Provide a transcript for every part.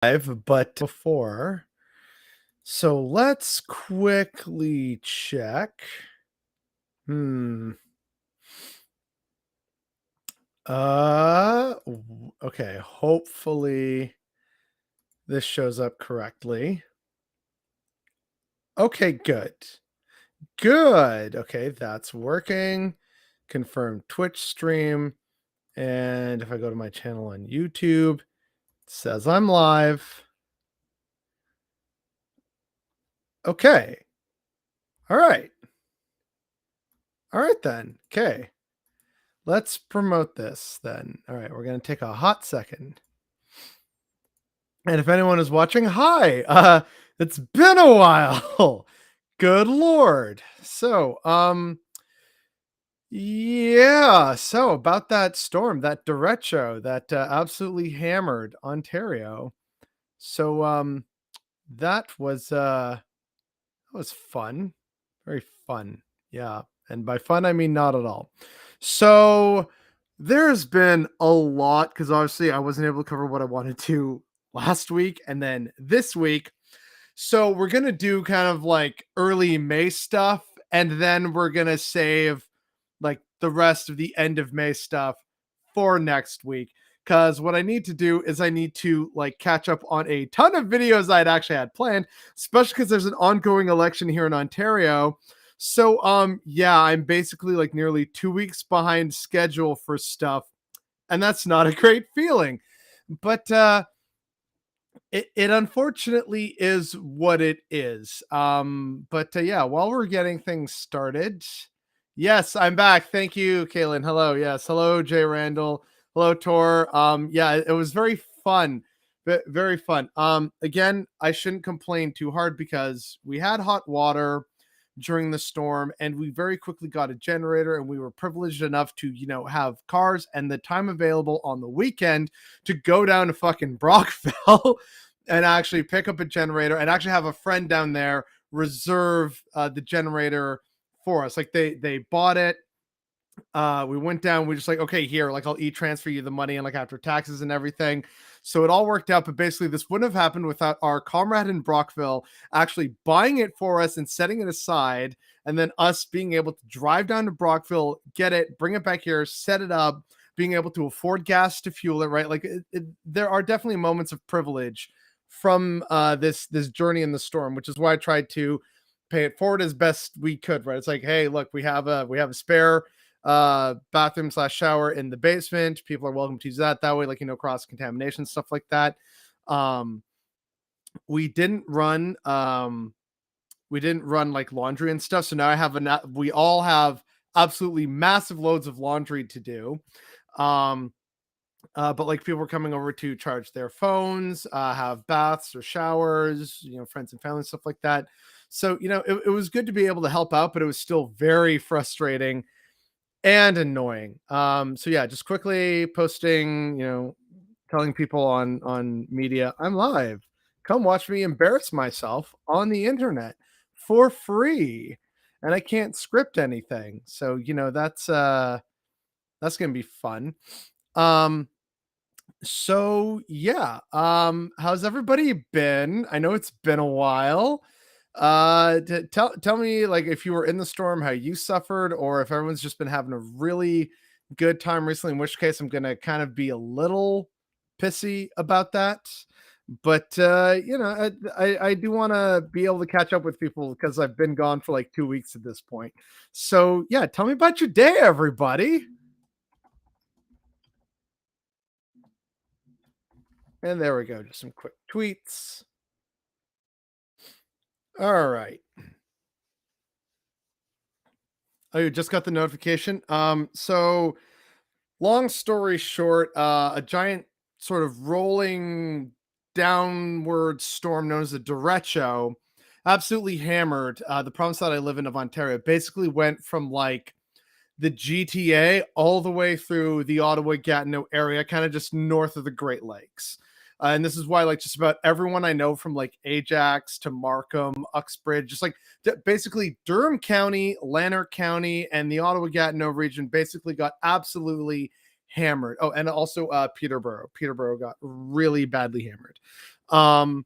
But before, so let's quickly check. Hmm. Okay. Hopefully this shows up correctly. Okay, good. Good. Okay, that's working. Confirm Twitch stream. And if I go to my channel on YouTube, it says I'm live. Okay. All right. All right then. Okay. Let's promote this then. All right, we're going to take a hot second. And if anyone is watching, hi. It's been a while. Good lord. Yeah, so about that storm, that derecho that absolutely hammered Ontario. So that was fun. Very fun. Yeah. And by fun, I mean not at all. So there's been a lot because obviously I wasn't able to cover what I wanted to last week and then this week. So we're going to do kind of like early May stuff. And then we're going to save like the rest of the end of May stuff for next week. Because what I need to do is I need to like catch up on a ton of videos I'd actually had planned, especially because there's an ongoing election here in Ontario. So yeah, I'm basically like nearly 2 weeks behind schedule for stuff, and that's not a great feeling. But it unfortunately is what it is. But yeah, while we're getting things started, yes, I'm back. Thank you, Kaylin. Hello. Yes. Hello, Jay Randall. Hello, Tor. Yeah, it was very fun. Very fun. Again, I shouldn't complain too hard because we had hot water during the storm and we very quickly got a generator and we were privileged enough to, have cars and the time available on the weekend to go down to fucking Brockville and actually pick up a generator and actually have a friend down there reserve the generator for us. Like they bought it. We went down, we just like, okay, here, like I'll transfer you the money and like after taxes and everything. So it all worked out. But basically, this wouldn't have happened without our comrade in Brockville actually buying it for us and setting it aside, and then us being able to drive down to Brockville, get it, bring it back here, set it up, being able to afford gas to fuel it, right? Like there are definitely moments of privilege from this journey in the storm, which is why I tried to pay it forward as best we could, right? It's like, hey, look, we have a spare bathroom slash shower in the basement. People are welcome to use that way, like, cross contamination, stuff like that. um we didn't run like laundry and stuff, so now we all have absolutely massive loads of laundry to do. um but like people were coming over to charge their phones, have baths or showers, friends and family, stuff like that. So it was good to be able to help out, but it was still very frustrating and annoying. So yeah, just quickly posting, telling people on media, I'm live. Come watch me embarrass myself on the internet for free. And I can't script anything. So, that's gonna be fun. Um, so yeah, how's everybody been? I know it's been a while. Tell me, like, if you were in the storm, how you suffered, or if everyone's just been having a really good time recently, in which case I'm gonna kind of be a little pissy about that. But I do want to be able to catch up with people because I've been gone for like 2 weeks at this point. So yeah, tell me about your day, everybody. And there we go, just some quick tweets. All right. Oh, you just got the notification. So long story short, a giant sort of rolling downward storm known as a derecho absolutely hammered the province that I live in of Ontario. Basically went from like the GTA all the way through the Ottawa Gatineau area, kind of just north of the Great Lakes. And this is why, like, just about everyone I know from like Ajax to Markham, Uxbridge, just like basically Durham County, Lanark County, and the Ottawa Gatineau region basically got absolutely hammered. Oh, and also Peterborough. Peterborough got really badly hammered. Um,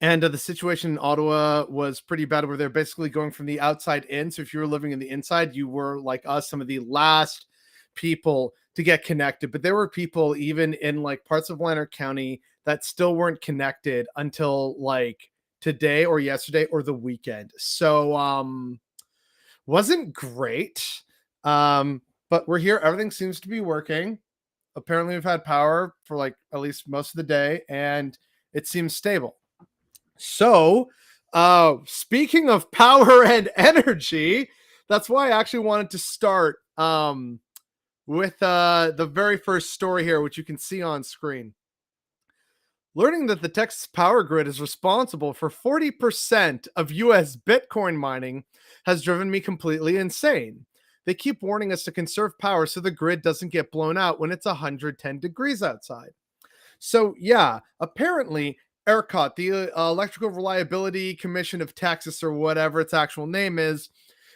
and the situation in Ottawa was pretty bad, where they're basically going from the outside in. So if you were living in the inside, you were like us, some of the last people to get connected. But there were people even in like parts of Lanark County that still weren't connected until like today or yesterday or the weekend. So wasn't great. Um, but we're here. Everything seems to be working. Apparently, we've had power for like at least most of the day, and it seems stable. So, speaking of power and energy, that's why I actually wanted to start with the very first story here, which you can see on screen. Learning that the Texas power grid is responsible for 40% of US Bitcoin mining has driven me completely insane. They keep warning us to conserve power so the grid doesn't get blown out when it's 110 degrees outside. So, yeah, apparently, ERCOT, the Electrical Reliability Commission of Texas, or whatever its actual name is,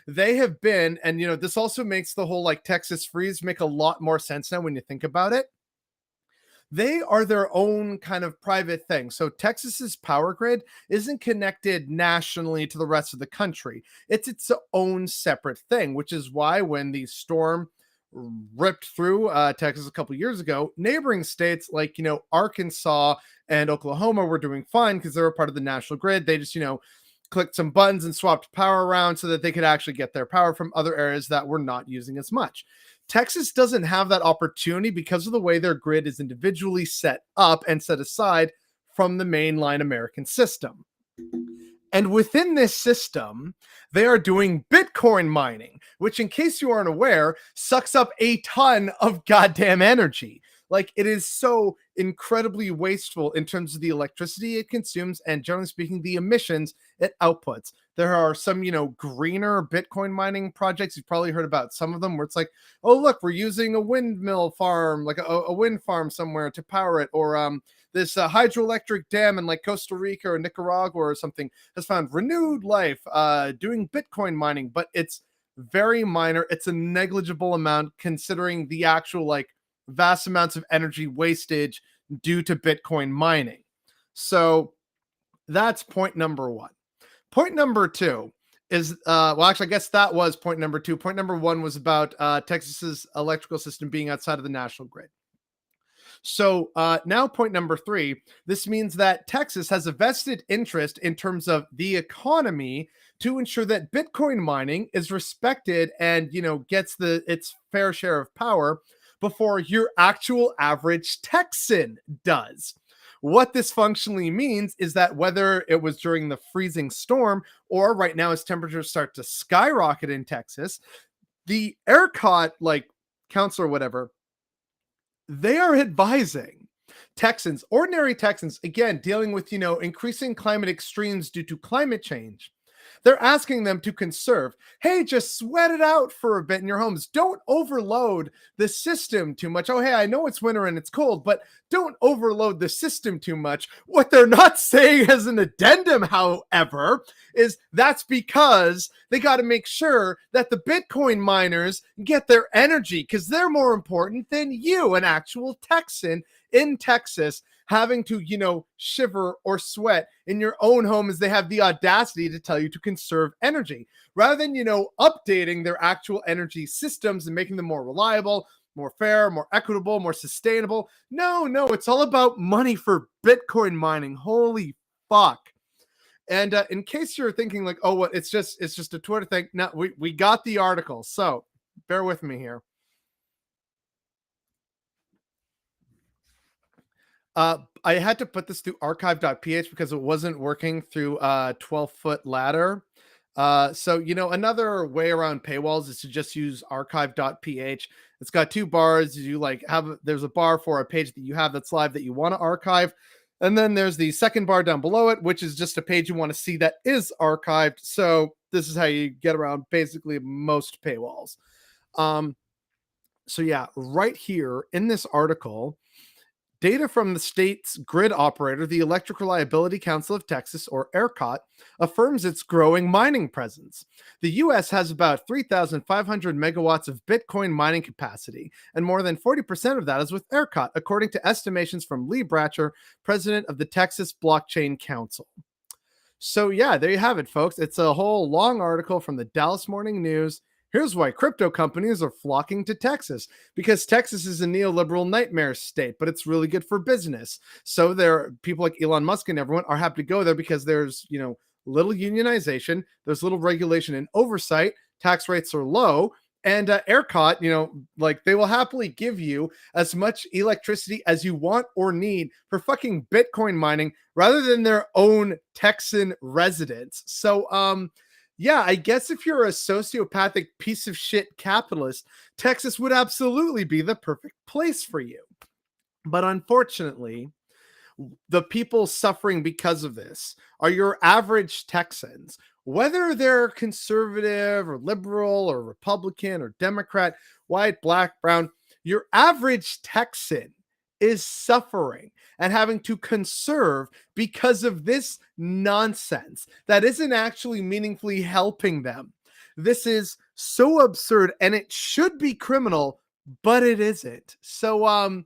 they have been, and this also makes the whole like Texas freeze make a lot more sense now when you think about it. They are their own kind of private thing. So Texas's power grid isn't connected nationally to the rest of the country. It's its own separate thing, which is why when the storm ripped through Texas a couple years ago, neighboring states like, Arkansas and Oklahoma were doing fine because they were part of the national grid. They just, clicked some buttons and swapped power around so that they could actually get their power from other areas that were not using as much. Texas doesn't have that opportunity because of the way their grid is individually set up and set aside from the mainline American system. And within this system, they are doing Bitcoin mining, which, in case you aren't aware, sucks up a ton of goddamn energy. Like, it is so incredibly wasteful in terms of the electricity it consumes and, generally speaking, the emissions it outputs. There are some, greener Bitcoin mining projects. You've probably heard about some of them where it's like, oh, look, we're using a windmill farm, like a wind farm somewhere to power it, or this hydroelectric dam in like Costa Rica or Nicaragua or something has found renewed life doing Bitcoin mining, but it's very minor. It's a negligible amount considering the actual like vast amounts of energy wastage due to Bitcoin mining. So that's point number one. Point number two is, well, actually, I guess that was point number two. Point number one was about Texas's electrical system being outside of the national grid. So now, point number three, this means that Texas has a vested interest in terms of the economy to ensure that Bitcoin mining is respected and, gets its fair share of power before your actual average Texan does. What this functionally means is that whether it was during the freezing storm or right now as temperatures start to skyrocket in Texas, the ERCOT, like council or whatever, they are advising Texans, ordinary Texans, again, dealing with, increasing climate extremes due to climate change. They're asking them to conserve. Hey, just sweat it out for a bit in your homes. Don't overload the system too much. Oh, hey, I know it's winter and it's cold, but don't overload the system too much. What they're not saying as an addendum, however, is that's because they got to make sure that the Bitcoin miners get their energy because they're more important than you, an actual Texan in Texas, having to, shiver or sweat in your own home as they have the audacity to tell you to conserve energy rather than, updating their actual energy systems and making them more reliable, more fair, more equitable, more sustainable. No, it's all about money for Bitcoin mining. Holy fuck. And in case you're thinking like, oh, what, it's just a Twitter thing. No, we got the article. So bear with me here. I had to put this through archive.ph because it wasn't working through a 12-foot ladder. So, another way around paywalls is to just use archive.ph. It's got two bars. You like there's a bar for a page that you have that's live that you want to archive. And then there's the second bar down below it, which is just a page you want to see that is archived. So this is how you get around basically most paywalls. So yeah, right here in this article, Data from the state's grid operator, the Electric Reliability Council of Texas, or ERCOT, affirms its growing mining presence. The US has about 3,500 megawatts of Bitcoin mining capacity, and more than 40% of that is with ERCOT, according to estimations from Lee Bratcher, president of the Texas Blockchain Council. So, yeah, there you have it, folks. It's a whole long article from the Dallas Morning News. Here's why crypto companies are flocking to Texas, because Texas is a neoliberal nightmare state, but it's really good for business. So there, people like Elon Musk and everyone are happy to go there because there's, little unionization, there's little regulation and oversight, tax rates are low, and ERCOT, like they will happily give you as much electricity as you want or need for fucking Bitcoin mining rather than their own Texan residents. So, yeah, I guess if you're a sociopathic piece of shit capitalist, Texas would absolutely be the perfect place for you. But unfortunately, the people suffering because of this are your average Texans, whether they're conservative or liberal or Republican or Democrat, white, black, brown. Your average Texan is suffering and having to conserve because of this nonsense that isn't actually meaningfully helping them. This is so absurd and it should be criminal, but it isn't. So,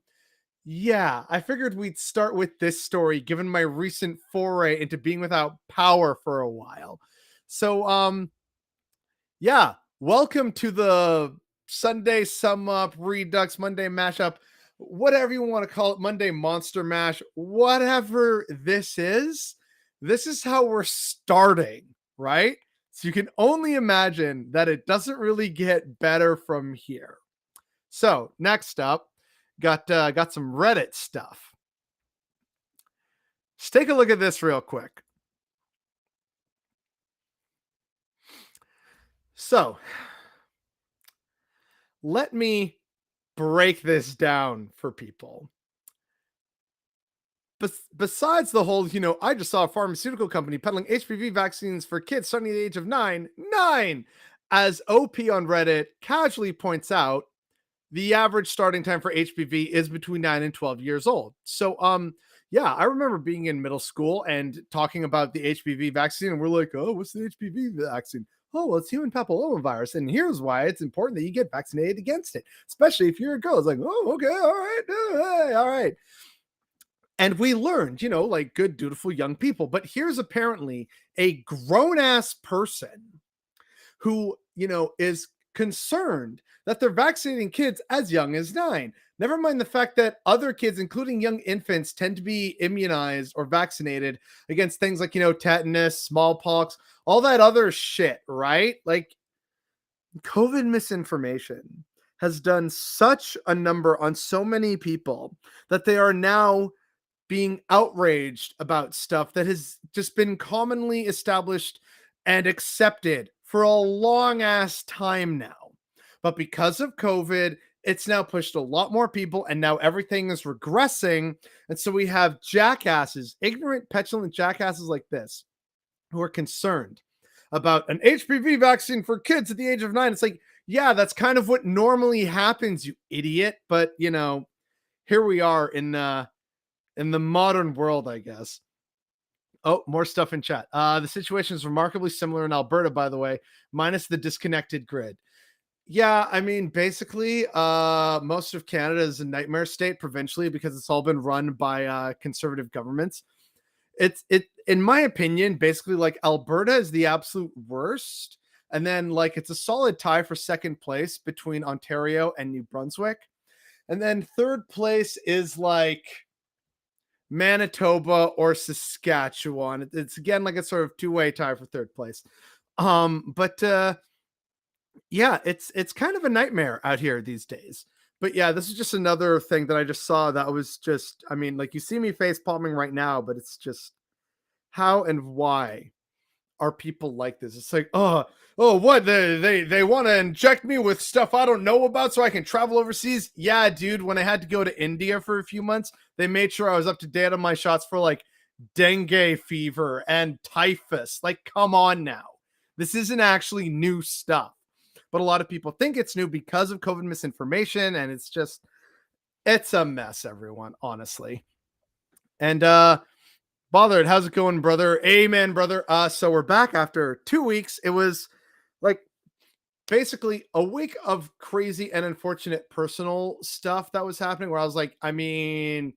yeah, I figured we'd start with this story given my recent foray into being without power for a while. So, yeah, welcome to the Sunday sum up, Redux, Monday mashup, whatever you want to call it, Monday monster mash, whatever this is. This is how we're starting, right? So you can only imagine that it doesn't really get better from here. So next up, got some Reddit stuff. Let's take a look at this real quick. So let me break this down for people. Besides the whole, I just saw a pharmaceutical company peddling HPV vaccines for kids starting at the age of 9, as OP on Reddit casually points out, the average starting time for HPV is between 9 and 12 years old. So, yeah, I remember being in middle school and talking about the HPV vaccine, and we're like, oh, what's the HPV vaccine? Oh, well, it's human papillomavirus, and here's why it's important that you get vaccinated against it, especially if you're a girl. It's like, oh, okay, all right. And we learned, like good, dutiful young people. But here's apparently a grown ass person who, is concerned that they're vaccinating kids as young as 9. Never mind the fact that other kids, including young infants, tend to be immunized or vaccinated against things like, tetanus, smallpox, all that other shit, right? Like COVID misinformation has done such a number on so many people that they are now being outraged about stuff that has just been commonly established and accepted for a long ass time now. But because of COVID, it's now pushed a lot more people, and now everything is regressing. And so we have jackasses, ignorant, petulant jackasses like this, who are concerned about an HPV vaccine for kids at the age of 9. It's like, yeah, that's kind of what normally happens, you idiot. But, here we are in the modern world, I guess. Oh, more stuff in chat. The situation is remarkably similar in Alberta, by the way, minus the disconnected grid. Yeah, I mean, basically, most of Canada is a nightmare state provincially because it's all been run by conservative governments. It, in my opinion, basically like Alberta is the absolute worst, and then like it's a solid tie for second place between Ontario and New Brunswick, and then third place is like Manitoba or Saskatchewan. It's again like a sort of two-way tie for third place. But yeah, it's kind of a nightmare out here these days. But yeah, this is just another thing that I just saw that was just, I mean, like you see me face palming right now, but it's just how and why are people like this? It's like, what they want to inject me with stuff I don't know about so I can travel overseas. Yeah, dude, when I had to go to India for a few months, they made sure I was up to date on my shots for like dengue fever and typhus. Like, come on now. This isn't actually new stuff. But a lot of people think it's new because of COVID misinformation, and it's just It's a mess, everyone, honestly. And Bothered, how's it going, brother? Amen, brother. So we're back after 2 weeks. It was like basically a week of crazy and unfortunate personal stuff that was happening where I was like, I mean,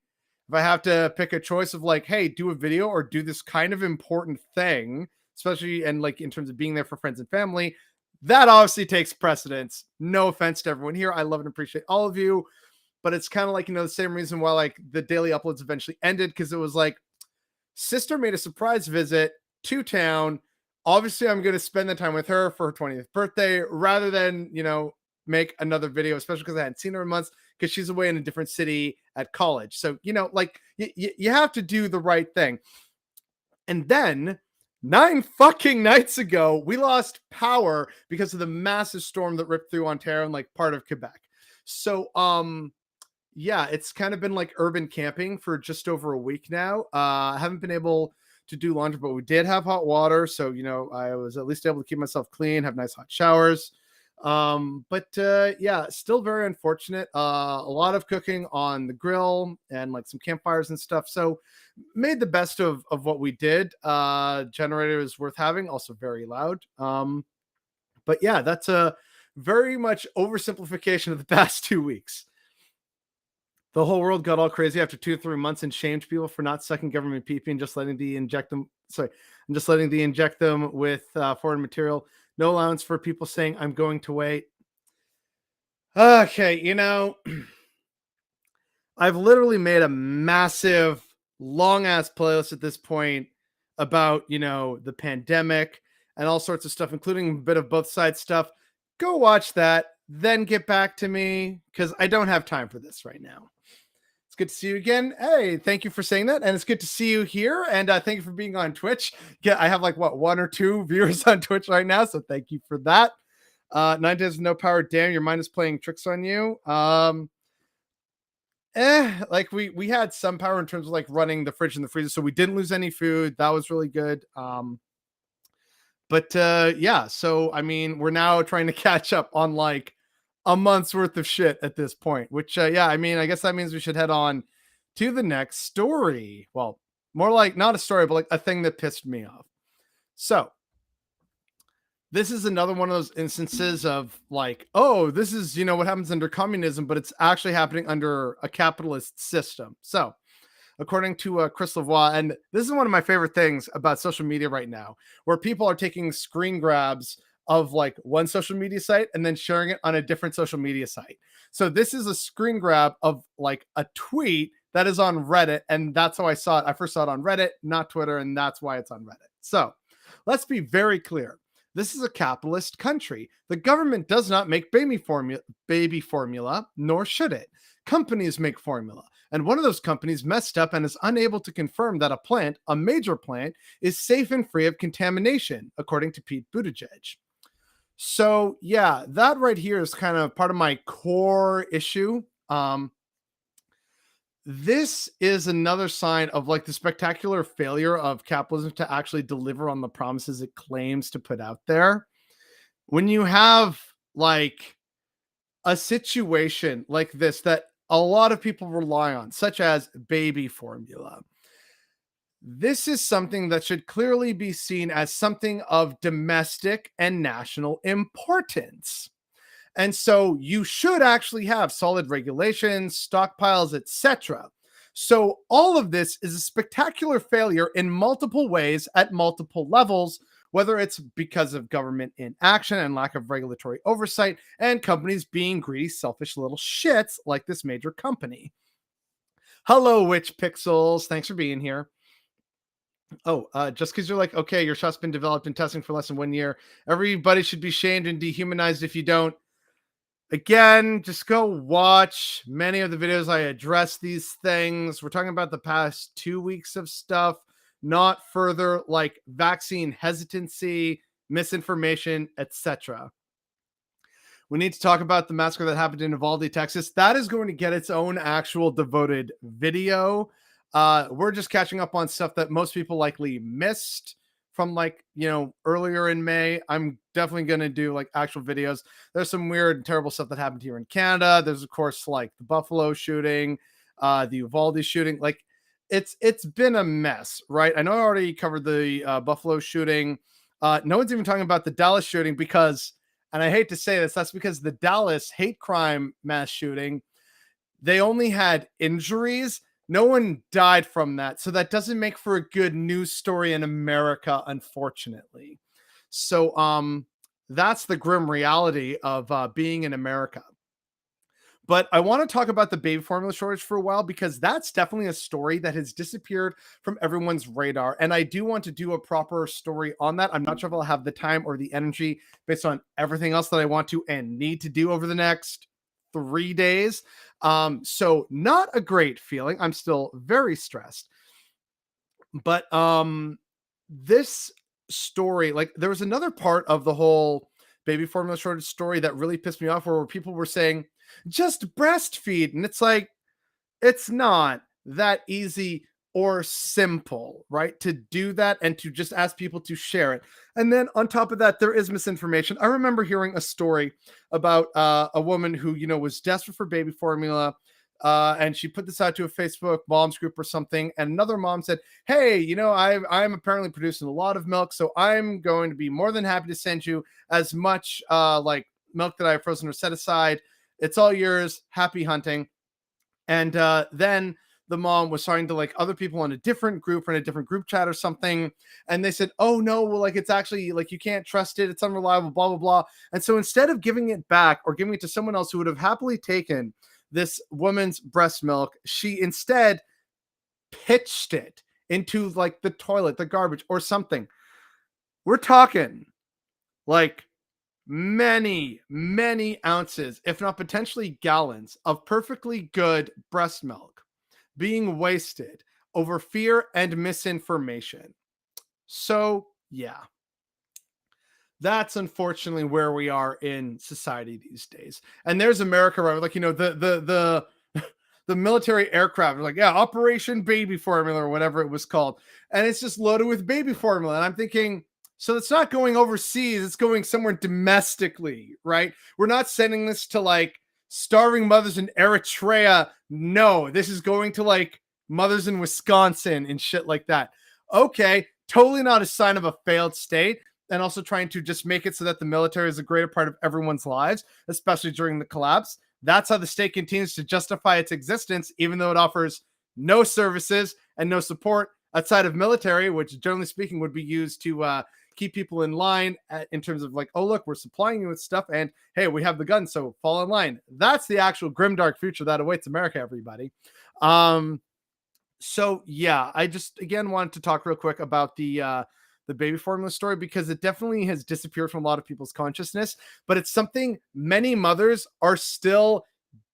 if I have to pick a choice of like, hey, do a video or do this kind of important thing, especially and like in terms of being there for friends and family, that obviously takes precedence. No offense to everyone here. I love and appreciate all of you, but it's kind of like, the same reason why like the daily uploads eventually ended, because it was like, sister made a surprise visit to town. Obviously, I'm going to spend the time with her for her 20th birthday rather than, make another video, especially because I hadn't seen her in months because she's away in a different city at college. So, like you have to do the right thing. And then 9 fucking nights ago, we lost power because of the massive storm that ripped through Ontario and like part of Quebec. So, yeah, it's kind of been like urban camping for just over a week now. I haven't been able to do laundry, but we did have hot water. So, I was at least able to keep myself clean, have nice hot showers. Yeah, still very unfortunate. A lot of cooking on the grill and like some campfires and stuff. So made the best of what we did. Generator is worth having, also very loud. But yeah, that's a very much oversimplification of the past 2 weeks. The whole world got all crazy after 2 or 3 months and shamed people for not sucking government PP and just letting the inject them. Sorry, and just letting the inject them with foreign material. No allowance for people saying I'm going to wait. Okay, I've literally made a massive, long ass playlist at this point about the pandemic and all sorts of stuff, including a bit of both sides stuff. Go watch that, then get back to me because I don't have time for this right now. It's good to see you again. Hey, thank you for saying that. And it's good to see you here. And thank you for being on Twitch. Yeah, I have like one or two viewers on Twitch right now. So thank you for that. 9 days of no power. Damn, your mind is playing tricks on you. Like we had some power in terms of like running the fridge and the freezer. So we didn't lose any food. That was really good. Yeah, so I mean, we're now trying to catch up on like a month's worth of shit at this point, which yeah, I mean, I guess that means we should head on to the next story. Well, more like not a story, but like a thing that pissed me off. So this is another one of those instances of like, oh, this is, what happens under communism, but it's actually happening under a capitalist system. So according to Chris Lavoie, and this is one of my favorite things about social media right now, where people are taking screen grabs of like one social media site and then sharing it on a different social media site. So this is a screen grab of like a tweet that is on Reddit, and that's how I saw it. I first saw it on Reddit, not Twitter, and that's why it's on Reddit. So let's be very clear. This is a capitalist country. The government does not make baby formula, nor should it. Companies make formula. And one of those companies messed up and is unable to confirm that a plant, a major plant, is safe and free of contamination, according to Pete Buttigieg. So yeah, that right here is kind of part of my core issue. This is another sign of like the spectacular failure of capitalism to actually deliver on the promises it claims to put out there. When you have like a situation like this that a lot of people rely on, such as baby formula, this is something that should clearly be seen as something of domestic and national importance. And so you should actually have solid regulations, stockpiles, etc. So all of this is a spectacular failure in multiple ways at multiple levels, whether it's because of government inaction and lack of regulatory oversight and companies being greedy, selfish little shits like this major company. Hello, Witch Pixels. Thanks for being here. Oh, just because you're like, okay, your shot's been developed and testing for less than 1 year, everybody should be shamed and dehumanized if you don't. Again, just go watch many of the videos I address these things. We're talking about the past 2 weeks of stuff, not further like vaccine hesitancy, misinformation, etc. We need to talk about the massacre that happened in Uvalde, Texas. That is going to get its own actual devoted video. We're just catching up on stuff that most people likely missed. from like, earlier in May. I'm definitely going to do like actual videos. There's some weird and terrible stuff that happened here in Canada. There's of course like the Buffalo shooting, the Uvalde shooting. Like it's been a mess, right? I know I already covered the Buffalo shooting. No one's even talking about the Dallas shooting because, and I hate to say this, that's because the Dallas hate crime mass shooting, they only had injuries. No one died from that. So that doesn't make for a good news story in America, unfortunately. So that's the grim reality of being in America. But I want to talk about the baby formula shortage for a while because that's definitely a story that has disappeared from everyone's radar. And I do want to do a proper story on that. I'm not sure if I'll have the time or the energy based on everything else that I want to and need to do over the next 3 days. So not a great feeling. I'm still very stressed. But this story, like there was another part of the whole baby formula shortage story that really pissed me off where people were saying, just breastfeed. And it's like, it's not that easy or simple, right? To do that and to just ask people to share it. And then on top of that, there is misinformation. I remember hearing a story about a woman who, was desperate for baby formula. And she put this out to a Facebook moms group or something. And another mom said, hey, I'm apparently producing a lot of milk. So I'm going to be more than happy to send you as much like milk that I've frozen or set aside. It's all yours. Happy hunting. And then the mom was talking to like other people in a different group or in a different group chat or something. And they said, oh no, well, like it's actually like you can't trust it. It's unreliable, blah, blah, blah. And so instead of giving it back or giving it to someone else who would have happily taken this woman's breast milk, she instead pitched it into like the toilet, the garbage or something. We're talking like many ounces, if not potentially gallons, of perfectly good breast milk being wasted over fear and misinformation. So, yeah, that's unfortunately where we are in society these days. And there's America, right? Like, the military aircraft are like, yeah, Operation Baby Formula or whatever it was called. And it's just loaded with baby formula. And I'm thinking, so it's not going overseas, it's going somewhere domestically, right? We're not sending this to like starving mothers in Eritrea. No, this is going to like mothers in Wisconsin and shit like that. Okay, totally not a sign of a failed state. And also trying to just make it so that the military is a greater part of everyone's lives, especially during the collapse. That's how the state continues to justify its existence, even though it offers no services and no support outside of military, which generally speaking would be used to keep people in line in terms of like, oh, look, we're supplying you with stuff and hey, we have the gun, so fall in line. That's the actual grimdark future that awaits America, everybody. So yeah, I just again wanted to talk real quick about the baby formula story because it definitely has disappeared from a lot of people's consciousness, but it's something many mothers are still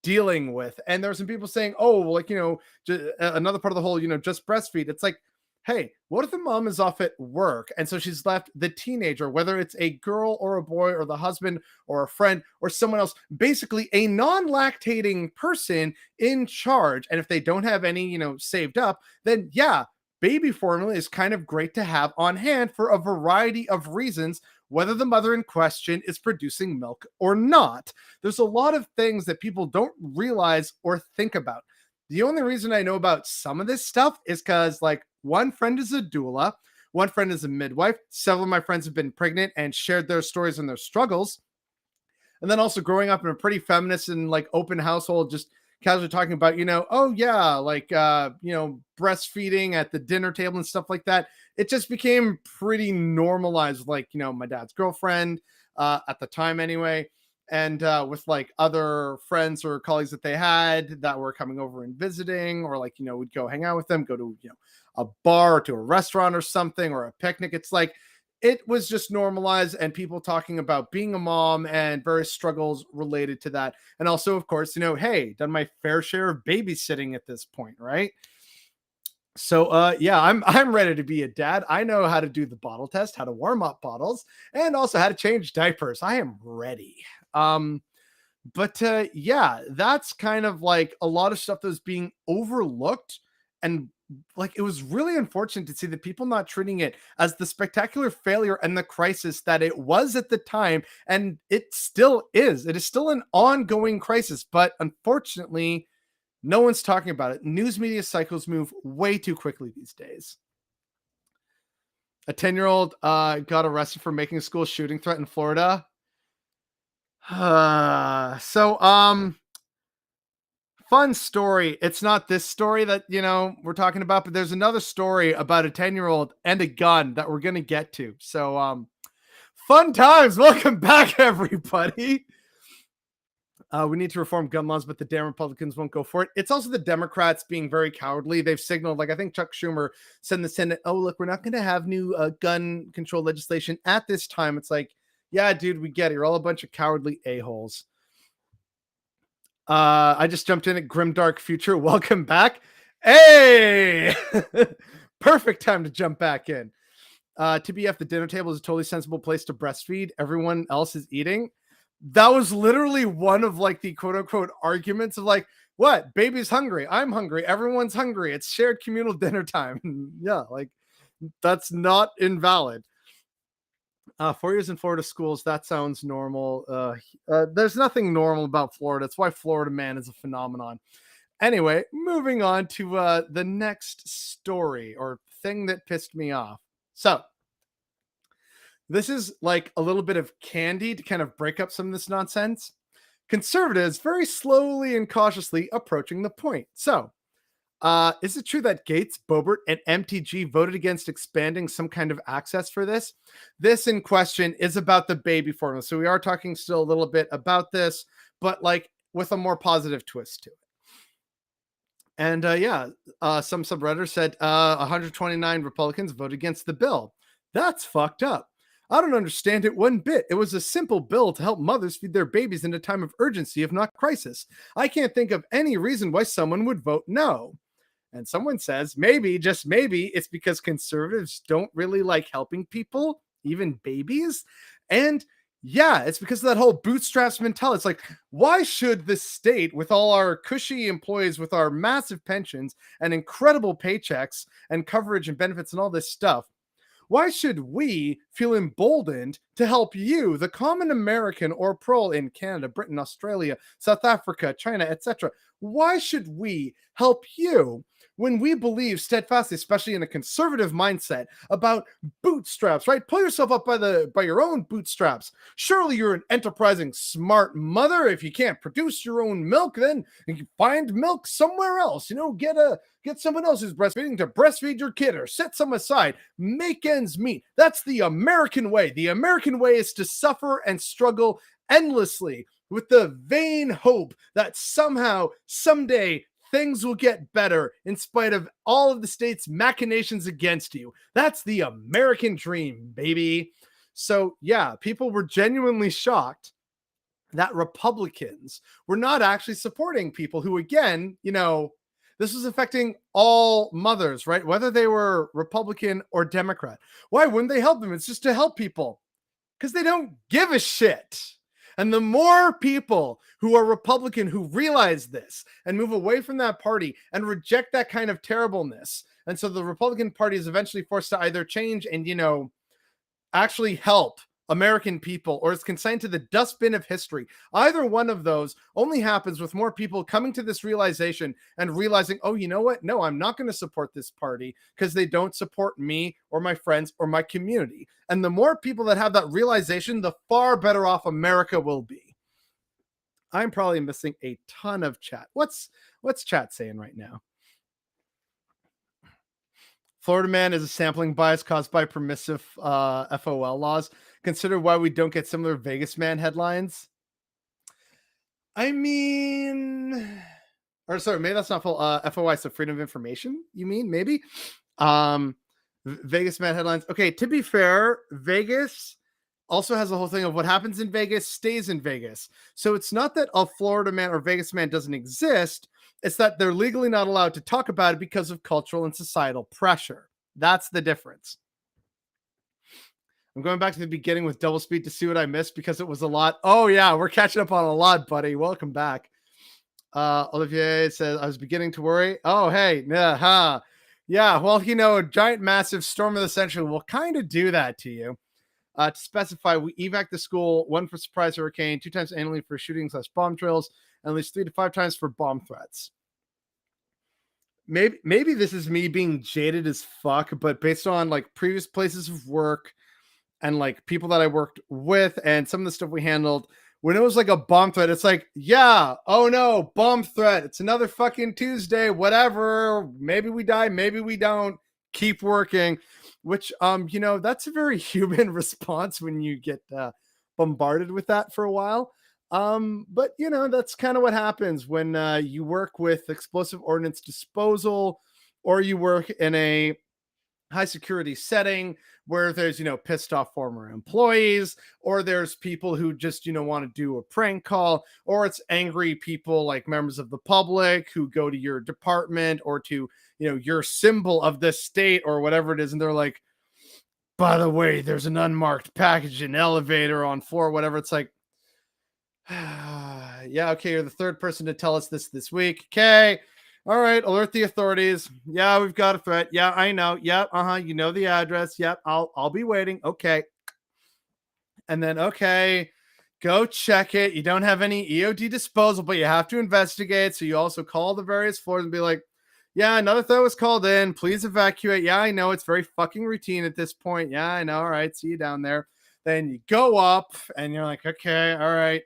dealing with. And there are some people saying, oh, well, like, another part of the whole, just breastfeed. It's like, hey, what if the mom is off at work and so she's left the teenager, whether it's a girl or a boy or the husband or a friend or someone else, basically a non-lactating person in charge. And if they don't have any, saved up, then yeah, baby formula is kind of great to have on hand for a variety of reasons, whether the mother in question is producing milk or not. There's a lot of things that people don't realize or think about. The only reason I know about some of this stuff is because, like, one friend is a doula, one friend is a midwife. Several of my friends have been pregnant and shared their stories and their struggles. And then also growing up in a pretty feminist and like open household, just casually talking about, oh yeah, like, breastfeeding at the dinner table and stuff like that. It just became pretty normalized, like, my dad's girlfriend at the time anyway. And with like other friends or colleagues that they had that were coming over and visiting, or like, we'd go hang out with them, go to, a bar or to a restaurant or something, or a picnic. It's like, it was just normalized and people talking about being a mom and various struggles related to that. And also, of course, hey, done my fair share of babysitting at this point, right? So yeah, I'm ready to be a dad. I know how to do the bottle test, how to warm up bottles, and also how to change diapers. I am ready. But yeah, that's kind of like a lot of stuff that's being overlooked and like, it was really unfortunate to see the people not treating it as the spectacular failure and the crisis that it was at the time, and it still is. It is still an ongoing crisis, but unfortunately, no one's talking about it. News media cycles move way too quickly these days. A 10-year-old got arrested for making a school shooting threat in Florida. Fun story. It's not this story that, we're talking about, but there's another story about a 10-year-old and a gun that we're going to get to. So, fun times. Welcome back, everybody. We need to reform gun laws, but the damn Republicans won't go for it. It's also the Democrats being very cowardly. They've signaled, like, I think Chuck Schumer said in the Senate, oh, look, we're not going to have new gun control legislation at this time. It's like, yeah, dude, we get it. You're all a bunch of cowardly a-holes. I just jumped in at Grimdark Future. Welcome back. Hey! Perfect time to jump back in. TBF, the dinner table is a totally sensible place to breastfeed. Everyone else is eating. That was literally one of, like, the quote unquote arguments of, like, what? Baby's hungry. I'm hungry. Everyone's hungry. It's shared communal dinner time. Yeah, like, that's not invalid. 4 years in Florida schools. That sounds normal. There's nothing normal about Florida. That's why Florida Man is a phenomenon. Anyway, moving on to the next story or thing that pissed me off. So, this is like a little bit of candy to kind of break up some of this nonsense. Conservatives very slowly and cautiously approaching the point. So, is it true that Gates, Boebert, and MTG voted against expanding some kind of access for this? This in question is about the baby formula. So we are talking still a little bit about this, but like with a more positive twist to it. And some subredditors said 129 Republicans voted against the bill. That's fucked up. I don't understand it one bit. It was a simple bill to help mothers feed their babies in a time of urgency, if not crisis. I can't think of any reason why someone would vote no. And someone says, maybe, just maybe, it's because conservatives don't really like helping people, even babies. And yeah, it's because of that whole bootstraps mentality. It's like, why should the state, with all our cushy employees, with our massive pensions and incredible paychecks and coverage and benefits and all this stuff, why should we feel emboldened to help you, the common American or prole in Canada, Britain, Australia, South Africa, China, etc.? Why should we help you when we believe steadfastly, especially in a conservative mindset, about bootstraps, right? Pull yourself up by your own bootstraps. Surely you're an enterprising, smart mother. If you can't produce your own milk, then you can find milk somewhere else. Get someone else who's breastfeeding to breastfeed your kid, or set some aside. Make ends meet. That's the American way. The American way is to suffer and struggle endlessly with the vain hope that somehow, someday, things will get better in spite of all of the state's machinations against you. That's the American dream, baby. So yeah, people were genuinely shocked that Republicans were not actually supporting people who, again, this was affecting all mothers, right? Whether they were Republican or Democrat. Why wouldn't they help them? It's just to help people because they don't give a shit. And the more people who are Republican who realize this and move away from that party and reject that kind of terribleness, and so the Republican Party is eventually forced to either change and, actually help American people, or it's consigned to the dustbin of history. Either one of those only happens with more people coming to this realization and realizing, oh, you know what? No, I'm not going to support this party because they don't support me or my friends or my community. And the more people that have that realization, the far better off America will be. I'm probably missing a ton of chat. What's chat saying right now? Florida Man is a sampling bias caused by permissive FOL laws. Consider why we don't get similar Vegas Man headlines. I mean, or sorry, maybe that's not full. FOI, so freedom of information. You mean maybe? Vegas Man headlines. Okay, to be fair, Vegas also has a whole thing of what happens in Vegas stays in Vegas. So it's not that a Florida Man or Vegas Man doesn't exist. It's that they're legally not allowed to talk about it because of cultural and societal pressure. That's the difference. I'm going back to the beginning with double speed to see what I missed because it was a lot. Oh, yeah, we're catching up on a lot, buddy. Welcome back. Olivier says, I was beginning to worry. Oh, hey, Yeah, well, a giant, massive storm of the century will kind of do that to you. To specify, we evac the school, one for surprise hurricane, 2 times annually for shootings/bomb drills, and at least 3 to 5 times for bomb threats. Maybe this is me being jaded as fuck, but based on like previous places of work and like people that I worked with and some of the stuff we handled, when it was like a bomb threat, it's like, yeah, oh no, bomb threat. It's another fucking Tuesday, whatever. Maybe we die, maybe we don't. Keep working, which that's a very human response when you get bombarded with that for a while. But that's kind of what happens when you work with explosive ordnance disposal, or you work in a high security setting where there's pissed off former employees, or there's people who just want to do a prank call, or it's angry people like members of the public who go to your department or to your symbol of the state or whatever it is, and they're like, by the way, there's an unmarked package in elevator on floor, whatever. It's like, yeah, okay, you're the third person to tell us this week. Okay, all right, alert the authorities. Yeah, we've got a threat. Yeah, I know. Yep, you know the address. Yep, I'll be waiting. Okay. And then okay, go check it. You don't have any EOD disposal, but you have to investigate. So you also call the various floors and be like, yeah, another threat was called in. Please evacuate. Yeah, I know, it's very fucking routine at this point. Yeah, I know. All right, see you down there. Then you go up and you're like, okay, all right.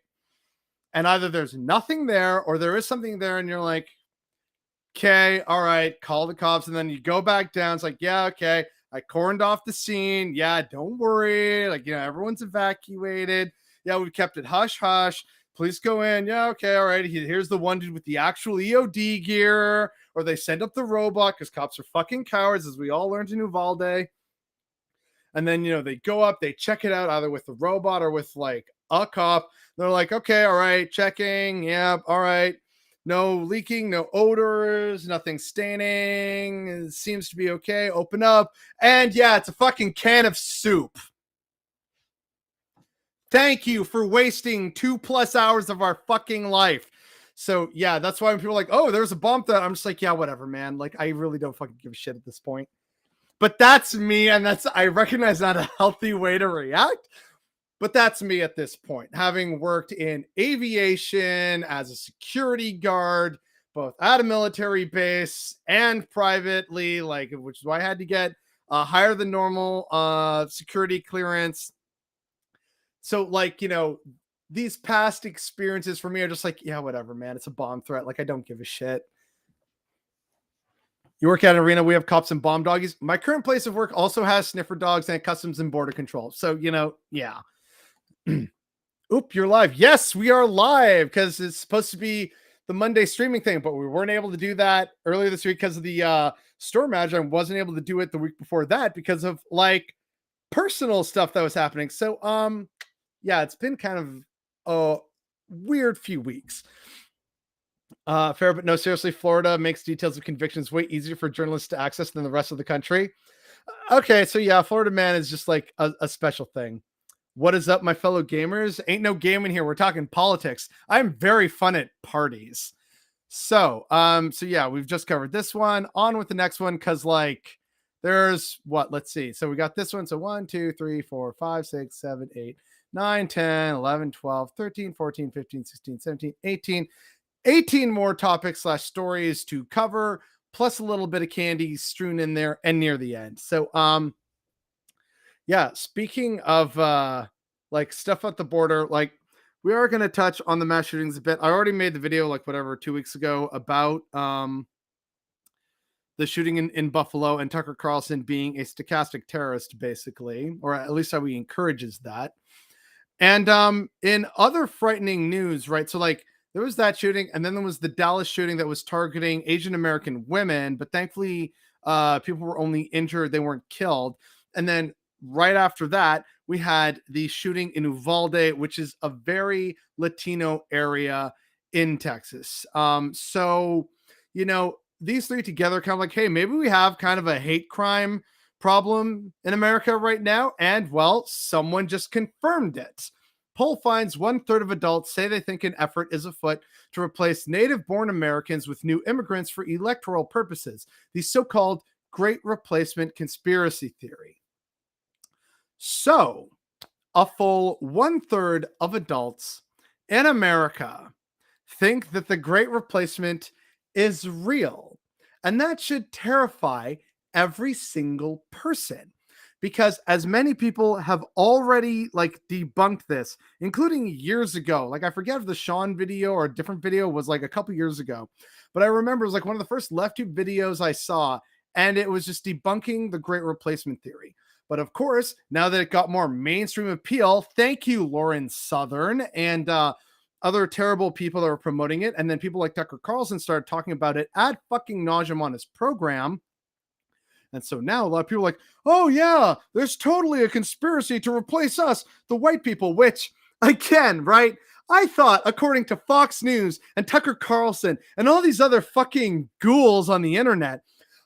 And either there's nothing there or there is something there, and you're like, okay, all right, call the cops. And then you go back down. It's like, yeah, okay, I cordoned off the scene. Yeah, don't worry. Like, everyone's evacuated. Yeah, we've kept it hush hush. Please go in. Yeah, okay, all right. Here's the one dude with the actual EOD gear. Or they send up the robot because cops are fucking cowards, as we all learned in Uvalde. And then, they go up, they check it out either with the robot or with like a cop. They're like, okay, all right, checking. Yeah, all right. No leaking, no odors, nothing staining. It seems to be okay. Open up. And yeah, it's a fucking can of soup. Thank you for wasting 2+ hours of our fucking life. So yeah, that's why when people are like, oh, there's a bomb threat, I'm just like, yeah, whatever, man. Like, I really don't fucking give a shit at this point. But that's me, and I recognize not a healthy way to react. But that's me at this point, having worked in aviation as a security guard, both at a military base and privately, like, which is why I had to get higher than normal security clearance. So, like, these past experiences for me are just like, yeah, whatever, man. It's a bomb threat. Like, I don't give a shit. You work at an arena, we have cops and bomb doggies. My current place of work also has sniffer dogs and customs and border control. So, yeah. Oop, you're live. Yes, we are live because it's supposed to be the Monday streaming thing, but we weren't able to do that earlier this week because of the store manager. I wasn't able to do it the week before that because of like personal stuff that was happening. So, yeah, it's been kind of a weird few weeks. Fair, but no, seriously, Florida makes details of convictions way easier for journalists to access than the rest of the country. Okay, so yeah, Florida man is just like a special thing. What is up, my fellow gamers? Ain't no gaming here. We're talking politics. I'm very fun at parties. So yeah, we've just covered this one. On with the next one, because like there's what? Let's see. So we got this one. So 1, 2, 3, 4, 5, 6, 7, 8, 9, 10, 11, 12, 13, 14, 15, 16, 17, 18 more topics / stories to cover, plus a little bit of candy strewn in there and near the end. So, yeah, speaking of like stuff at the border, like we are going to touch on the mass shootings a bit. I already made the video like whatever 2 weeks ago about the shooting in Buffalo and Tucker Carlson being a stochastic terrorist, basically, or at least how he encourages that. And in other frightening news, right? So like there was that shooting, and then there was the Dallas shooting that was targeting Asian American women, but thankfully people were only injured, they weren't killed. And then right after that, we had the shooting in Uvalde, which is a very Latino area in Texas. So, these three together kind of like, hey, maybe we have kind of a hate crime problem in America right now. And well, someone just confirmed it. Poll finds 1/3 of adults say they think an effort is afoot to replace native born Americans with new immigrants for electoral purposes. These so-called great replacement conspiracy theory. So, a full 1/3 of adults in America think that the great replacement is real. And that should terrify every single person, because as many people have already like debunked this, including years ago. Like, I forget if the Sean video or a different video was like a couple years ago, but I remember it was like one of the first LeftTube videos I saw, and it was just debunking the great replacement theory. But of course, now that it got more mainstream appeal, thank you, Lauren Southern, and other terrible people that were promoting it. And then people like Tucker Carlson started talking about it ad fucking nauseum on his program. And so now a lot of people are like, oh yeah, there's totally a conspiracy to replace us, the white people, which, again, right? I thought, according to Fox News and Tucker Carlson and all these other fucking ghouls on the internet,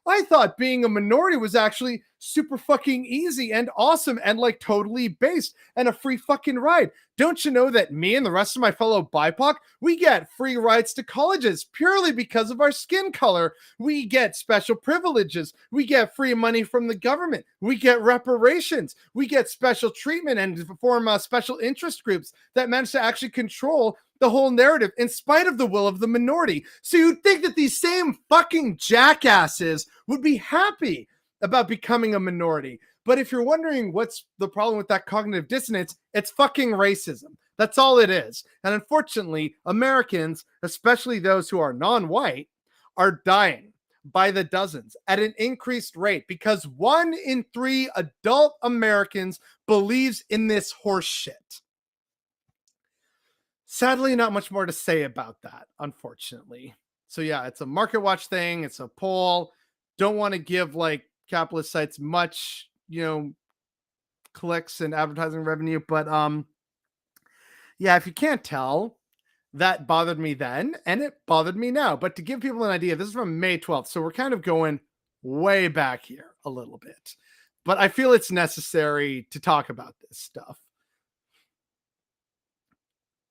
I thought being a minority was actually super fucking easy and awesome and like totally based and a free fucking ride. Don't you know that me and the rest of my fellow BIPOC, we get free rides to colleges purely because of our skin color. We get special privileges. We get free money from the government. We get reparations. We get special treatment and form special interest groups that manage to actually control the whole narrative in spite of the will of the minority. So you'd think that these same fucking jackasses would be happy about becoming a minority. But if you're wondering what's the problem with that cognitive dissonance, it's fucking racism. That's all it is. And unfortunately, Americans, especially those who are non-white, are dying by the dozens at an increased rate because 1 in 3 adult Americans believes in this horse shit. Sadly, not much more to say about that, unfortunately. So yeah, it's a market watch thing. It's a poll. Don't want to give like capitalist sites much, clicks and advertising revenue, but yeah, if you can't tell, that bothered me then and it bothered me now. But to give people an idea, this is from May 12th, so we're kind of going way back here a little bit. But I feel it's necessary to talk about this stuff.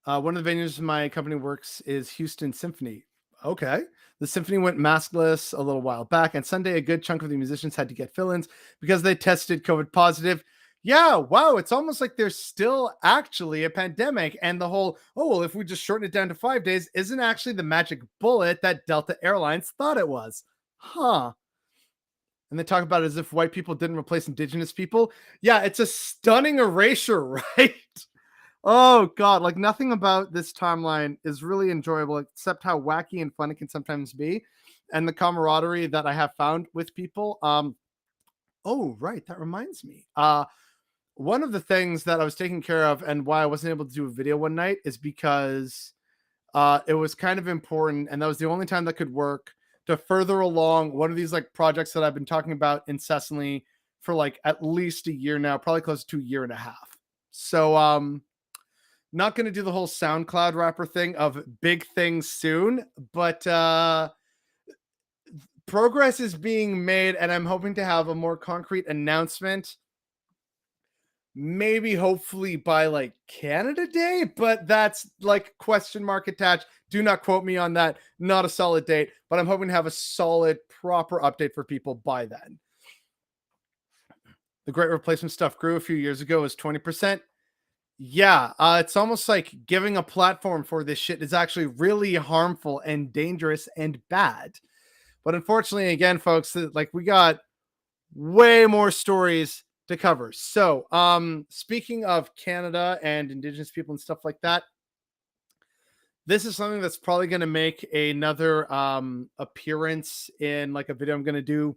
One of the venues my company works is Houston Symphony. Okay. The symphony went maskless a little while back, and Sunday, a good chunk of the musicians had to get fill-ins because they tested COVID positive. Yeah, wow, it's almost like there's still actually a pandemic, and the whole, oh, well, if we just shorten it down to 5 days, isn't actually the magic bullet that Delta Airlines thought it was. Huh. And they talk about it as if white people didn't replace indigenous people. Yeah, it's a stunning erasure, right? Oh God, like nothing about this timeline is really enjoyable except how wacky and fun it can sometimes be and the camaraderie that I have found with people. Oh, right, that reminds me. One of the things that I was taking care of and why I wasn't able to do a video one night is because it was kind of important, and that was the only time that could work to further along one of these like projects that I've been talking about incessantly for like at least a year now, probably close to a year and a half. So not going to do the whole SoundCloud rapper thing of big things soon, but progress is being made, and I'm hoping to have a more concrete announcement, maybe hopefully by like Canada Day, but that's like question mark attached. Do not quote me on that. Not a solid date, but I'm hoping to have a solid, proper update for people by then. The great replacement stuff grew a few years ago as 20%. Yeah, it's almost like giving a platform for this shit is actually really harmful and dangerous and bad. But unfortunately, again, folks, like we got way more stories to cover. So, speaking of Canada and Indigenous people and stuff like that, this is something that's probably going to make another appearance in like a video I'm going to do,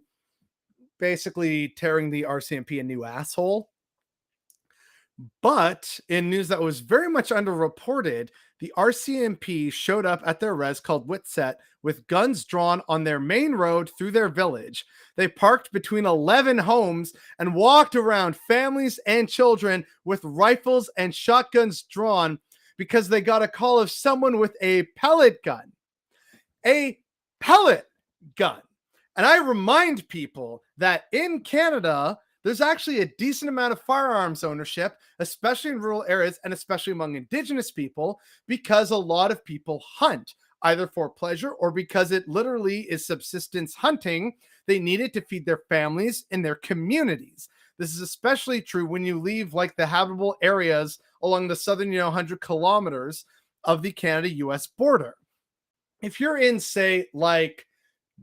basically tearing the RCMP a new asshole. But in news that was very much underreported, the RCMP showed up at their res called Whitset with guns drawn on their main road through their village. They parked between 11 homes and walked around families and children with rifles and shotguns drawn because they got a call of someone with a pellet gun. A pellet gun. And I remind people that in Canada, there's actually a decent amount of firearms ownership, especially in rural areas and especially among Indigenous people, because a lot of people hunt. either for pleasure or because it literally is subsistence hunting. They need it to feed their families and their communities. This is especially true when you leave like the habitable areas along the southern, 100 kilometers of the Canada-US border. If you're in, say, like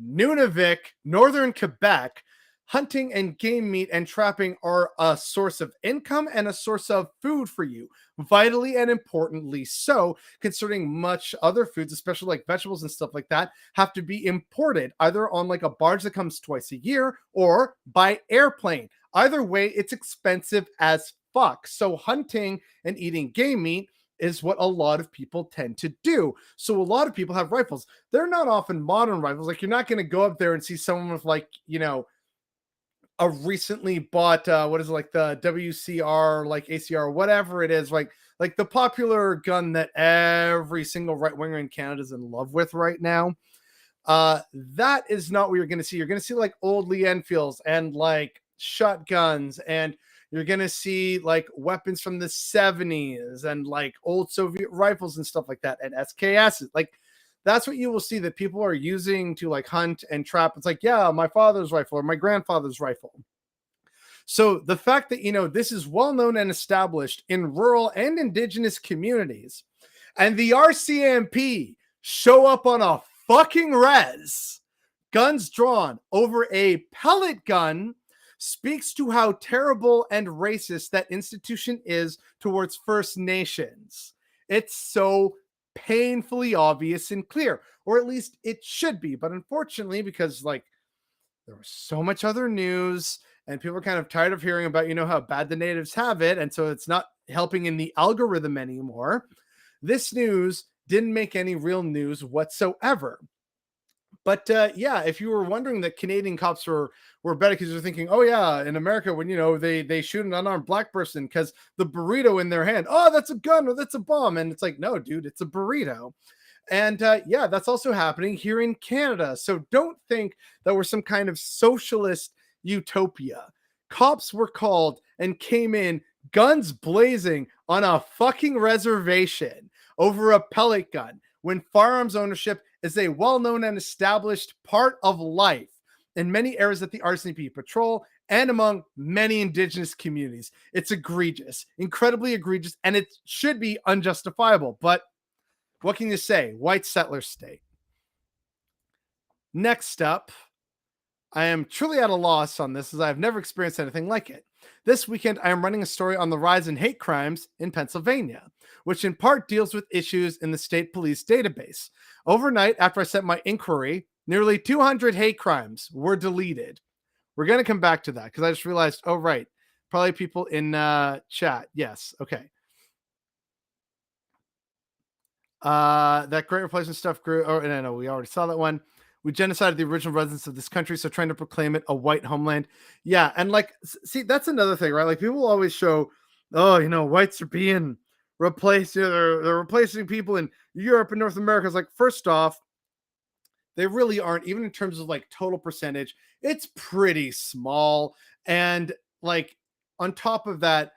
Nunavik, northern Quebec, hunting and game meat and trapping are a source of income and a source of food for you. Vitally and importantly so, considering much other foods, especially like vegetables and stuff like that, have to be imported either on like a barge that comes twice a year or by airplane. Either way, it's expensive as fuck. So hunting and eating game meat is what a lot of people tend to do. So a lot of people have rifles. They're not often modern rifles. Like you're not going to go up there and see someone with like, a recently bought what is it, like the WCR, like ACR, whatever it is, like the popular gun that every single right winger in Canada is in love with right now. That is not what you're going to see. You're going to see like old Lee Enfields and like shotguns, and you're going to see like weapons from the 70s and like old Soviet rifles and stuff like that, and SKSs. Like that's what you will see that people are using to like hunt and trap. It's like, yeah, my father's rifle or my grandfather's rifle. So the fact that, this is well known and established in rural and indigenous communities, and the RCMP show up on a fucking res, guns drawn over a pellet gun, speaks to how terrible and racist that institution is towards First Nations. It's so painfully obvious and clear, or at least it should be. But unfortunately, because like there was so much other news and people are kind of tired of hearing about, how bad the natives have it, and so it's not helping in the algorithm anymore, this news didn't make any real news whatsoever. But yeah, if you were wondering that Canadian cops were better because you're thinking, oh yeah, in America when they shoot an unarmed black person because the burrito in their hand, oh that's a gun or that's a bomb, and it's like, no dude, it's a burrito. And yeah, that's also happening here in Canada. So don't think that we're some kind of socialist utopia. Cops were called and came in guns blazing on a fucking reservation over a pellet gun when firearms ownership is a well-known and established part of life in many areas that the RCMP patrol and among many indigenous communities. It's egregious, incredibly egregious, and it should be unjustifiable. But what can you say? White settler state. Next up, I am truly at a loss on this as I have never experienced anything like it. This weekend, I am running a story on the rise in hate crimes in Pennsylvania, which in part deals with issues in the state police database. Overnight, after I sent my inquiry, nearly 200 hate crimes were deleted. We're going to come back to that because I just realized, oh, right, probably people in chat. Yes, okay. That great replacement stuff grew. Oh, no, we already saw that one. We genocided the original residents of this country, so trying to proclaim it a white homeland. Yeah, and like, see, that's another thing, right? Like, people always show, oh, whites are being replaced. They're replacing people in Europe and North America. It's like, first off, they really aren't, even in terms of like total percentage. It's pretty small. And like, on top of that,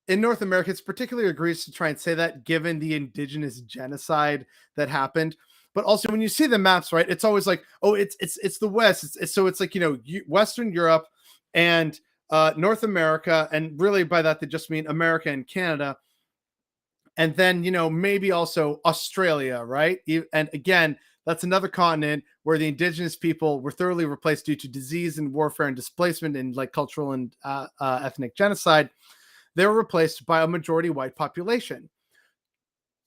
in North America, it's particularly egregious to try and say that given the indigenous genocide that happened. But also when you see the maps, right, it's always like, oh, it's the West. So it's like, Western Europe and North America. And really by that, they just mean America and Canada. And then, maybe also Australia, right? And again, that's another continent where the indigenous people were thoroughly replaced due to disease and warfare and displacement and like cultural and ethnic genocide. They were replaced by a majority white population.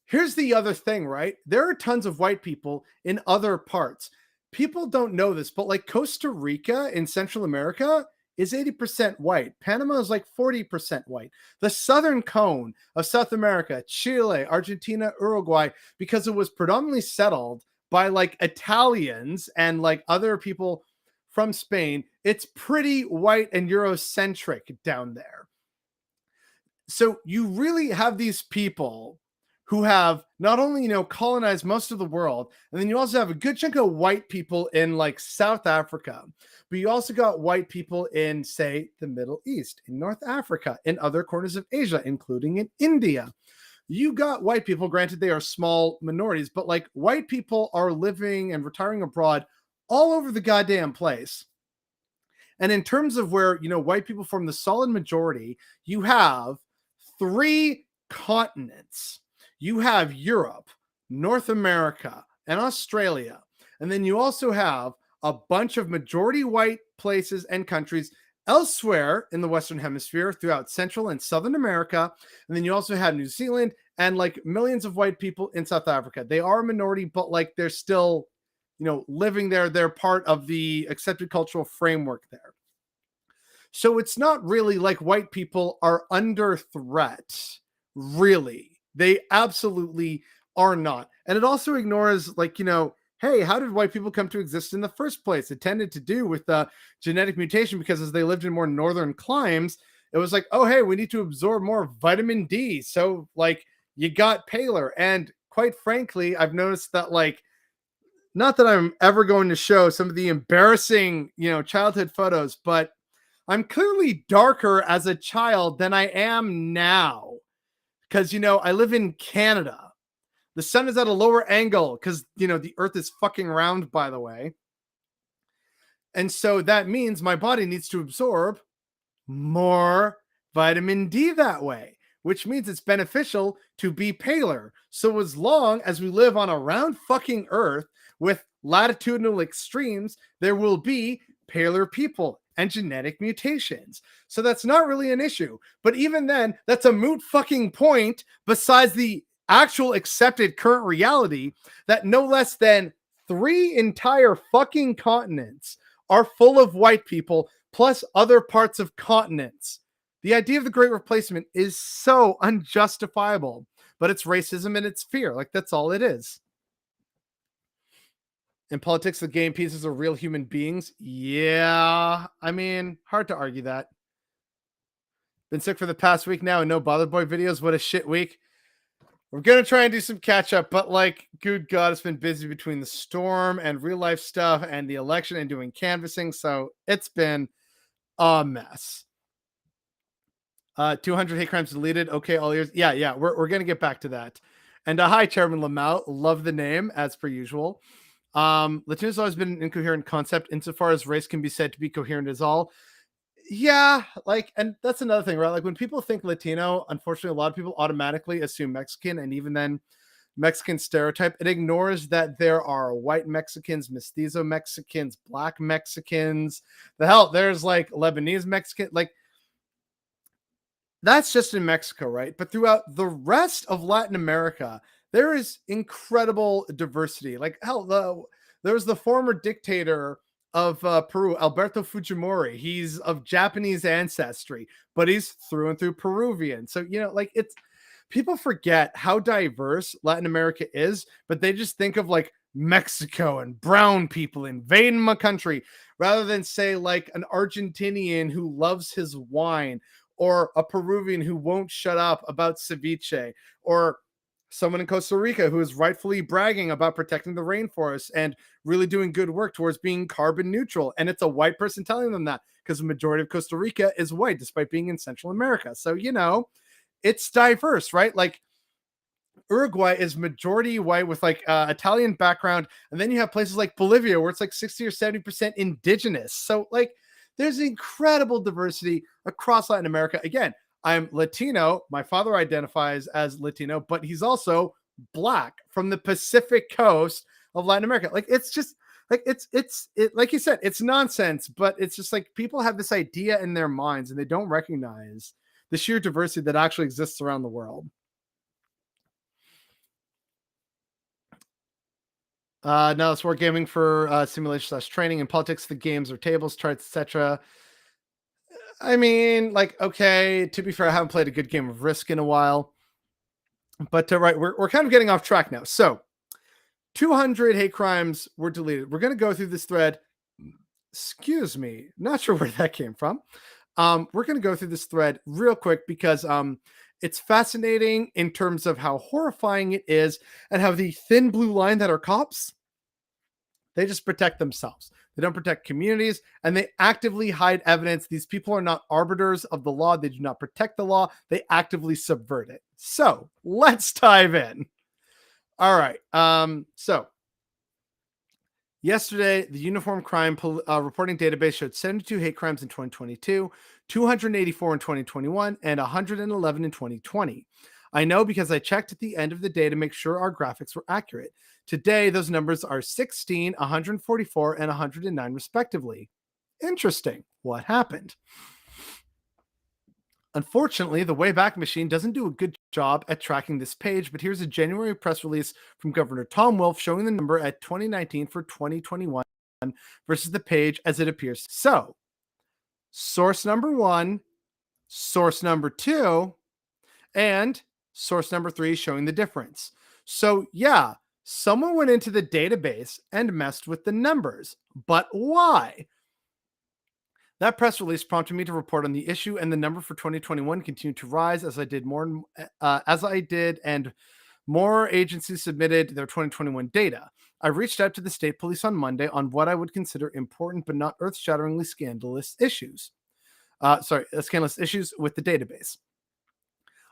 Here's the other thing, right? There are tons of white people in other parts. People don't know this, but like Costa Rica in Central America is 80% white. Panama is like 40% white. The southern cone of South America, Chile, Argentina, Uruguay, because it was predominantly settled by like Italians and like other people from Spain, it's pretty white and Eurocentric down there. So you really have these people who have not only, colonized most of the world, and then you also have a good chunk of white people in like South Africa, but you also got white people in, say, the Middle East, in North Africa, in other corners of Asia, including in India. you got white people, granted they are small minorities, but like white people are living and retiring abroad all over the goddamn place. And in terms of where, white people form the solid majority, you have three continents. You have Europe, North America, and Australia. And then you also have a bunch of majority white places and countries elsewhere in the Western Hemisphere throughout Central and Southern America. And then you also have New Zealand and like millions of white people in South Africa. They are a minority, but like they're still, living there. They're part of the accepted cultural framework there. So it's not really like white people are under threat, really. They absolutely are not. And it also ignores, like, hey, how did white people come to exist in the first place? It tended to do with genetic mutation, because as they lived in more northern climes, it was like, oh, hey, we need to absorb more vitamin D. So, like, you got paler. And quite frankly, I've noticed that, like, not that I'm ever going to show some of the embarrassing, childhood photos, but I'm clearly darker as a child than I am now. Because, I live in Canada. The sun is at a lower angle because, the earth is fucking round, by the way. And so that means my body needs to absorb more vitamin D that way, which means it's beneficial to be paler. So as long as we live on a round fucking earth with latitudinal extremes, there will be paler people and genetic mutations. So that's not really an issue. But even then, that's a moot fucking point besides the actual accepted current reality that no less than 3 entire fucking continents are full of white people, plus other parts of continents. The idea of the Great Replacement is so unjustifiable, but it's racism and it's fear. Like, that's all it is. In politics, the game pieces are real human beings. Yeah, I mean, hard to argue that. Been sick for the past week now and no Bother Boy videos. What a shit week. We're going to try and do some catch up, but like, good God, it's been busy between the storm and real life stuff and the election and doing canvassing. So it's been a mess. 200 hate crimes deleted. Okay, all ears. Yeah. We're going to get back to that. And hi, Chairman Lamau. Love the name as per usual. Latino has always been an incoherent concept insofar as race can be said to be coherent as all. Yeah, like, and that's another thing, right? Like, when people think Latino, unfortunately, a lot of people automatically assume Mexican, and even then, Mexican stereotype. It ignores that there are white Mexicans, mestizo Mexicans, black Mexicans. The hell, there's like Lebanese Mexican, like, that's just in Mexico, right? But throughout the rest of Latin America, there is incredible diversity. Like, hell, there's the former dictator of Peru, Alberto Fujimori. He's of Japanese ancestry, but he's through and through Peruvian. So, like, it's, people forget how diverse Latin America is, but they just think of like Mexico and brown people invading my country, rather than say like an Argentinian who loves his wine, or a Peruvian who won't shut up about ceviche, or someone in Costa Rica who is rightfully bragging about protecting the rainforest and really doing good work towards being carbon neutral. And it's a white person telling them that, because the majority of Costa Rica is white, despite being in Central America. So, it's diverse, right? Like, Uruguay is majority white with like Italian background. And then you have places like Bolivia where it's like 60 or 70% indigenous. So like, there's incredible diversity across Latin America. Again, I'm Latino. My father identifies as Latino, but he's also black from the Pacific coast of Latin America. Like, it's just like, it's like you said, it's nonsense, but it's just like people have this idea in their minds and they don't recognize the sheer diversity that actually exists around the world. Now it's wargaming for simulation / training. In politics, the games are tables, charts, etc. I mean, like, okay, to be fair, I haven't played a good game of Risk in a while. But right, we're kind of getting off track now. So 200 hate crimes were deleted. We're going to go through this thread. Excuse me. Not sure where that came from. We're going to go through this thread real quick because it's fascinating in terms of how horrifying it is and how the thin blue line that are cops, they just protect themselves. they don't protect communities, and they actively hide evidence. These people are not arbiters of the law. They do not protect the law. They actively subvert it. So let's dive in. All right. So yesterday, the Uniform Crime Reporting Database showed 72 hate crimes in 2022, 284 in 2021, and 111 in 2020. I know because I checked at the end of the day to make sure our graphics were accurate. Today, those numbers are 16, 144, and 109, respectively. Interesting. What happened? Unfortunately, the Wayback Machine doesn't do a good job at tracking this page, but here's a January press release from Governor Tom Wolf showing the number at 2019 for 2021 versus the page as it appears. So, source number 1, source number 2, and source number 3 showing the difference. So, yeah, someone went into the database and messed with the numbers. But why? That press release prompted me to report on the issue, and the number for 2021 continued to rise as I did, and more agencies submitted their 2021 data. I reached out to the state police on Monday on what I would consider important but not earth-shatteringly scandalous issues. Scandalous issues with the database.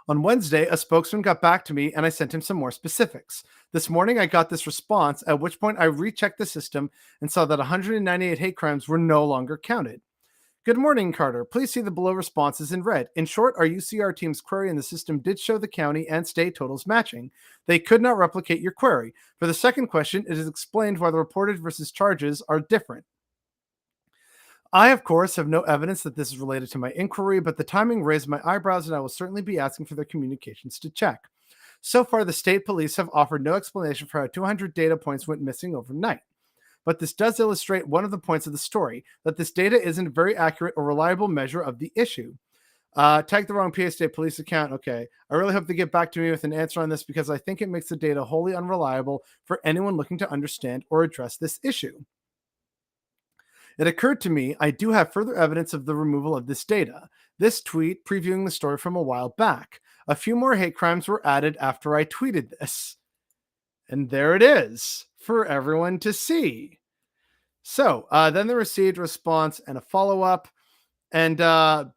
On Wednesday, a spokesman got back to me and I sent him some more specifics. This morning, I got this response, at which point I rechecked the system and saw that 198 hate crimes were no longer counted. Good morning, Carter. Please see the below responses in red. In short, our UCR team's query in the system did show the county and state totals matching. They could not replicate your query. For the second question, it is explained why the reported versus charges are different. I, of course, have no evidence that this is related to my inquiry, but the timing raised my eyebrows, and I will certainly be asking for their communications to check. So far, the state police have offered no explanation for how 200 data points went missing overnight. But this does illustrate one of the points of the story, that this data isn't a very accurate or reliable measure of the issue. Tag the wrong PA State Police account. Okay. I really hope they get back to me with an answer on this because I think it makes the data wholly unreliable for anyone looking to understand or address this issue. It occurred to me I do have further evidence of the removal of this data. This tweet previewing the story from a while back. A few more hate crimes were added after I tweeted this. And there it is for everyone to see. So then they received a response and a follow-up. And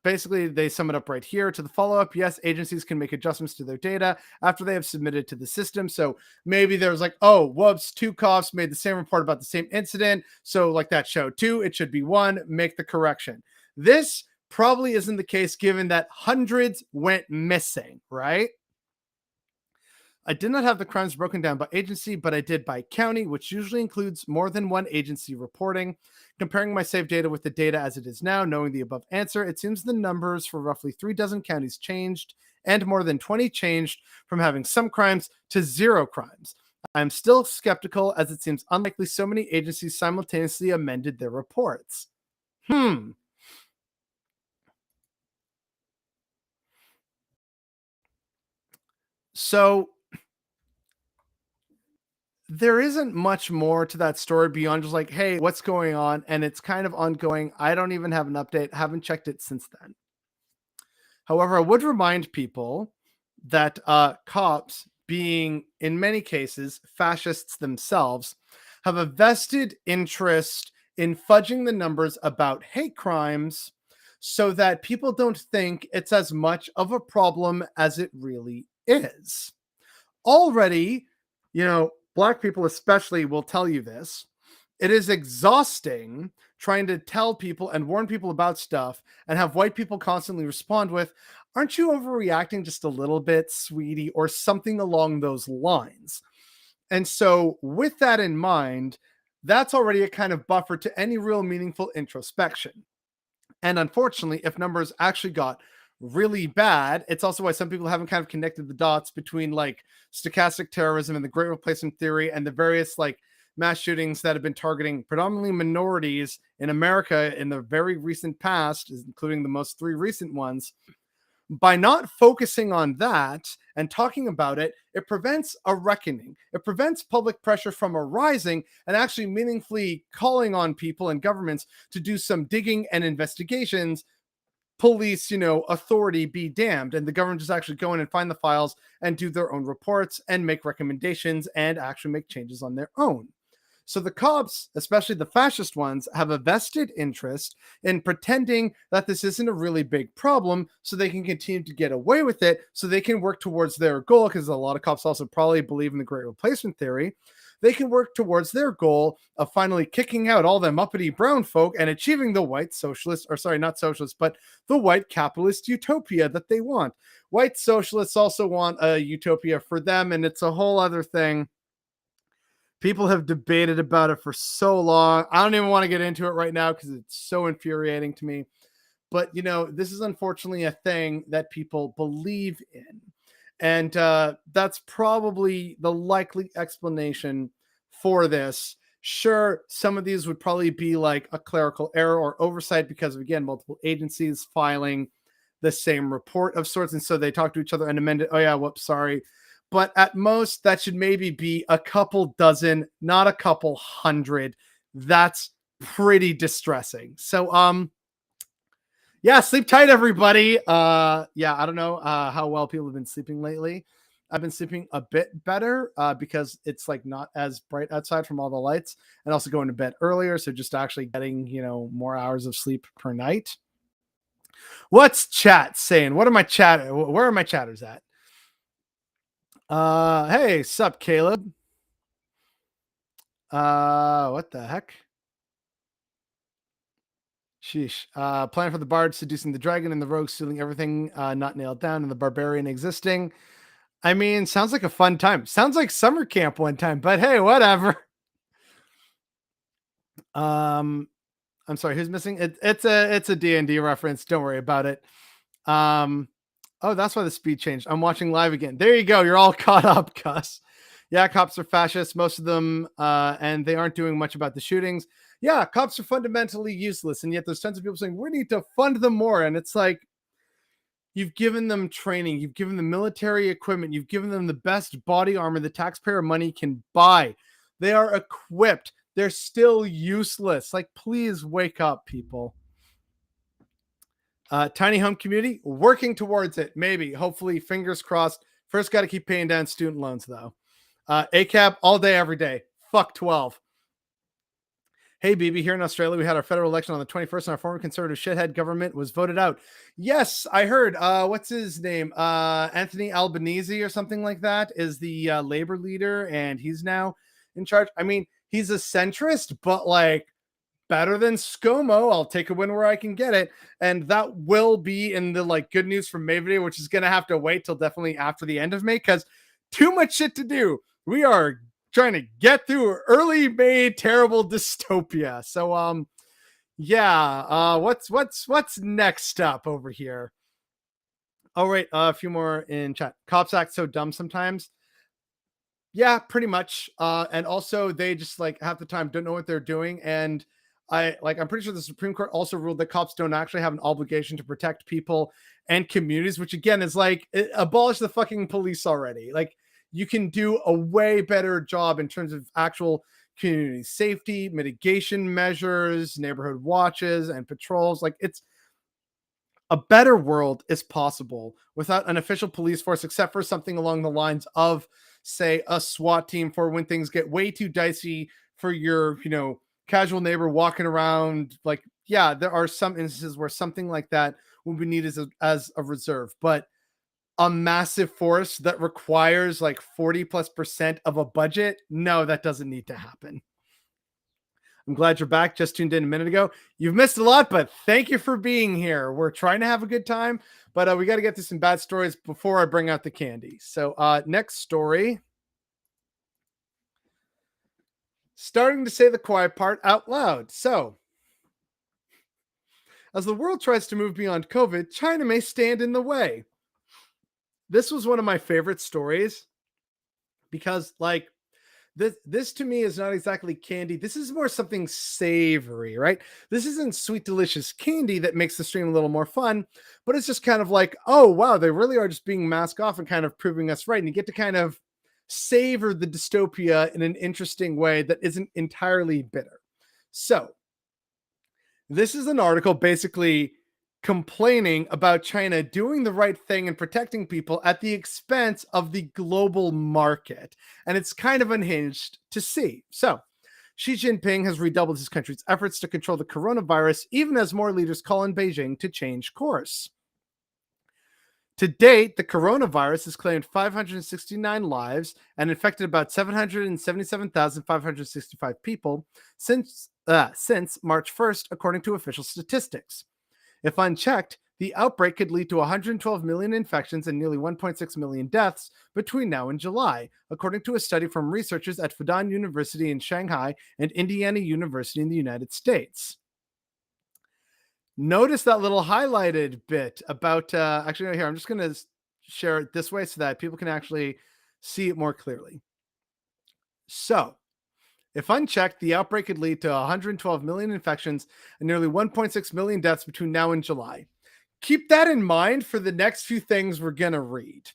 basically, they sum it up right here. To the follow-up, yes, agencies can make adjustments to their data after they have submitted to the system. So maybe there's like, oh, whoops, 2 cops made the same report about the same incident. So like that showed 2, it should be 1, make the correction. This probably isn't the case given that hundreds went missing, right? I did not have the crimes broken down by agency, but I did by county, which usually includes more than one agency reporting. Comparing my saved data with the data as it is now, knowing the above answer, it seems the numbers for roughly 36 counties changed, and more than 20 changed from having some crimes to 0 crimes. I'm still skeptical as it seems unlikely so many agencies simultaneously amended their reports. So there isn't much more to that story beyond just like, hey, what's going on? And it's kind of ongoing. I don't even have an update. Haven't checked it since then. However, I would remind people that cops, being in many cases fascists themselves, have a vested interest in fudging the numbers about hate crimes so that people don't think it's as much of a problem as it really is. Already, Black people especially will tell you this. It is exhausting trying to tell people and warn people about stuff and have white people constantly respond with, aren't you overreacting just a little bit, sweetie, or something along those lines. And so with that in mind, that's already a kind of buffer to any real meaningful introspection. And unfortunately, if numbers actually got really bad, it's also why some people haven't kind of connected the dots between like stochastic terrorism and the Great Replacement Theory and the various like mass shootings that have been targeting predominantly minorities in America in the very recent past, including the most 3 recent ones. By not focusing on that and talking about it, it prevents a reckoning. It prevents public pressure from arising and actually meaningfully calling on people and governments to do some digging and investigations. Police, authority be damned. And the government just actually go in and find the files and do their own reports and make recommendations and actually make changes on their own. So the cops, especially the fascist ones, have a vested interest in pretending that this isn't a really big problem so they can continue to get away with it, so they can work towards their goal, because a lot of cops also probably believe in the great replacement theory. They can work towards their goal of finally kicking out all them uppity brown folk and achieving the white socialist, or sorry, not socialist, but the white capitalist utopia that they want. White socialists also want a utopia for them, and it's a whole other thing. People have debated about it for so long. I don't even want to get into it right now because it's so infuriating to me. But, this is unfortunately a thing that people believe in. And that's probably the likely explanation for this. Sure, some of these would probably be like a clerical error or oversight because of, again, multiple agencies filing the same report of sorts. And so they talk to each other and amend it. Oh, yeah, whoops, sorry. But at most, that should maybe be a couple dozen, not a couple hundred. That's pretty distressing. So, yeah, sleep tight, everybody. Yeah, I don't know how well people have been sleeping lately. I've been sleeping a bit better because it's like not as bright outside from all the lights, and also going to bed earlier. So just actually getting, more hours of sleep per night. What's chat saying? What are my chat? Where are my chatters at? Hey, sup, Caleb? What the heck? Sheesh. Plan for the bard seducing the dragon and the rogue stealing everything not nailed down and the barbarian existing. I mean, sounds like a fun time. Sounds like summer camp one time, but hey, whatever. I'm sorry, who's missing? It's a D&D reference. Don't worry about it. Oh, that's why the speed changed. I'm watching live again. There you go. You're all caught up, Gus. Yeah, cops are fascists, most of them, and they aren't doing much about the shootings. Yeah, cops are fundamentally useless, and yet there's tons of people saying we need to fund them more, and it's like, you've given them training, you've given them military equipment, you've given them the best body armor the taxpayer money can buy. They are equipped. They're still useless. Like, please wake up, people. Tiny home community, working towards it. Maybe, hopefully, fingers crossed. First, got to keep paying down student loans, though. ACAB all day, every day. Fuck 12. Hey, BB, here in Australia, we had our federal election on the 21st, and our former conservative shithead government was voted out. Yes, I heard. What's his name? Anthony Albanese or something like that is the labor leader, and he's now in charge. I mean, he's a centrist, but like better than ScoMo. I'll take a win where I can get it. And that will be in the like good news from May video, which is going to have to wait till definitely after the end of May because too much shit to do. We are trying to get through early May terrible dystopia. So yeah, what's next up over here? Oh right, a few more in chat. Cops act so dumb sometimes. Yeah, pretty much. And also they just like half the time don't know what they're doing. And I'm pretty sure the Supreme Court also ruled that cops don't actually have an obligation to protect people and communities, which again is like abolish the fucking police already. Like, you can do a way better job in terms of actual community safety, mitigation measures, neighborhood watches, and patrols. Like, it's a better world is possible without an official police force, except for something along the lines of, say, a SWAT team for when things get way too dicey for your, casual neighbor walking around. Like, yeah, there are some instances where something like that would be needed as a reserve, but a massive force that requires like 40+% of a budget, no, that doesn't need to happen. I'm glad you're back. Just tuned in a minute ago. You've missed a lot, but thank you for being here. We're trying to have a good time, but we got to get through some bad stories before I bring out the candy. So next story. Starting to say the quiet part out loud. So, as the world tries to move beyond COVID, China may stand in the way. This was one of my favorite stories because, like, this to me is not exactly candy. This is more something savory, right? This isn't sweet, delicious candy that makes the stream a little more fun, but it's just kind of like, oh, wow, they really are just being masked off and kind of proving us right. And you get to kind of savor the dystopia in an interesting way that isn't entirely bitter. So, this is an article basically complaining about China doing the right thing and protecting people at the expense of the global market. And it's kind of unhinged to see. So, Xi Jinping has redoubled his country's efforts to control the coronavirus, even as more leaders call on Beijing to change course. To date, the coronavirus has claimed 569 lives and infected about 777,565 people since March 1st, according to official statistics. If unchecked, the outbreak could lead to 112 million infections and nearly 1.6 million deaths between now and July, according to a study from researchers at Fudan University in Shanghai and Indiana University in the United States. Notice that little highlighted bit about, actually, no, here, I'm just going to share it this way so that people can actually see it more clearly. So, if unchecked, the outbreak could lead to 112 million infections and nearly 1.6 million deaths between now and July. Keep that in mind for the next few things we're going to read.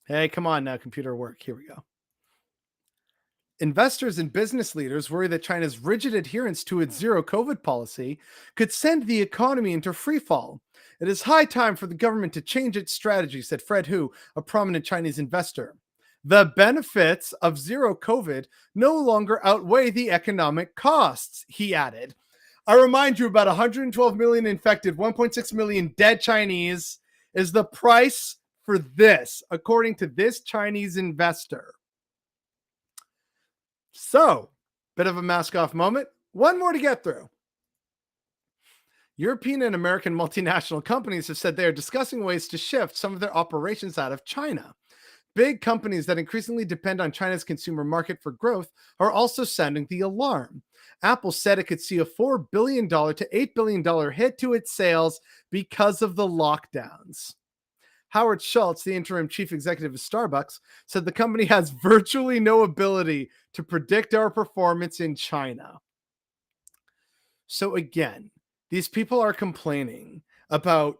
Hey, come on now, computer work. Here we go. Investors and business leaders worry that China's rigid adherence to its zero COVID policy could send the economy into freefall. It is high time for the government to change its strategy, said Fred Hu, a prominent Chinese investor. The benefits of zero COVID no longer outweigh the economic costs, he added. I remind you, about 112 million infected, 1.6 million dead Chinese is the price for this, according to this Chinese investor. So, bit of a mask off moment. One more to get through. European and American multinational companies have said they are discussing ways to shift some of their operations out of China. Big companies that increasingly depend on China's consumer market for growth are also sounding the alarm. Apple said it could see a $4 billion to $8 billion hit to its sales because of the lockdowns. Howard Schultz, the interim chief executive of Starbucks, said the company has virtually no ability to predict our performance in China. So again, these people are complaining about,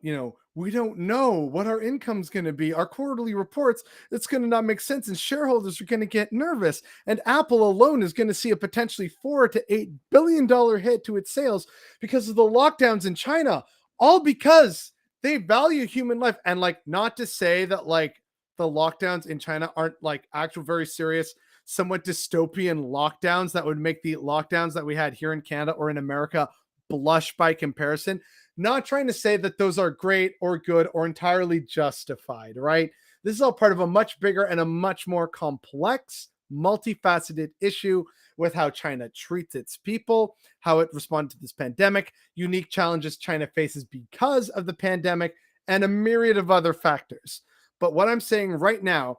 we don't know what our income's going to be. Our quarterly reports, it's going to not make sense, and shareholders are going to get nervous. And Apple alone is going to see a potentially $4 to $8 billion hit to its sales because of the lockdowns in China, all because they value human life. And not to say that the lockdowns in China aren't actual very serious, somewhat dystopian lockdowns that would make the lockdowns that we had here in Canada or in America blush by comparison. Not trying to say that those are great or good or entirely justified, right? This is all part of a much bigger and a much more complex, multifaceted issue with how China treats its people, how it responded to this pandemic, unique challenges China faces because of the pandemic, and a myriad of other factors. But what I'm saying right now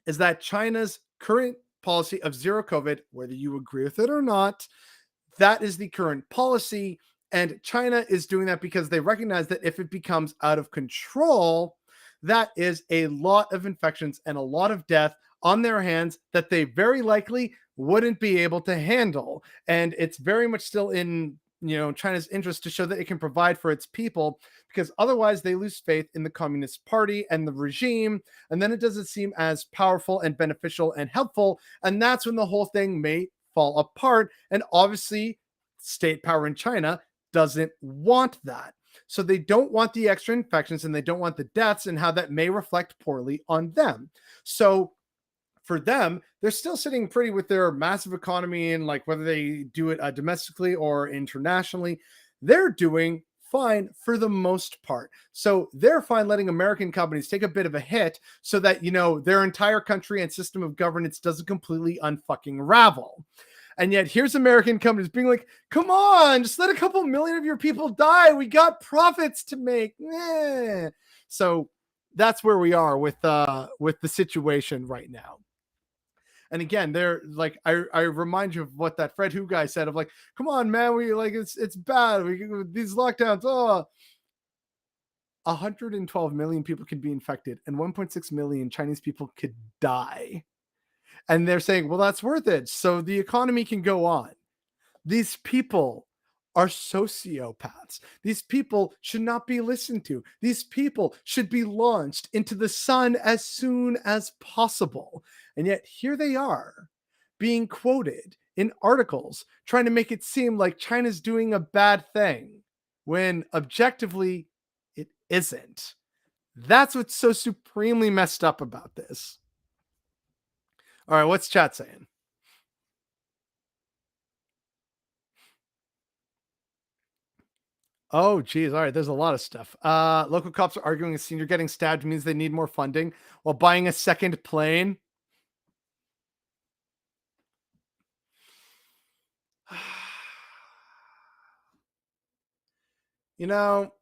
is that China's current policy of zero COVID, whether you agree with it or not, that is the current policy. And China is doing that because they recognize that if it becomes out of control, that is a lot of infections and a lot of death on their hands that they very likely wouldn't be able to handle. And it's very much still in China's interest to show that it can provide for its people, because otherwise they lose faith in the Communist Party and the regime, and then it doesn't seem as powerful and beneficial and helpful, and that's when the whole thing may fall apart. And obviously state power in China doesn't want that. So they don't want the extra infections and they don't want the deaths and how that may reflect poorly on them. So for them, they're still sitting pretty with their massive economy, and whether they do it domestically or internationally, they're doing fine for the most part. So they're fine letting American companies take a bit of a hit so that, their entire country and system of governance doesn't completely unfucking ravel. And yet here's American companies being like, come on, just let a couple million of your people die. We got profits to make. So that's where we are with the situation right now. And again, they're I remind you of what that Fred Hu guy said of come on, man, we it's bad. These lockdowns, 112 million people could be infected and 1.6 million Chinese people could die. And they're saying, well, that's worth it, so the economy can go on. These people are sociopaths. These people should not be listened to. These people should be launched into the sun as soon as possible. And yet here they are being quoted in articles trying to make it seem like China's doing a bad thing when objectively it isn't. That's what's so supremely messed up about this. All right, what's chat saying? Oh, geez. All right. There's a lot of stuff. Local cops are arguing a senior getting stabbed means they need more funding while buying a second plane. You know,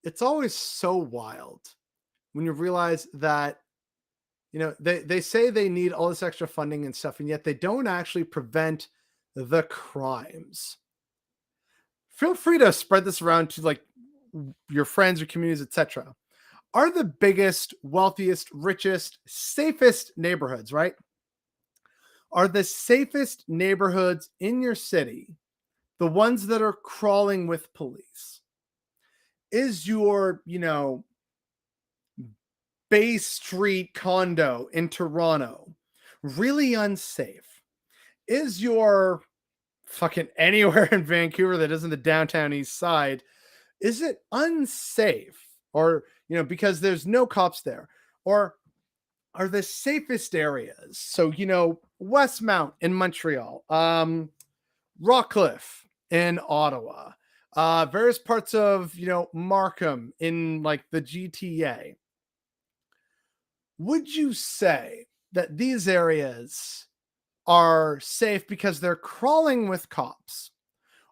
it's always so wild when you realize that, they say they need all this extra funding and stuff, and yet they don't actually prevent the crimes. Feel free to spread this around to like your friends or communities, etc. Are the biggest, wealthiest, richest, safest neighborhoods, right? Are the safest neighborhoods in your city the ones that are crawling with police? Is your, Bay Street condo in Toronto really unsafe? Is your fucking anywhere in Vancouver that isn't the downtown east side, is it unsafe? Or, because there's no cops there? Or are the safest areas, so, Westmount in Montreal, Rockcliffe in Ottawa, various parts of, Markham in like the GTA. Would you say that these areas are safe because they're crawling with cops,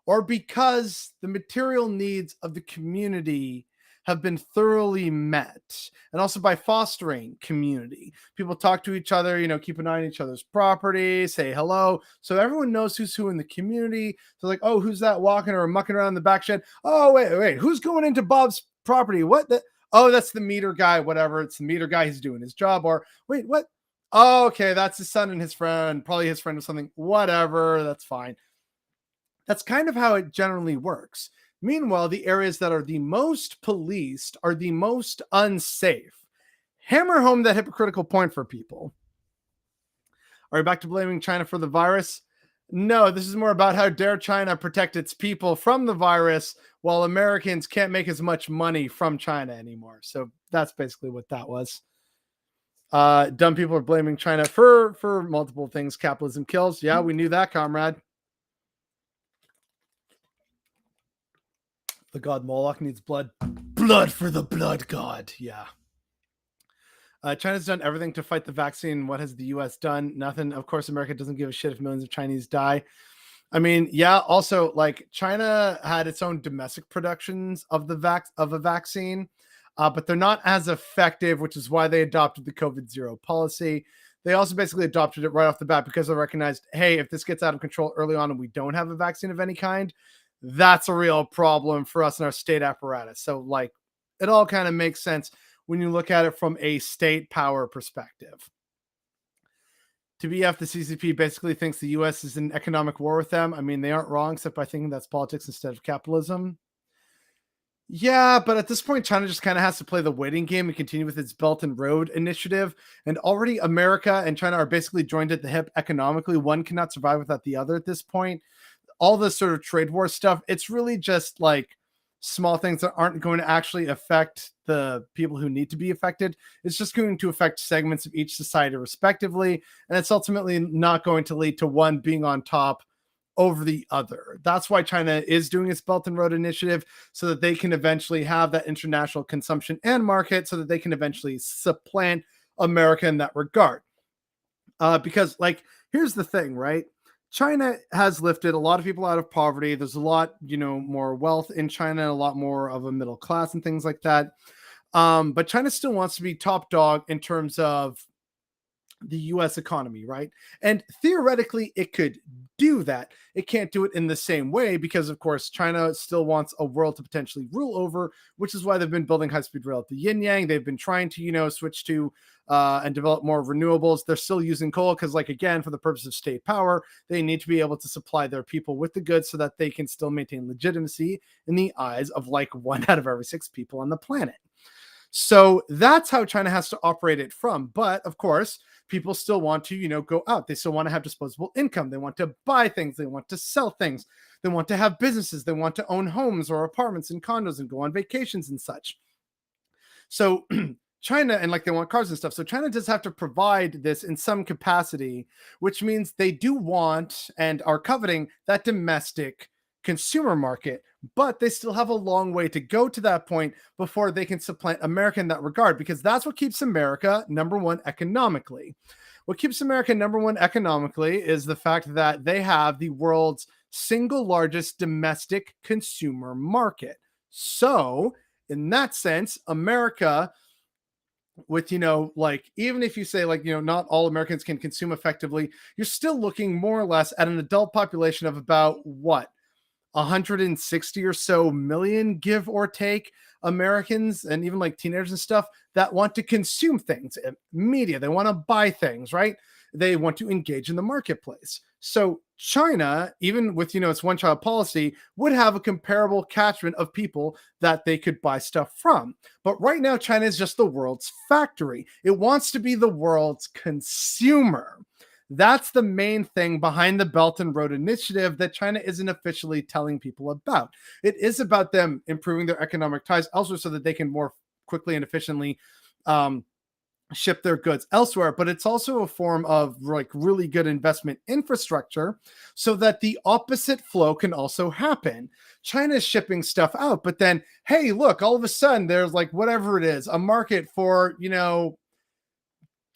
or because the material needs of the community have been thoroughly met, and also by fostering community? People talk to each other, keep an eye on each other's property, say hello, so everyone knows who's who in the community. So like, oh, who's that walking or mucking around in the back shed? Oh, wait, who's going into Bob's property? What the? Oh, that's the meter guy. Whatever, it's the meter guy, he's doing his job. Or wait, what? Oh, okay, that's his son and his friend, probably his friend or something. Whatever, that's fine. That's kind of how it generally works. Meanwhile, the areas that are the most policed are the most unsafe. Hammer home that hypocritical point for people. Are we back to blaming China for the virus? No, this is more about how dare China protect its people from the virus while Americans can't make as much money from China anymore. So that's basically what that was. Dumb people are blaming China for multiple things. Capitalism kills. Yeah, we knew that, comrade. The god Moloch needs blood. Blood for the blood god. Yeah. China's done everything to fight the vaccine. What has the US done? Nothing. Of course, America doesn't give a shit if millions of Chinese die. I mean, yeah, also like China had its own domestic productions of a vaccine, but they're not as effective, which is why they adopted the COVID zero policy. They also basically adopted it right off the bat because they recognized, hey, if this gets out of control early on and we don't have a vaccine of any kind, that's a real problem for us in our state apparatus. So like it all kind of makes sense when you look at it from a state power perspective. To BF, the CCP basically thinks the US is in economic war with them. I mean, they aren't wrong, except by thinking that's politics instead of capitalism. Yeah, but at this point, China just kind of has to play the waiting game and continue with its Belt and Road initiative. And already America and China are basically joined at the hip economically. One cannot survive without the other at this point. All this sort of trade war stuff, it's really just like small things that aren't going to actually affect the people who need to be affected. It's just going to affect segments of each society respectively. And it's ultimately not going to lead to one being on top over the other. That's why China is doing its Belt and Road initiative, so that they can eventually have that international consumption and market, so that they can eventually supplant America in that regard. Because like, here's the thing, right? China has lifted a lot of people out of poverty. There's a lot, more wealth in China, and a lot more of a middle class and things like that. But China still wants to be top dog in terms of the US economy, right? And theoretically, it could do that. It can't do it in the same way because, of course, China still wants a world to potentially rule over, which is why they've been building high speed rail at the yin yang. They've been trying to, switch to and develop more renewables. They're still using coal because, like, again, for the purpose of state power, they need to be able to supply their people with the goods so that they can still maintain legitimacy in the eyes of like 1 out of every 6 people on the planet. So that's how China has to operate it from. But of course, people still want to, go out. They still want to have disposable income. They want to buy things. They want to sell things. They want to have businesses. They want to own homes or apartments and condos and go on vacations and such. So China, and like they want cars and stuff. So China does have to provide this in some capacity, which means they do want and are coveting that domestic consumer market, but they still have a long way to go to that point before they can supplant America in that regard, because that's what keeps America number one economically. What keeps America number one economically is the fact that they have the world's single largest domestic consumer market. So, in that sense, America, with, like, even if you say, like, not all Americans can consume effectively, you're still looking more or less at an adult population of about what, 160 or so million, give or take, Americans, and even like teenagers and stuff, that want to consume things, media. They want to buy things, right? They want to engage in the marketplace. So China, even with, its one child policy, would have a comparable catchment of people that they could buy stuff from. But right now, China is just the world's factory. It wants to be the world's consumer. That's the main thing behind the Belt and Road Initiative that China isn't officially telling people about. It is about them improving their economic ties elsewhere so that they can more quickly and efficiently ship their goods elsewhere. But it's also a form of like really good investment infrastructure so that the opposite flow can also happen. China is shipping stuff out, but then, hey, look, all of a sudden there's like whatever it is, a market for,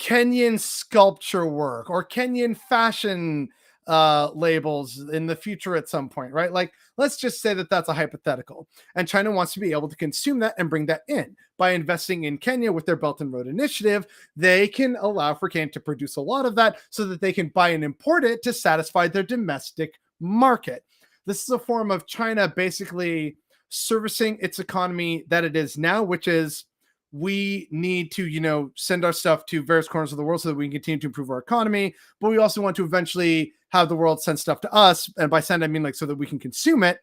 Kenyan sculpture work or Kenyan fashion labels in the future at some point, right? Like, let's just say that that's a hypothetical. And China wants to be able to consume that and bring that in. By investing in Kenya with their Belt and Road Initiative, they can allow for Kenya to produce a lot of that so that they can buy and import it to satisfy their domestic market. This is a form of China basically servicing its economy that it is now, which is, we need to, send our stuff to various corners of the world so that we can continue to improve our economy. But we also want to eventually have the world send stuff to us. And by send, I mean like so that we can consume it.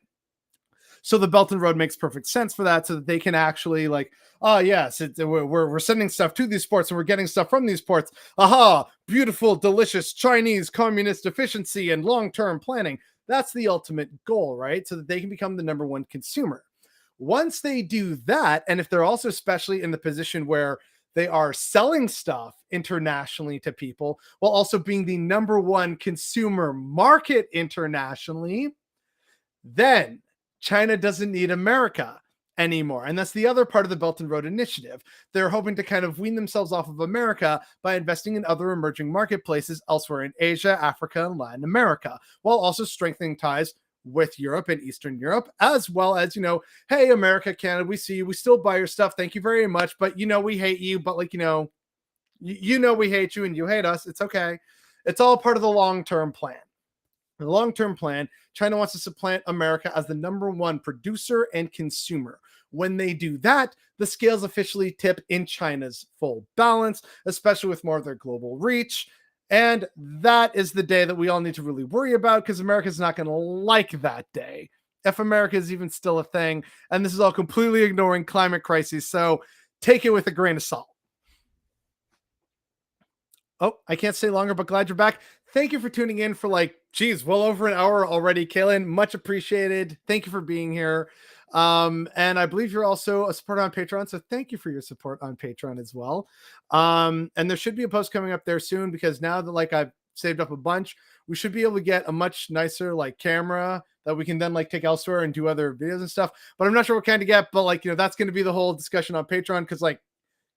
So the Belt and Road makes perfect sense for that, so that they can actually like, oh yes, we're sending stuff to these ports and we're getting stuff from these ports. Aha, beautiful, delicious Chinese communist efficiency and long-term planning. That's the ultimate goal, right? So that they can become the number one consumer. Once they do that, and if they're also especially in the position where they are selling stuff internationally to people while also being the number one consumer market internationally, then China doesn't need America anymore. And that's the other part of the Belt and Road Initiative. They're hoping to kind of wean themselves off of America by investing in other emerging marketplaces elsewhere in Asia, Africa, and Latin America, while also strengthening ties with Europe and Eastern Europe, as well as, hey, America, Canada, we see you, we still buy your stuff, thank you very much, but we hate you, but like, we hate you and you hate us, it's okay. It's all part of the long-term plan. The long-term plan, China wants to supplant America as the number one producer and consumer. When they do that, the scales officially tip in China's full balance, especially with more of their global reach. And that is the day that we all need to really worry about, because America's not going to like that day, if America is even still a thing. And this is all completely ignoring climate crises. So take it with a grain of salt. Oh, I can't stay longer, but glad you're back. Thank you for tuning in for well over an hour already, Kaylin. Much appreciated. Thank you for being here. And I believe you're also a supporter on Patreon, so thank you for your support on Patreon as well. And there should be a post coming up there soon, because now that I've saved up a bunch, we should be able to get a much nicer camera that we can then take elsewhere and do other videos and stuff. But I'm not sure what kind to get, but that's going to be the whole discussion on Patreon, because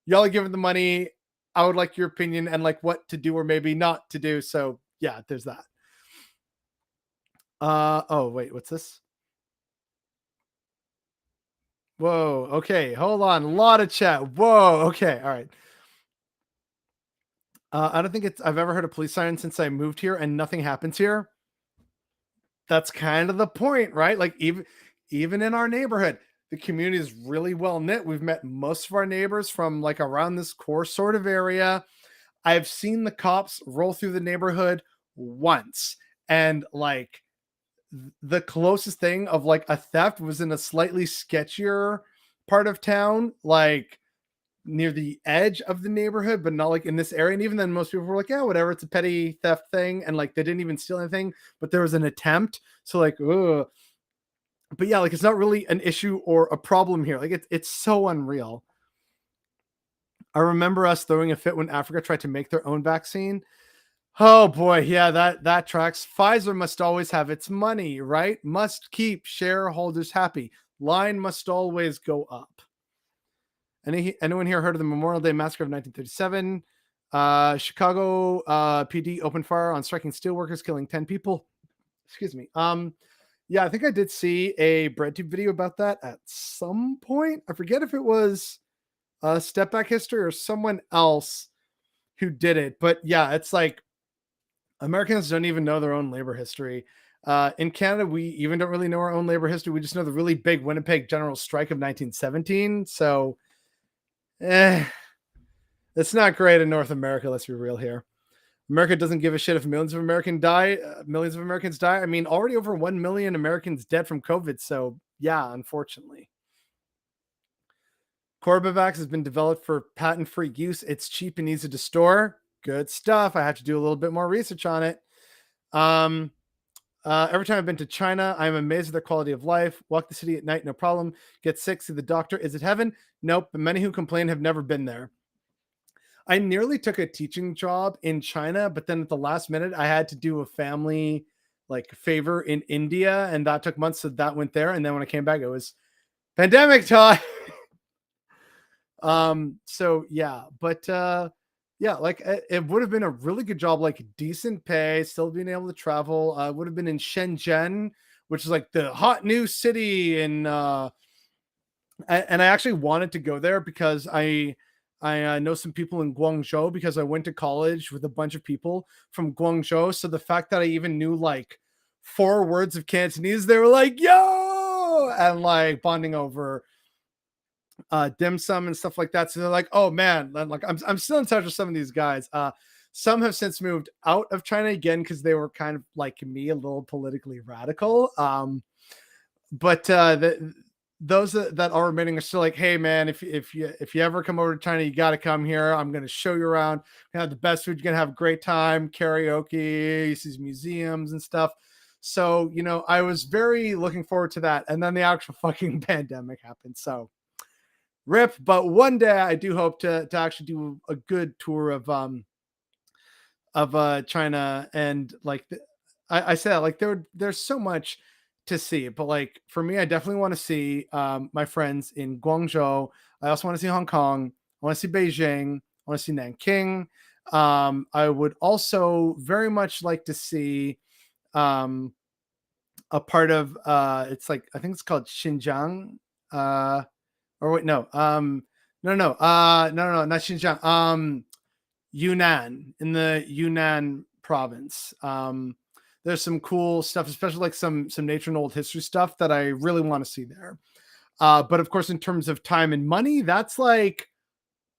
y'all are giving the money. I would like your opinion and what to do or maybe not to do. So yeah, there's that. Oh wait, what's this? Whoa, okay, hold on. A lot of chat. Whoa, okay, all right. I don't think I've ever heard a police siren since I moved here and nothing happens here. That's kind of the point, right? Even in our neighborhood, the community is really well knit. We've met most of our neighbors from around this core sort of area. I've seen the cops roll through the neighborhood once, and the closest thing of a theft was in a slightly sketchier part of town, near the edge of the neighborhood, but not in this area. And even then, most people were yeah, whatever, it's a petty theft thing, and they didn't even steal anything, but there was an attempt. So ugh. But yeah, it's not really an issue or a problem here. It's so unreal. I remember us throwing a fit when Africa tried to make their own vaccine. Oh boy, yeah, that tracks. Pfizer must always have its money, right? Must keep shareholders happy. Line must always go up. Anyone here heard of the Memorial Day Massacre of 1937? Chicago PD opened fire on striking steelworkers, killing 10 people. Excuse me. Yeah, I think I did see a BreadTube video about that at some point. I forget if it was Step Back History or someone else who did it, but yeah, it's like Americans don't even know their own labor history. In Canada, we even don't really know our own labor history. We just know the really big Winnipeg General Strike of 1917. So, eh, it's not great in North America. Let's be real here. America doesn't give a shit if millions of Americans die. I mean, already over 1 million Americans dead from COVID. So, yeah, unfortunately. Corbevax has been developed for patent-free use. It's cheap and easy to store. Good stuff. I have to do a little bit more research on it. Every time I've been to China, I'm amazed at their quality of life. Walk the city at night, no problem. Get sick, see the doctor. Is it heaven? Nope. But many who complain have never been there. I nearly took a teaching job in China, but then at the last minute, I had to do a family like favor in India, and that took months. So that went there, and then when I came back, it was pandemic time. So yeah, but yeah, like it would have been a really good job, like decent pay, still being able to travel. Would have been in Shenzhen, which is like the hot new city in and I actually wanted to go there because I know some people in Guangzhou because I went to college with a bunch of people from Guangzhou. So the fact that I even knew like 4 words of Cantonese, they were like, yo, and like bonding over dim sum and stuff like that. So they're like, oh man, like I'm still in touch with some of these guys. Some have since moved out of China again because they were kind of like me, a little politically radical. But those that are remaining are still like, hey man, if you ever come over to China, you got to come here. I'm going to show you around. You're gonna have the best food. You're going to have a great time, karaoke, you see museums and stuff. So, I was very looking forward to that. And then the actual fucking pandemic happened. So rip. But one day I do hope to actually do a good tour of China. And like I said, like there's so much to see, but like for me, I definitely want to see my friends in Guangzhou. I also want to see Hong Kong. I want to see Beijing. I want to see Nanking. I would also very much like to see um a part of it's like I think it's called Xinjiang. Or wait, no, not Xinjiang. Yunnan, in the Yunnan province. There's some cool stuff, especially like some nature and old history stuff that I really want to see there. But of course, in terms of time and money, that's like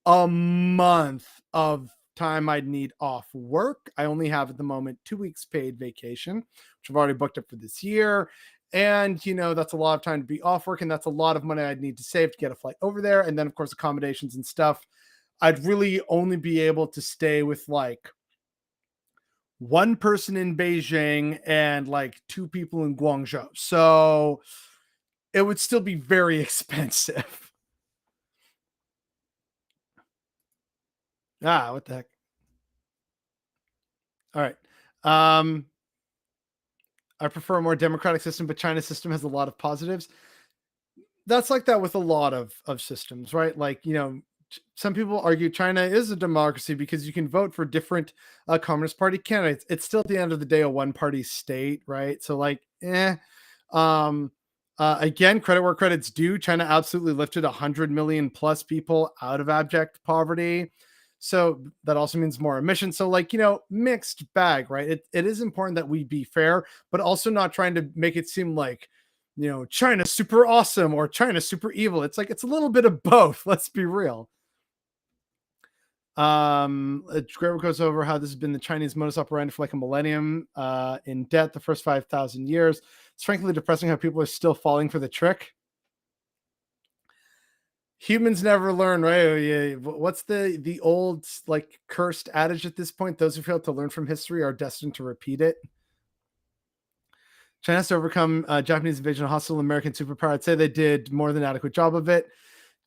a month of time I'd need off work. I only have at the moment 2 weeks paid vacation, which I've already booked up for this year. And, that's a lot of time to be off work. And that's a lot of money I'd need to save to get a flight over there. And then, of course, accommodations and stuff. I'd really only be able to stay with like one person in Beijing and like 2 people in Guangzhou. So it would still be very expensive. What the heck? All right. I prefer a more democratic system, but China's system has a lot of positives. That's like that with a lot of systems, right? Like, some people argue China is a democracy because you can vote for different Communist Party candidates. It's still at the end of the day a one-party state, right? So like, Um, again, credit where credit's due. China absolutely lifted 100 million plus people out of abject poverty. So that also means more emissions. So like, mixed bag, right? It is important that we be fair, but also not trying to make it seem like, China's super awesome or China's super evil. It's like, it's a little bit of both. Let's be real. Great goes over how this has been the Chinese modus operandi for like a millennium, in debt the first 5,000 years. It's frankly depressing how people are still falling for the trick. Humans never learn, right? What's the old like cursed adage at this point? Those who fail to learn from history are destined to repeat it. China has to overcome Japanese invasion of hostile American superpower. I'd say they did more than adequate job of it.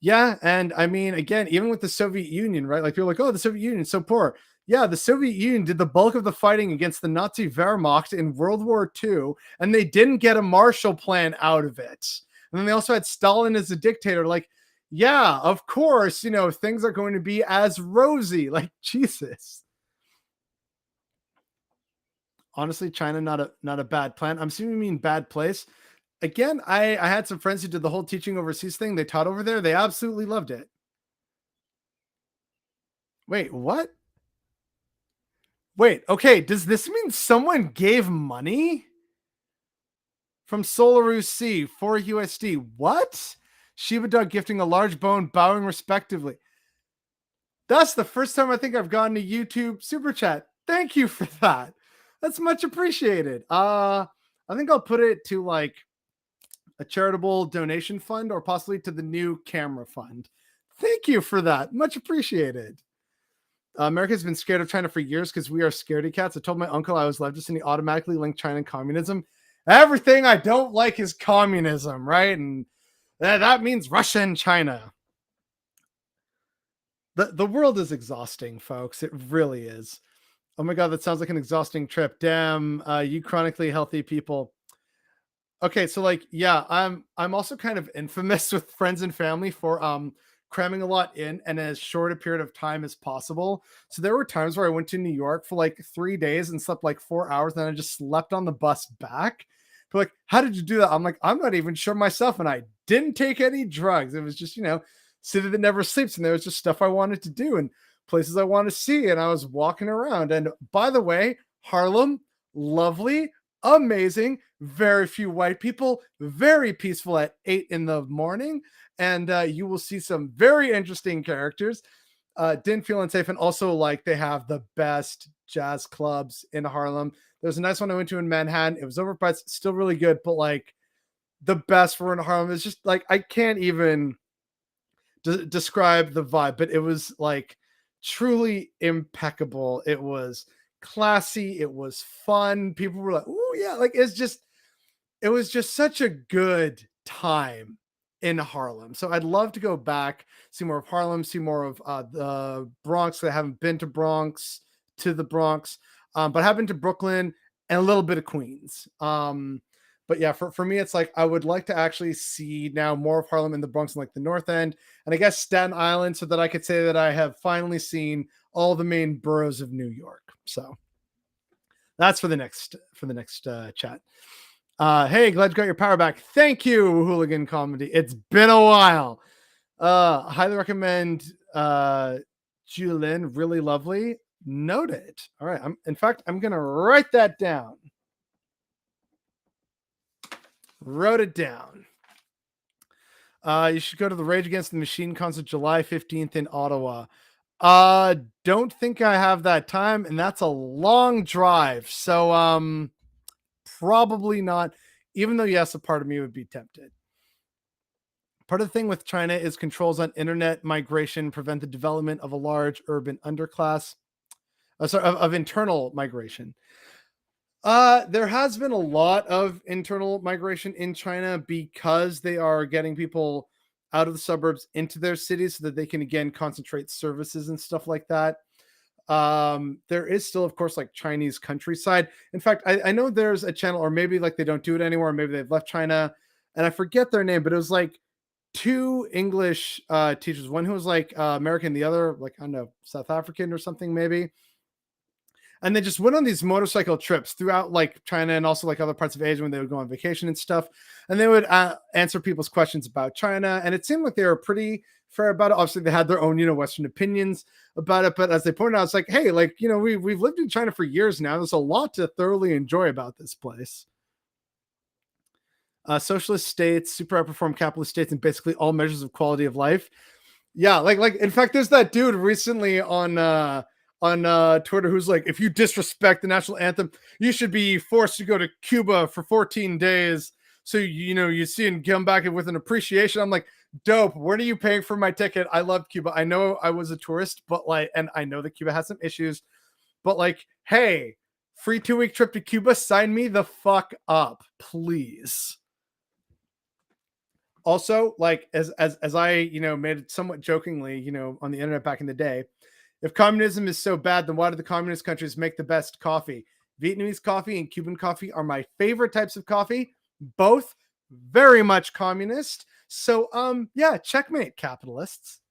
Yeah, and I mean, again, even with the Soviet Union, right? Like people are like, oh, the Soviet Union is so poor. Yeah, the Soviet Union did the bulk of the fighting against the Nazi Wehrmacht in World War II, and they didn't get a Marshall Plan out of it. And then they also had Stalin as a dictator. Like, yeah, of course, things are going to be as rosy. Like, Jesus. Honestly, China not a bad plan. I'm assuming you mean bad place. Again, I had some friends who did the whole teaching overseas thing. They taught over there. They absolutely loved it. Wait, what? Wait, okay. Does this mean someone gave money from Solaroo C for USD? What? Shiba Dog gifting a large bone, bowing respectively. That's the first time I think I've gotten a YouTube super chat. Thank you for that. That's much appreciated. I think I'll put it to like a charitable donation fund or possibly to the new camera fund. Thank you for that. Much appreciated. America's been scared of China for years because we are scaredy cats. I told my uncle I was leftist and he automatically linked China and communism. Everything I don't like is communism, right? And that means Russia and China. The world is exhausting, folks. It really is. Oh my God, that sounds like an exhausting trip. Damn, you chronically healthy people. Okay, so like, yeah, I'm also kind of infamous with friends and family for cramming a lot in and as short a period of time as possible. So there were times where I went to New York for like 3 days and slept like 4 hours, and then I just slept on the bus back. But like, how did you do that? I'm like, I'm not even sure myself, and I didn't take any drugs. It was just, city that never sleeps, and there was just stuff I wanted to do and places I want to see, and I was walking around. And by the way, Harlem, lovely, amazing, very few white people, very peaceful at 8 in the morning, and you will see some very interesting characters. Didn't feel unsafe, and also like they have the best jazz clubs in Harlem. There's a nice one I went to in Manhattan. It was overpriced, still really good, but like the best were in Harlem. It's just like I can't even describe the vibe, but it was like truly impeccable. It was classy. It was fun. People were like, "Oh yeah!" Like it was just such a good time in Harlem. So I'd love to go back, see more of Harlem, see more of the Bronx. I haven't been to the Bronx, but I have been to Brooklyn and a little bit of Queens. But yeah, for me, it's like I would like to actually see now more of Harlem and the Bronx and like the North End, and I guess Staten Island, so that I could say that I have finally seen all the main boroughs of New York. So that's for the next chat. Hey, glad you got your power back. Thank you, Hooligan Comedy. It's been a while. Highly recommend Julin, really lovely. Noted. All right. In fact, I'm gonna write that down. Wrote it down. You should go to the Rage Against the Machine concert July 15th in Ottawa. Don't think I have that time, and that's a long drive. So probably not, even though yes, a part of me would be tempted. Part of the thing with China is controls on internet migration prevent the development of a large urban underclass. Sorry, of internal migration. There has been a lot of internal migration in China because they are getting people out of the suburbs into their cities so that they can again concentrate services and stuff like that. There is still, of course, like Chinese countryside. In fact, I know there's a channel, or maybe like they don't do it anymore, or maybe they've left China, and I forget their name, but it was like two English teachers, one who was like American, the other like, I don't know, South African or something maybe, and they just went on these motorcycle trips throughout like China and also like other parts of Asia when they would go on vacation and stuff. And they would answer people's questions about China. And it seemed like they were pretty fair about it. Obviously, they had their own, Western opinions about it. But as they pointed out, it's like, hey, like, we've lived in China for years now. There's a lot to thoroughly enjoy about this place. Socialist states, super outperform capitalist states in basically all measures of quality of life. Yeah, like in fact, there's that dude recently on Twitter who's like, if you disrespect the national anthem, you should be forced to go to Cuba for 14 days. So you see and come back with an appreciation. I'm like, dope. When are you paying for my ticket? I love Cuba. I know I was a tourist, but like, and I know that Cuba has some issues, but like, hey, free 2-week trip to Cuba. Sign me the fuck up, please. Also, like as I made it somewhat jokingly, on the internet back in the day, If communism is so bad, then why do the communist countries make the best coffee? Vietnamese coffee and Cuban coffee are my favorite types of coffee, both very much communist. So, yeah, checkmate, capitalists.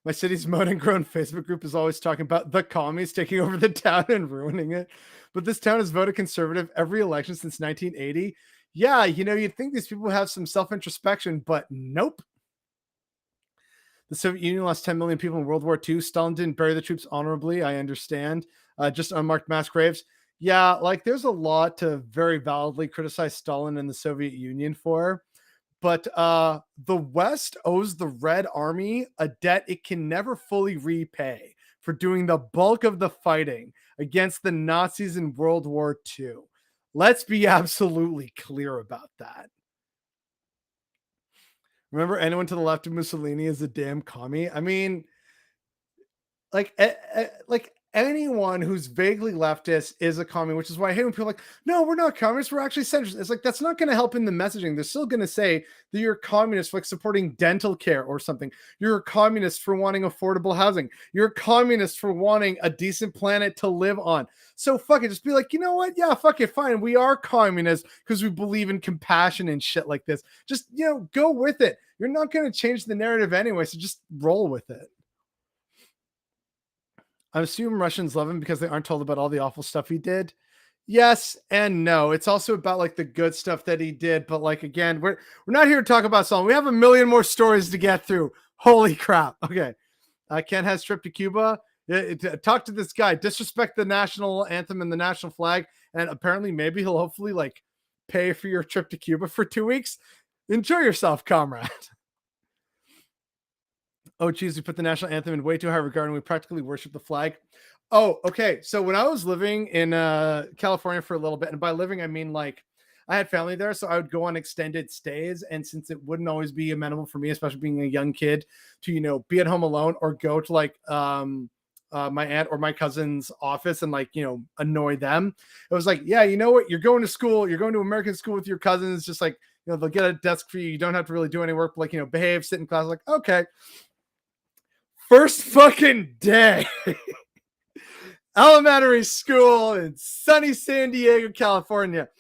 My city's moat and grown Facebook group is always talking about the commies taking over the town and ruining it. But this town has voted conservative every election since 1980. Yeah, you'd think these people have some self introspection, but nope. The Soviet Union lost 10 million people in World War II. Stalin didn't bury the troops honorably. I understand. Just unmarked mass graves. Yeah, like there's a lot to very validly criticize Stalin and the Soviet Union for. But the West owes the Red Army a debt it can never fully repay for doing the bulk of the fighting against the Nazis in World War II. Let's be absolutely clear about that. Remember, anyone to the left of Mussolini is a damn commie. I mean, like anyone who's vaguely leftist is a commie, which is why I hate when people are like, no, we're not communists, we're actually centrists. It's like, that's not going to help in the messaging. They're still going to say that you're a communist for like supporting dental care or something. You're a communist for wanting affordable housing. You're a communist for wanting a decent planet to live on. So fuck it, just be like, you know what? Yeah, fuck it, fine. We are communists because we believe in compassion and shit like this. Just, go with it. You're not going to change the narrative anyway, so just roll with it. I assume Russians love him because they aren't told about all the awful stuff he did. Yes and no. It's also about like the good stuff that he did, but like again, we're not here to talk about Stalin. We have a million more stories to get through. Holy crap! Okay, Ken has trip to Cuba. Talk to this guy. Disrespect the national anthem and the national flag, and apparently, maybe he'll hopefully like pay for your trip to Cuba for 2 weeks. Enjoy yourself, comrade. Oh, geez, we put the national anthem in way too high regard and we practically worship the flag. Oh, okay. So when I was living in California for a little bit, and by living, I mean like I had family there, so I would go on extended stays. And since it wouldn't always be amenable for me, especially being a young kid, to, be at home alone or go to like my aunt or my cousin's office and like, annoy them. It was like, yeah, you know what? You're going to school, you're going to American school with your cousins, just like, they'll get a desk for you. You don't have to really do any work, but like, behave, sit in class. Like, okay. First fucking day, elementary school in sunny San Diego, California.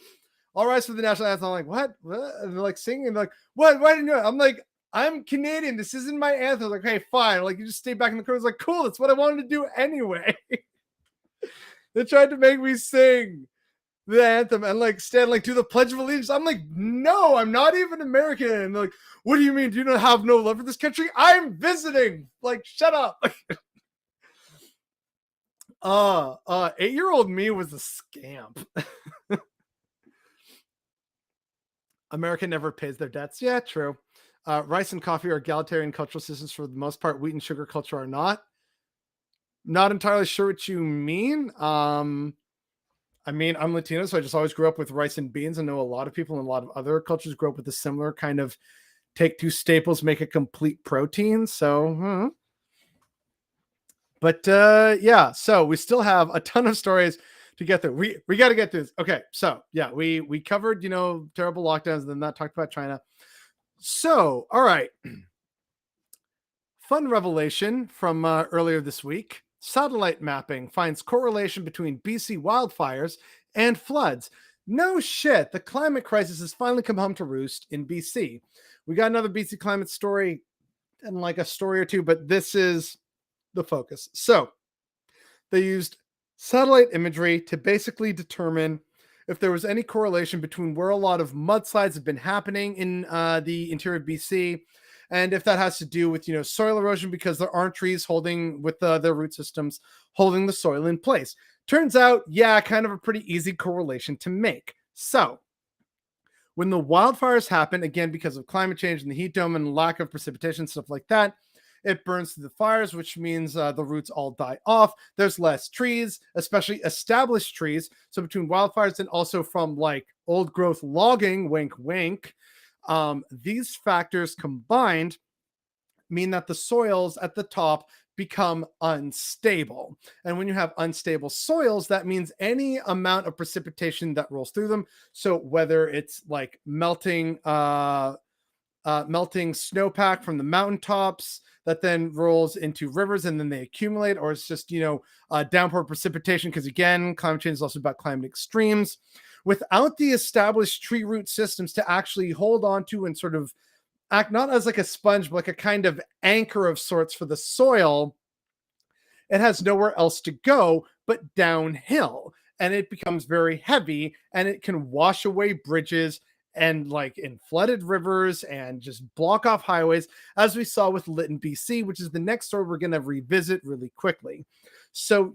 All rise for the national anthem. I'm like, what? And they're like singing. They're like, what? Why didn't you? I'm like, I'm Canadian. This isn't my anthem. Like, hey, fine. Like, you just stay back in the corner. It's like, cool. That's what I wanted to do anyway. They tried to make me sing the anthem and like stand like do the Pledge of Allegiance. I'm like, no, I'm not even American. And they're like, what do you mean? Do you not have no love for this country? I'm visiting. Like, shut up. 8-year-old me was a scamp. America never pays their debts. Yeah, true. Rice and coffee are egalitarian cultural systems for the most part. Wheat and sugar culture are not. Not entirely sure what you mean. I mean, I'm Latino, so I just always grew up with rice and beans. I know a lot of people in a lot of other cultures grew up with a similar kind of take two staples, make a complete protein. So, but yeah, so we still have a ton of stories to get through. We got to get through this. Okay, so yeah, we covered, terrible lockdowns and then that talked about China. So, all right. Fun revelation from earlier this week. Satellite mapping finds correlation between BC wildfires and floods. No shit, the climate crisis has finally come home to roost in BC. We got another BC climate story and like a story or two, but this is the focus. So they used satellite imagery to basically determine if there was any correlation between where a lot of mudslides have been happening in the interior of BC, and if that has to do with, soil erosion because there aren't trees holding with their root systems, holding the soil in place. Turns out, yeah, kind of a pretty easy correlation to make. So when the wildfires happen, again, because of climate change and the heat dome and lack of precipitation, stuff like that, it burns through the fires, which means the roots all die off. There's less trees, especially established trees. So between wildfires and also from like old growth logging, wink, wink, these factors combined mean that the soils at the top become unstable. And when you have unstable soils, that means any amount of precipitation that rolls through them. So whether it's like melting melting snowpack from the mountaintops that then rolls into rivers and then they accumulate, or it's just, downpour precipitation. Because again, climate change is also about climate extremes. Without the established tree root systems to actually hold on to and sort of act not as like a sponge, but like a kind of anchor of sorts for the soil, it has nowhere else to go but downhill. And it becomes very heavy and it can wash away bridges and like in flooded rivers and just block off highways, as we saw with Lytton, BC, which is the next story we're going to revisit really quickly. So,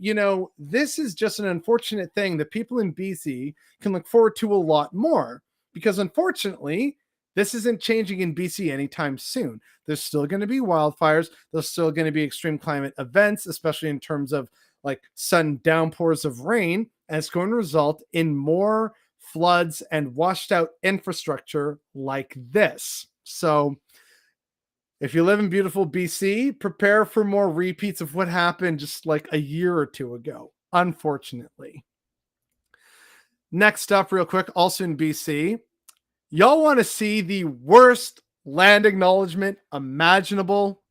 this is just an unfortunate thing that people in BC can look forward to a lot more because unfortunately, this isn't changing in BC anytime soon. There's still going to be wildfires. There's still going to be extreme climate events, especially in terms of like sudden downpours of rain. And it's going to result in more floods and washed out infrastructure like this. So if you live in beautiful BC, prepare for more repeats of what happened just like a year or two ago, unfortunately. Next up, real quick, also in BC, y'all want to see the worst land acknowledgement imaginable?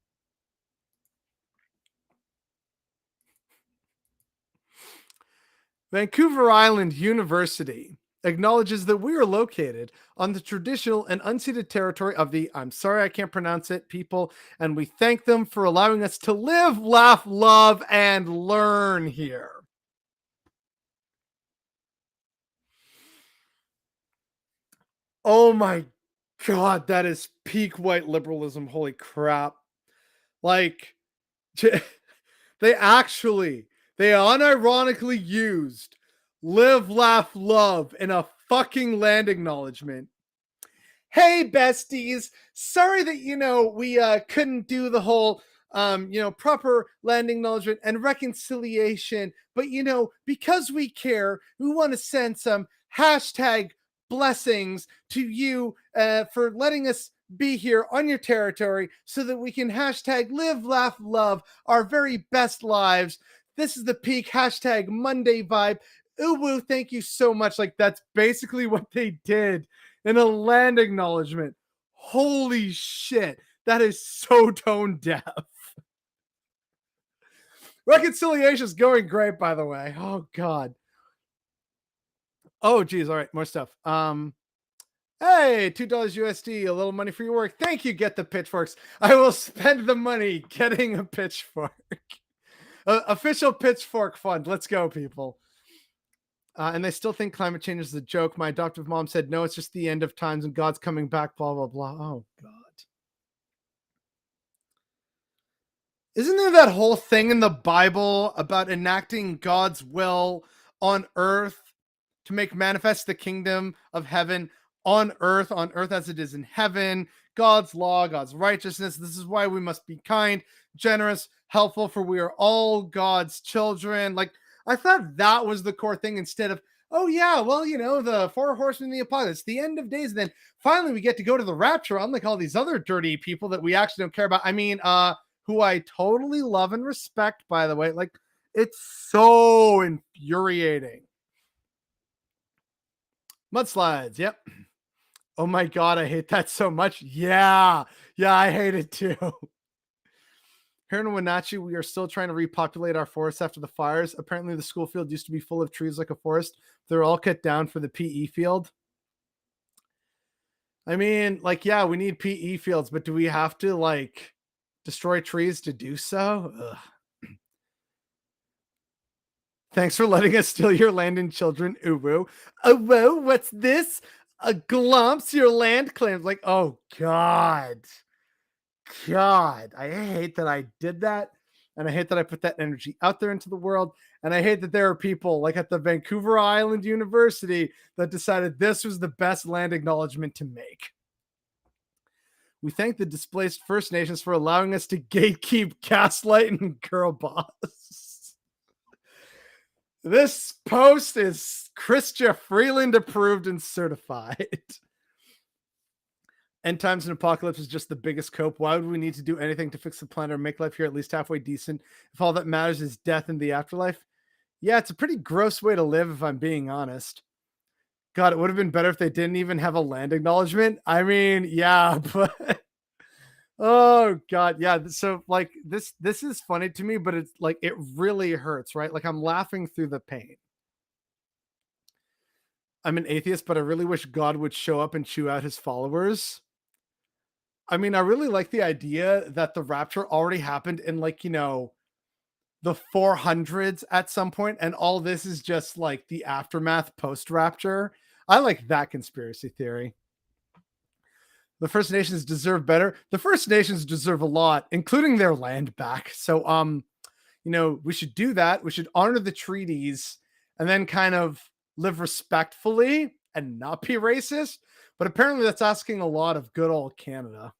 Vancouver Island University acknowledges that we are located on the traditional and unceded territory of the, I'm sorry I can't pronounce it, people, and we thank them for allowing us to live, laugh, love, and learn here. Oh my God, that is peak white liberalism. Holy crap. Like, they unironically used live, laugh, love in a fucking land acknowledgement. Hey, besties. Sorry that, we couldn't do the whole, proper land acknowledgement and reconciliation. But, because we care, we want to send some hashtag blessings to you for letting us be here on your territory so that we can hashtag live, laugh, love our very best lives. This is the peak hashtag Monday vibe. Ooh, woo, thank you so much. Like, that's basically what they did in a land acknowledgement. Holy shit. That is so tone deaf. Reconciliation is going great, by the way. Oh, God. Oh, geez. All right. More stuff. Hey, $2 USD, a little money for your work. Thank you. Get the pitchforks. I will spend the money getting a pitchfork. Official pitchfork fund. Let's go, people. And they still think climate change is a joke. My adoptive mom said, no, it's just the end of times and God's coming back, blah, blah, blah. Oh, God. Isn't there that whole thing in the Bible about enacting God's will on earth to make manifest the kingdom of heaven on earth as it is in heaven? God's law, God's righteousness. This is why we must be kind, generous, helpful, for we are all God's children. Like, I thought that was the core thing instead of, oh yeah, well, the four horsemen of the apocalypse, the end of days, and then finally we get to go to the rapture, unlike all these other dirty people that we actually don't care about. I mean, who I totally love and respect, by the way. Like, it's so infuriating. Mudslides, yep. Oh my God, I hate that so much. Yeah, I hate it too. Here in Wenatchee, we are still trying to repopulate our forests after the fires. Apparently, the school field used to be full of trees like a forest. They're all cut down for the PE field. I mean, like, yeah, we need PE fields, but do we have to, like, destroy trees to do so? Ugh. Thanks for letting us steal your land and children, Uwu. Oh, whoa, what's this? Glumps your land claims. Like, oh, God. I hate that I did that. And I hate that I put that energy out there into the world. And I hate that there are people like at the Vancouver Island University that decided this was the best land acknowledgement to make. We thank the displaced First Nations for allowing us to gatekeep, gaslight, and girl boss. This post is Christia Freeland approved and certified. End times and apocalypse is just the biggest cope. Why would we need to do anything to fix the planet or make life here at least halfway decent if all that matters is death and the afterlife? Yeah, it's a pretty gross way to live, if I'm being honest. God, it would have been better if they didn't even have a land acknowledgement. I mean, yeah, but oh god, yeah. So like this is funny to me, but it's like it really hurts, right? Like I'm laughing through the pain. I'm an atheist, but I really wish God would show up and chew out his followers. I mean, I really like the idea that the rapture already happened in like, the 400s at some point, and all this is just like the aftermath post rapture. I like that conspiracy theory. The First Nations deserve better. The First Nations deserve a lot, including their land back. So, we should do that. We should honor the treaties and then kind of live respectfully and not be racist. But apparently, that's asking a lot of good old Canada.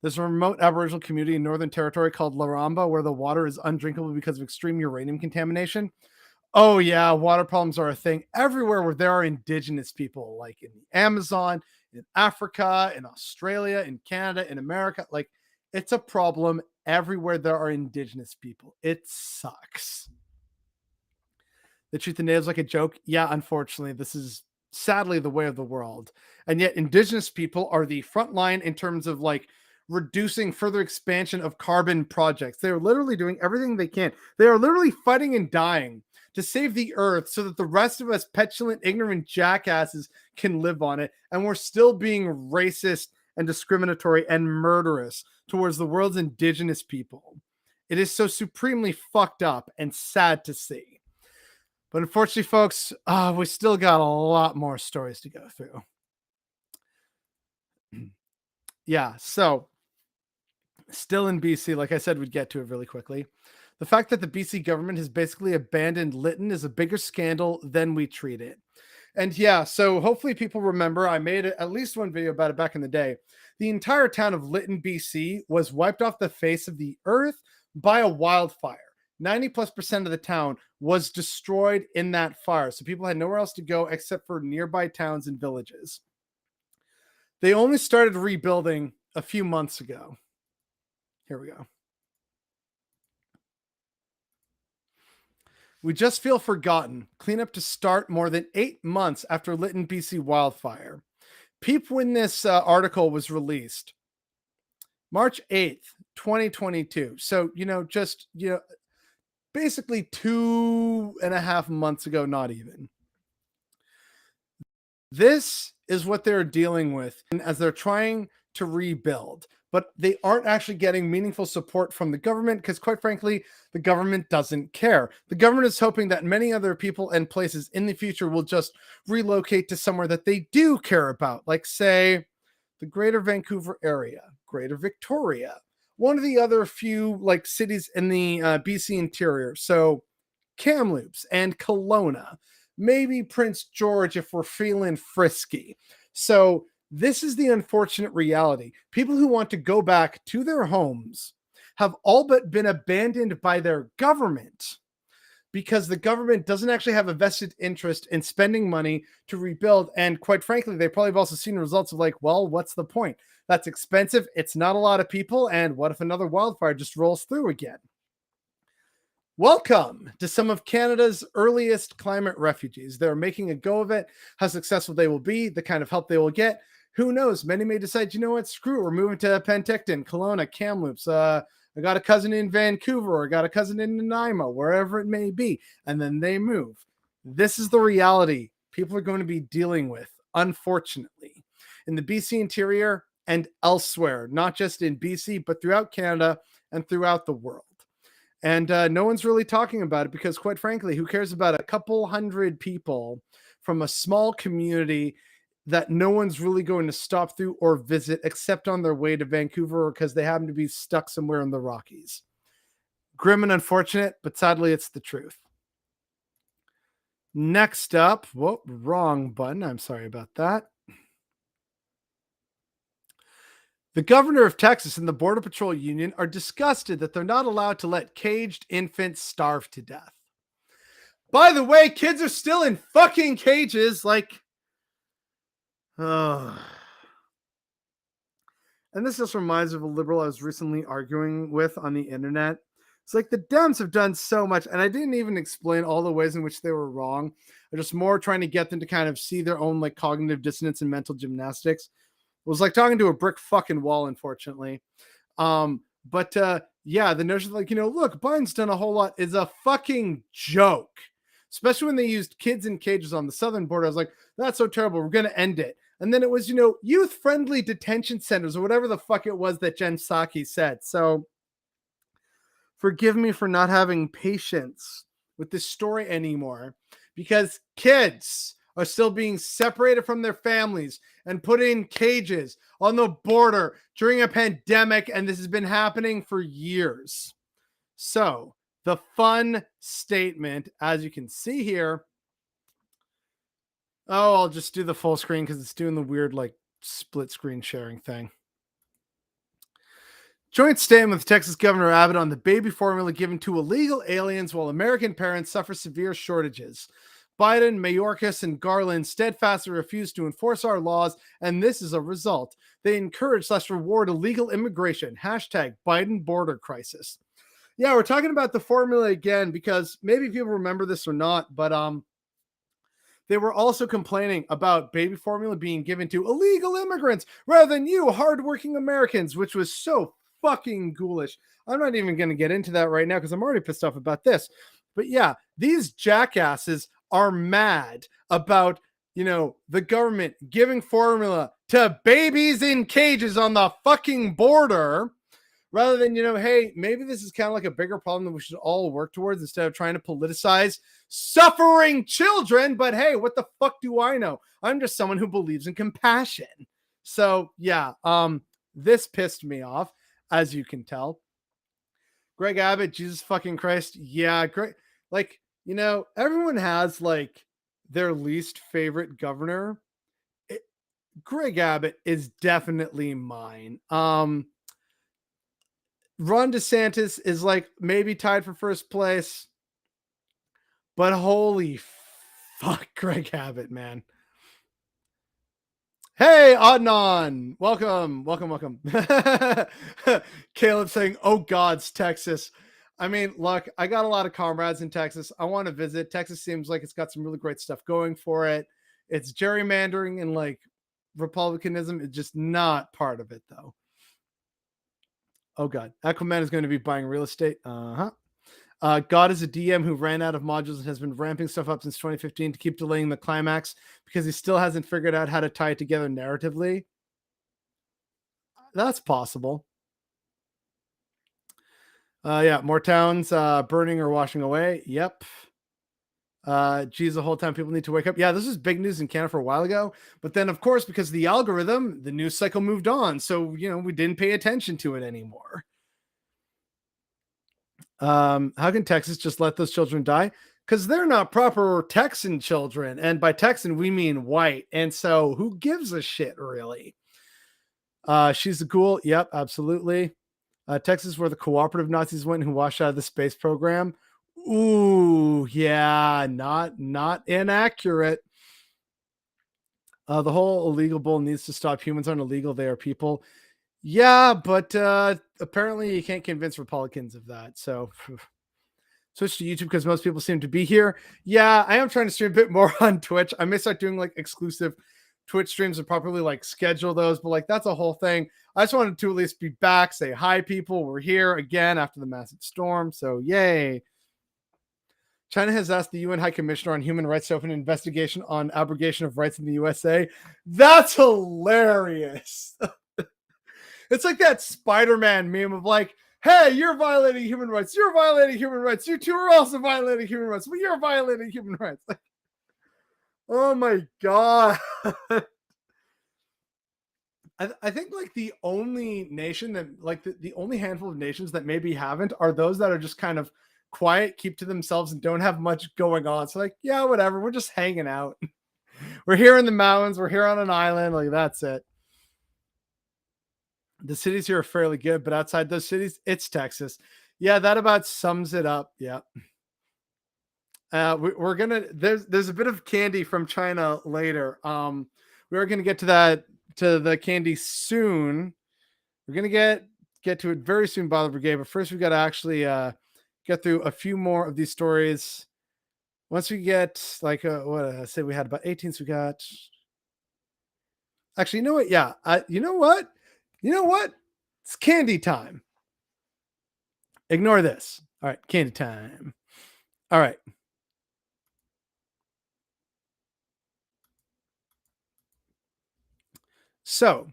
There's a remote Aboriginal community in Northern Territory called Laramba where the water is undrinkable because of extreme uranium contamination. Oh, yeah, water problems are a thing everywhere where there are indigenous people, like in the Amazon, in Africa, in Australia, in Canada, in America. Like, it's a problem everywhere there are indigenous people. It sucks. The truth and natives like a joke. Yeah, unfortunately, this is sadly the way of the world. And yet, indigenous people are the front line in terms of like reducing further expansion of carbon projects. They are literally doing everything they can. They are literally fighting and dying to save the earth so that the rest of us petulant, ignorant jackasses can live on it. And we're still being racist and discriminatory and murderous towards the world's indigenous people. It is so supremely fucked up and sad to see. But unfortunately, folks, we still got a lot more stories to go through. Yeah, so still in BC, like I said, we'd get to it really quickly. The fact that the BC government has basically abandoned Lytton is a bigger scandal than we treat it. And yeah, so hopefully people remember I made at least one video about it back in the day. The entire town of Lytton, BC was wiped off the face of the earth by a wildfire. 90+% of the town was destroyed in that fire. So people had nowhere else to go except for nearby towns and villages. They only started rebuilding a few months ago. Here we go. We just feel forgotten. Cleanup to start more than 8 months after Lytton, BC wildfire. Peep when this article was released. March 8th, 2022. So, basically 2.5 months ago, not even. This is what they're dealing with as they're trying to rebuild, but they aren't actually getting meaningful support from the government because, quite frankly, the government doesn't care. The government is hoping that many other people and places in the future will just relocate to somewhere that they do care about, like, say, the Greater Vancouver area, Greater Victoria, one of the other few like cities in the BC interior. So Kamloops and Kelowna, maybe Prince George if we're feeling frisky. So this is the unfortunate reality. People who want to go back to their homes have all but been abandoned by their government because the government doesn't actually have a vested interest in spending money to rebuild. And quite frankly, they probably have also seen results of like, well, what's the point? That's expensive. It's not a lot of people. And what if another wildfire just rolls through again? Welcome to some of Canada's earliest climate refugees. They're making a go of it. How successful they will be, the kind of help they will get, who knows? Many may decide, you know what, screw it. We're moving to Penticton, Kelowna, Kamloops. I got a cousin in Vancouver, or I got a cousin in Nanaimo, wherever it may be. And then they move. This is the reality people are going to be dealing with, unfortunately, in the BC interior and elsewhere, not just in BC, but throughout Canada and throughout the world. And no one's really talking about it because, quite frankly, who cares about a couple hundred people from a small community that no one's really going to stop through or visit except on their way to Vancouver or because they happen to be stuck somewhere in the Rockies? Grim and unfortunate, but sadly, it's the truth. Next up, whoa, wrong button. I'm sorry about that. The governor of Texas and the Border Patrol Union are disgusted that they're not allowed to let caged infants starve to death. By the way, kids are still in fucking cages. Like, and this just reminds me of a liberal I was recently arguing with on the internet It's like the Dems have done so much, and I didn't even explain all the ways in which they were wrong. I'm just more trying to get them to kind of see their own like cognitive dissonance and mental gymnastics. It was like talking to a brick fucking wall, unfortunately. But yeah, the notion like, look, Biden's done a whole lot is a fucking joke. Especially when they used kids in cages on the southern border. I was like, that's so terrible. We're going to end it. And then it was, youth-friendly detention centers or whatever the fuck it was that Jen Psaki said. So forgive me for not having patience with this story anymore, because kids are still being separated from their families and put in cages on the border during a pandemic, and this has been happening for years. So the fun statement, as you can see here. Oh, I'll just do the full screen because it's doing the weird like split screen sharing thing. Joint statement with Texas Governor Abbott on the baby formula given to illegal aliens while American parents suffer severe shortages. Biden, Mayorkas, and Garland steadfastly refuse to enforce our laws, and this is a result. They encourage/reward illegal immigration. Hashtag Biden border crisis. Yeah, we're talking about the formula again because maybe people remember this or not, but they were also complaining about baby formula being given to illegal immigrants rather than you hardworking Americans, which was so fucking ghoulish. I'm not even going to get into that right now because I'm already pissed off about this. But yeah, these jackasses are mad about, the government giving formula to babies in cages on the fucking border rather than, hey, maybe this is kind of like a bigger problem that we should all work towards instead of trying to politicize suffering children. But hey, what the fuck do I know? I'm just someone who believes in compassion. So yeah, this pissed me off, as you can tell. Greg Abbott, Jesus fucking Christ. Yeah, great. Like, everyone has like their least favorite governor. Greg Abbott is definitely mine. Ron DeSantis is like maybe tied for first place, but holy fuck, Greg Abbott, man. Hey, Adnan, welcome. Caleb saying, "Oh God's Texas." I mean, look, I got a lot of comrades in Texas. I want to visit. Texas seems like it's got some really great stuff going for it. It's gerrymandering and like republicanism. It's just not part of it, though. Oh God, Aquaman is going to be buying real estate. God is a DM who ran out of modules and has been ramping stuff up since 2015 to keep delaying the climax because he still hasn't figured out how to tie it together narratively. That's possible. Yeah, more towns burning or washing away. Yep. Geez, the whole time people need to wake up. Yeah, this was big news in Canada for a while ago. But then, of course, because of the algorithm, the news cycle moved on. So, we didn't pay attention to it anymore. How can Texas just let those children die? Because they're not proper Texan children. And by Texan, we mean white. And so who gives a shit, really? She's a ghoul. Yep, absolutely. Texas, where the cooperative Nazis went who washed out of the space program. Ooh, yeah, not inaccurate. The whole illegal bull needs to stop. Humans aren't illegal. They are people. Yeah, but apparently you can't convince Republicans of that. So switch to YouTube because most people seem to be here. Yeah, I am trying to stream a bit more on Twitch. I may start doing like exclusive Twitch streams and properly like schedule those, but like that's a whole thing. I just wanted to at least be back, say hi, people. We're here again after the massive storm. So yay. China has asked the UN High Commissioner on Human Rights to open an investigation on abrogation of rights in the USA. That's hilarious. It's like that Spider-Man meme of like, hey, you're violating human rights. You're violating human rights. You two are also violating human rights. But you're violating human rights. Like, oh my God. I think like the only nation that like the only handful of nations that maybe haven't are those that are just kind of quiet, keep to themselves and don't have much going on. So like, yeah, whatever. We're just hanging out. We're here in the mountains. We're here on an island. Like that's it. The cities here are fairly good, but outside those cities, it's Texas. Yeah, that about sums it up. Yeah. We're gonna there's a bit of candy from China later. We're gonna get to the candy soon. We're gonna get to it very soon, Bother Brigade. But first, we got to actually get through a few more of these stories. Once we get like what I say, we had about 18. So we got actually, you know what? Yeah, you know what? You know what? It's candy time. Ignore this. All right, candy time. All right. So,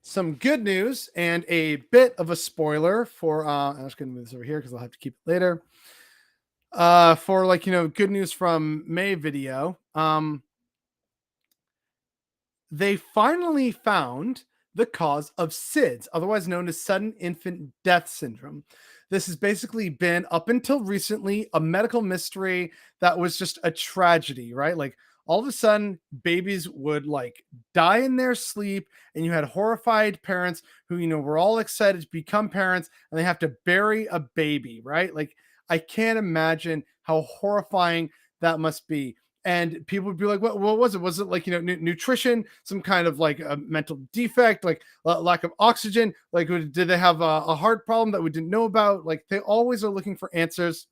some good news and a bit of a spoiler for I'm just gonna move this over here because I'll have to keep it later. For like, good news from May video. They finally found the cause of SIDS, otherwise known as sudden infant death syndrome. This has basically been, up until recently, a medical mystery that was just a tragedy, right? Like, all of a sudden, babies would like die in their sleep, and you had horrified parents who, were all excited to become parents, and they have to bury a baby, right? Like, I can't imagine how horrifying that must be. And people would be like, what was it? Was it like, nutrition, some kind of like a mental defect, like lack of oxygen? Like, did they have a heart problem that we didn't know about? Like, they always are looking for answers.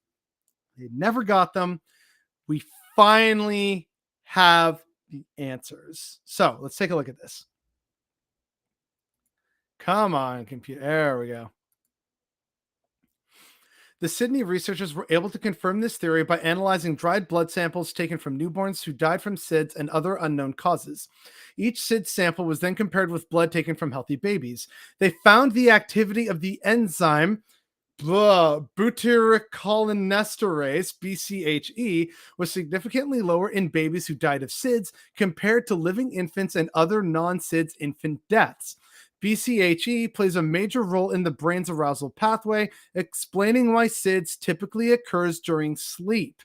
They never got them. We finally have the answers. So let's take a look at this. Come on, computer. There we go. The Sydney researchers were able to confirm this theory by analyzing dried blood samples taken from newborns who died from SIDS and other unknown causes. Each SIDS sample was then compared with blood taken from healthy babies. They found the activity of the enzyme butyrylcholinesterase (BCHE) was significantly lower in babies who died of SIDS compared to living infants and other non-SIDS infant deaths. BCHE plays a major role in the brain's arousal pathway, explaining why SIDS typically occurs during sleep.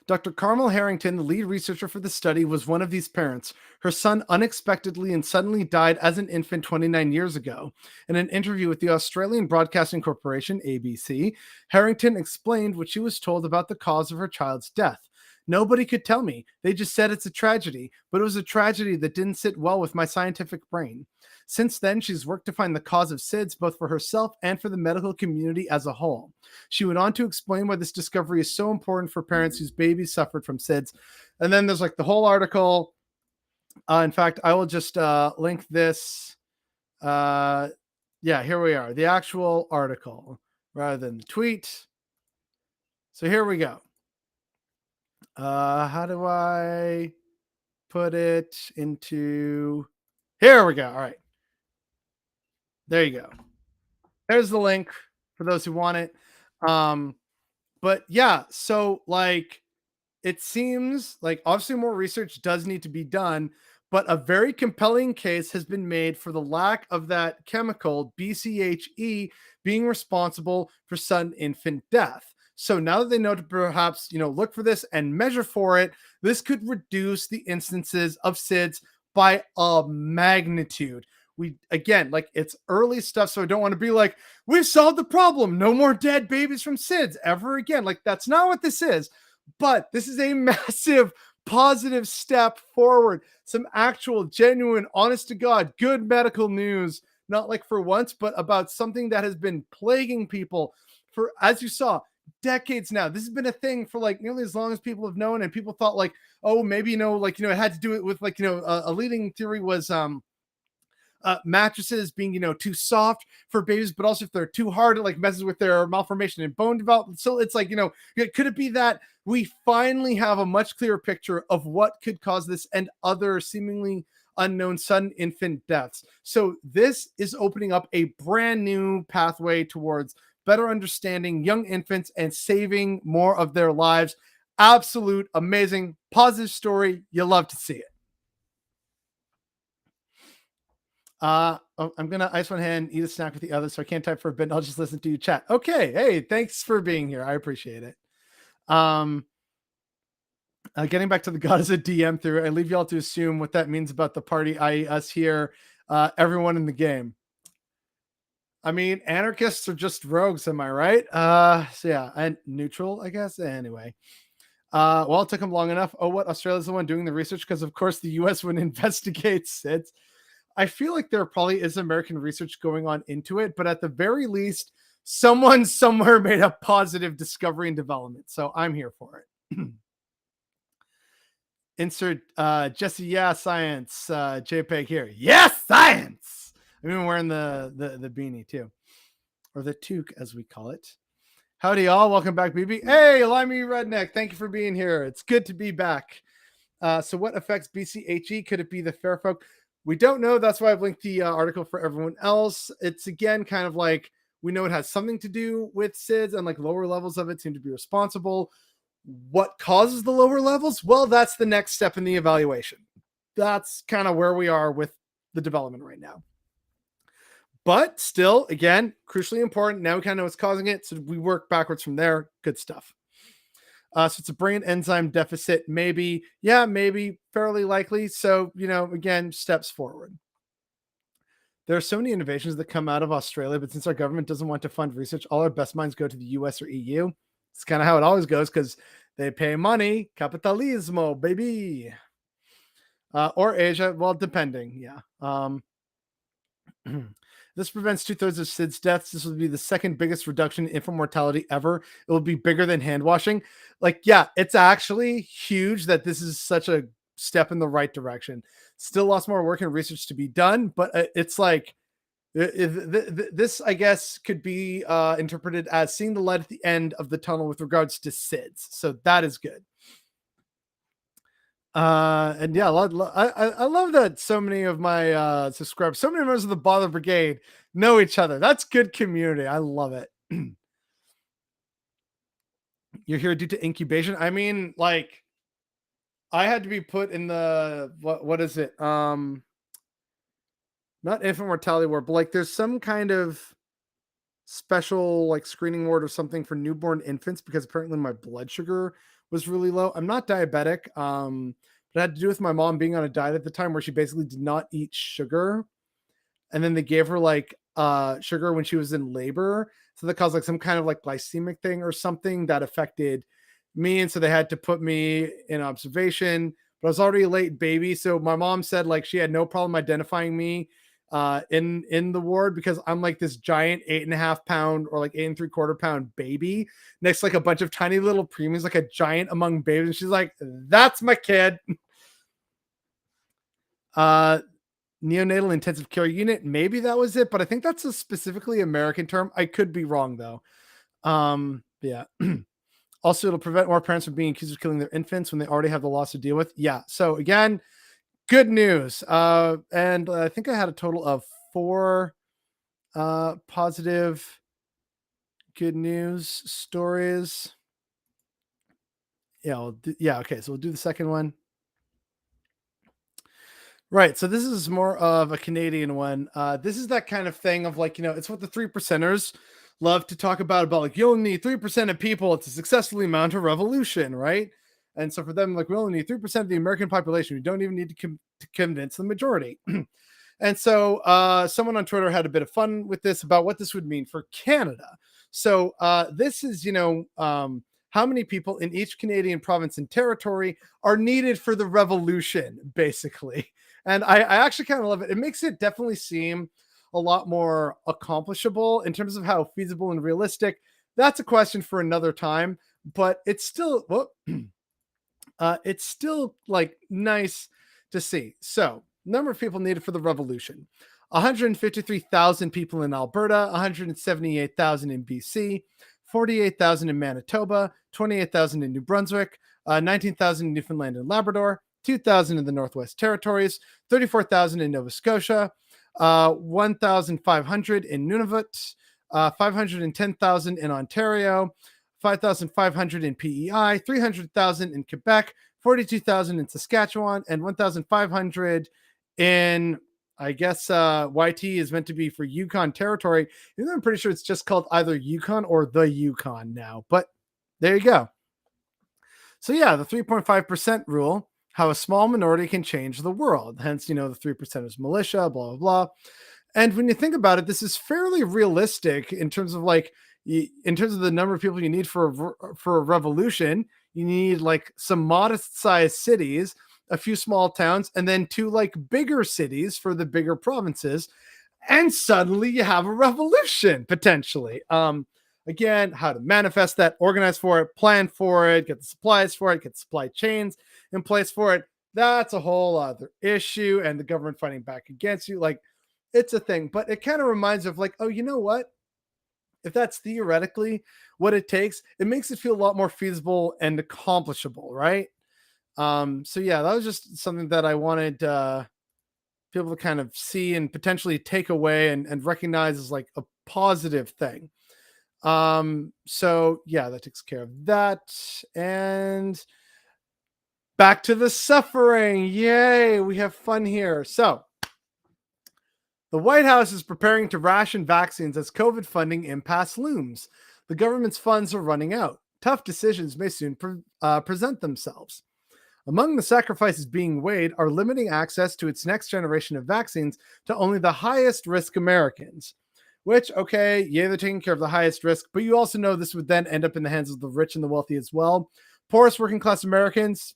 Dr. Carmel Harrington, the lead researcher for the study, was one of these parents. Her son unexpectedly and suddenly died as an infant 29 years ago. In an interview with the Australian Broadcasting Corporation, ABC, Harrington explained what she was told about the cause of her child's death. Nobody could tell me. They just said it's a tragedy, but it was a tragedy that didn't sit well with my scientific brain. Since then, she's worked to find the cause of SIDS both for herself and for the medical community as a whole. She went on to explain why this discovery is so important for parents whose babies suffered from SIDS. And then there's like the whole article. In fact, I will just link this. Yeah, here we are. The actual article rather than the tweet. So here we go. How do I put it into... Here we go. All right. There you go. There's the link for those who want it. But yeah, so like, it seems like obviously more research does need to be done, but a very compelling case has been made for the lack of that chemical BCHE being responsible for sudden infant death. So now that they know to perhaps, look for this and measure for it, this could reduce the instances of SIDS by a magnitude. We, again, like, it's early stuff, so I don't want to be like, we've solved the problem, no more dead babies from SIDS ever again. Like, that's not what this is. But this is a massive positive step forward. Some actual, genuine, honest to God, good medical news. Not like for once, but about something that has been plaguing people for, as you saw, decades now. This has been a thing for like nearly as long as people have known. And people thought like, oh, maybe, it had to do it with like, a leading theory was, mattresses being, too soft for babies, but also if they're too hard, it like messes with their malformation and bone development. So it's like, could it be that we finally have a much clearer picture of what could cause this and other seemingly unknown sudden infant deaths? So this is opening up a brand new pathway towards better understanding young infants and saving more of their lives. Absolute amazing positive story. You love to see it. I just went ahead and eat a snack with the others, so I can't type for a bit. I'll just listen to you chat. Okay. Hey, thanks for being here. I appreciate it. Getting back to the God is a DM theory, I leave y'all to assume what that means about the party, i.e. us here, everyone in the game. I mean, anarchists are just rogues, am I right? So yeah, and neutral, I guess. Anyway. Well, it took them long enough. Oh, what? Australia's the one doing the research because, of course, the U.S. would investigate SIDS. I feel like there probably is American research going on into it, but at the very least, someone somewhere made a positive discovery and development. So I'm here for it. Insert Jesse, yeah, science. JPEG here. Yes, science. I'm even wearing the beanie too, or the toque as we call it. Howdy, all. Welcome back, BB. Hey, Limey Redneck. Thank you for being here. It's good to be back. So what affects BCHE? Could it be the fair folk? We don't know. That's why I've linked the article for everyone else. It's again kind of like we know it has something to do with SIDS, and like lower levels of it seem to be responsible. What causes the lower levels? Well, that's the next step in the evaluation. That's kind of where we are with the development right now. But still, again, crucially important. Now we kind of know what's causing it, so we work backwards from there. Good stuff. So it's a brain enzyme deficit, maybe. Yeah, maybe, fairly likely. So, again, steps forward. There are so many innovations that come out of Australia, but since our government doesn't want to fund research, all our best minds go to the US or EU. It's kind of how it always goes because they pay money. Capitalismo, baby. Or Asia, well, depending, yeah. This prevents 2/3 of SIDS deaths. This would be the second biggest reduction in infant mortality ever. It will be bigger than hand washing. Like, yeah, it's actually huge that this is such a step in the right direction. Still lots more work and research to be done, but it's like this, I guess, could be interpreted as seeing the light at the end of the tunnel with regards to SIDS. So that is good. And yeah, I love that so many of my subscribers, so many members of the Bother Brigade know each other. That's good community. I love it. You're here due to incubation. I mean, like, I had to be put in the what is it? Not infant mortality ward, but like there's some kind of special like screening ward or something for newborn infants because apparently my blood sugar was really low. I'm not diabetic. But it had to do with my mom being on a diet at the time where she basically did not eat sugar. And then they gave her like sugar when she was in labor. So that caused like some kind of like glycemic thing or something that affected me. And so they had to put me in observation. But I was already a late baby. So my mom said like she had no problem identifying me in the ward because I'm like this giant 8.5 pound or like 8 3/4 pound baby next to like a bunch of tiny little preemies, like a giant among babies. And she's like, that's my kid. Neonatal intensive care unit. Maybe that was it, but I think that's a specifically American term. I could be wrong though. Yeah. Also, it'll prevent more parents from being accused of killing their infants when they already have the loss to deal with. Yeah. So again, good news. And I think I had a total of 4 positive good news stories. Yeah. Okay. So we'll do the second one. Right. So this is more of a Canadian one. This is that kind of thing of like, it's what the 3%ers love to talk about like, you only need 3% of people to successfully mount a revolution, right? And so for them, like, we only need 3% of the American population. We don't even need to convince the majority. And so someone on Twitter had a bit of fun with this about what this would mean for Canada. So this is, how many people in each Canadian province and territory are needed for the revolution, basically. And I actually kind of love it. It makes it definitely seem a lot more accomplishable in terms of how feasible and realistic. That's a question for another time, but it's still, it's still like nice to see. So number of people needed for the revolution: 153,000 people in Alberta, 178,000 in BC, 48,000 in Manitoba, 28,000 in New Brunswick, 19,000 in Newfoundland and Labrador, 2,000 in the Northwest Territories, 34,000 in Nova Scotia, 1,500 in Nunavut, 510,000 in Ontario, 5,500 in PEI, 300,000 in Quebec, 42,000 in Saskatchewan, and 1,500 in, I guess, YT is meant to be for Yukon Territory. I'm pretty sure it's just called either Yukon or the Yukon now, but there you go. So yeah, the 3.5% rule, how a small minority can change the world. Hence, the 3% is militia, blah, blah, blah. And when you think about it, this is fairly realistic in terms of like, in terms of the number of people you need for a revolution. You need like some modest sized cities a few small towns, and then two like bigger cities for the bigger provinces, and suddenly you have a revolution potentially. Again, how to manifest that, organize for it, plan for it, get the supplies for it, get supply chains in place for it. That's a whole other issue, and the government fighting back against you. Like, it's a thing, but it kind of reminds of like, oh, you know what? If that's theoretically what it takes, it makes it feel a lot more feasible and accomplishable, right? So yeah, that was just something that I wanted people to kind of see and potentially take away and recognize as like a positive thing. So yeah, that takes care of that. And back to the suffering. Yay, we have fun here. So the White House is preparing to ration vaccines as COVID funding impasse looms. The government's funds are running out. Tough decisions may soon present themselves. Among the sacrifices being weighed are limiting access to its next generation of vaccines to only the highest risk Americans. Which, okay, yeah, they're taking care of the highest risk, but you also know this would then end up in the hands of the rich and the wealthy as well. Poorest working class Americans,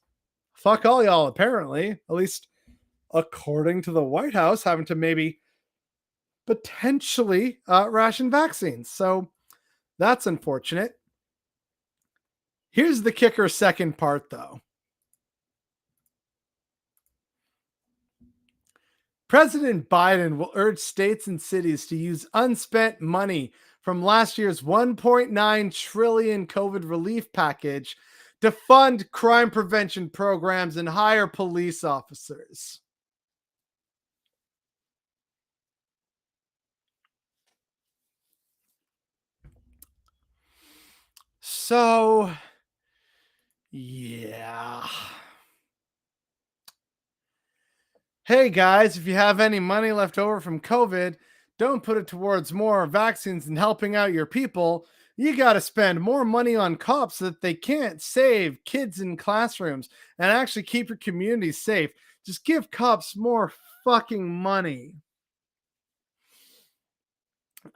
fuck all y'all, apparently, at least according to the White House, having to maybe potentially ration vaccines. So that's unfortunate. Here's the kicker second part, though. President Biden will urge states and cities to use unspent money from last year's 1.9 trillion COVID relief package to fund crime prevention programs and hire police officers. So, yeah. Hey guys, if you have any money left over from COVID, don't put it towards more vaccines and helping out your people. You got to spend more money on cops so that they can't save kids in classrooms and actually keep your community safe. Just give cops more fucking money.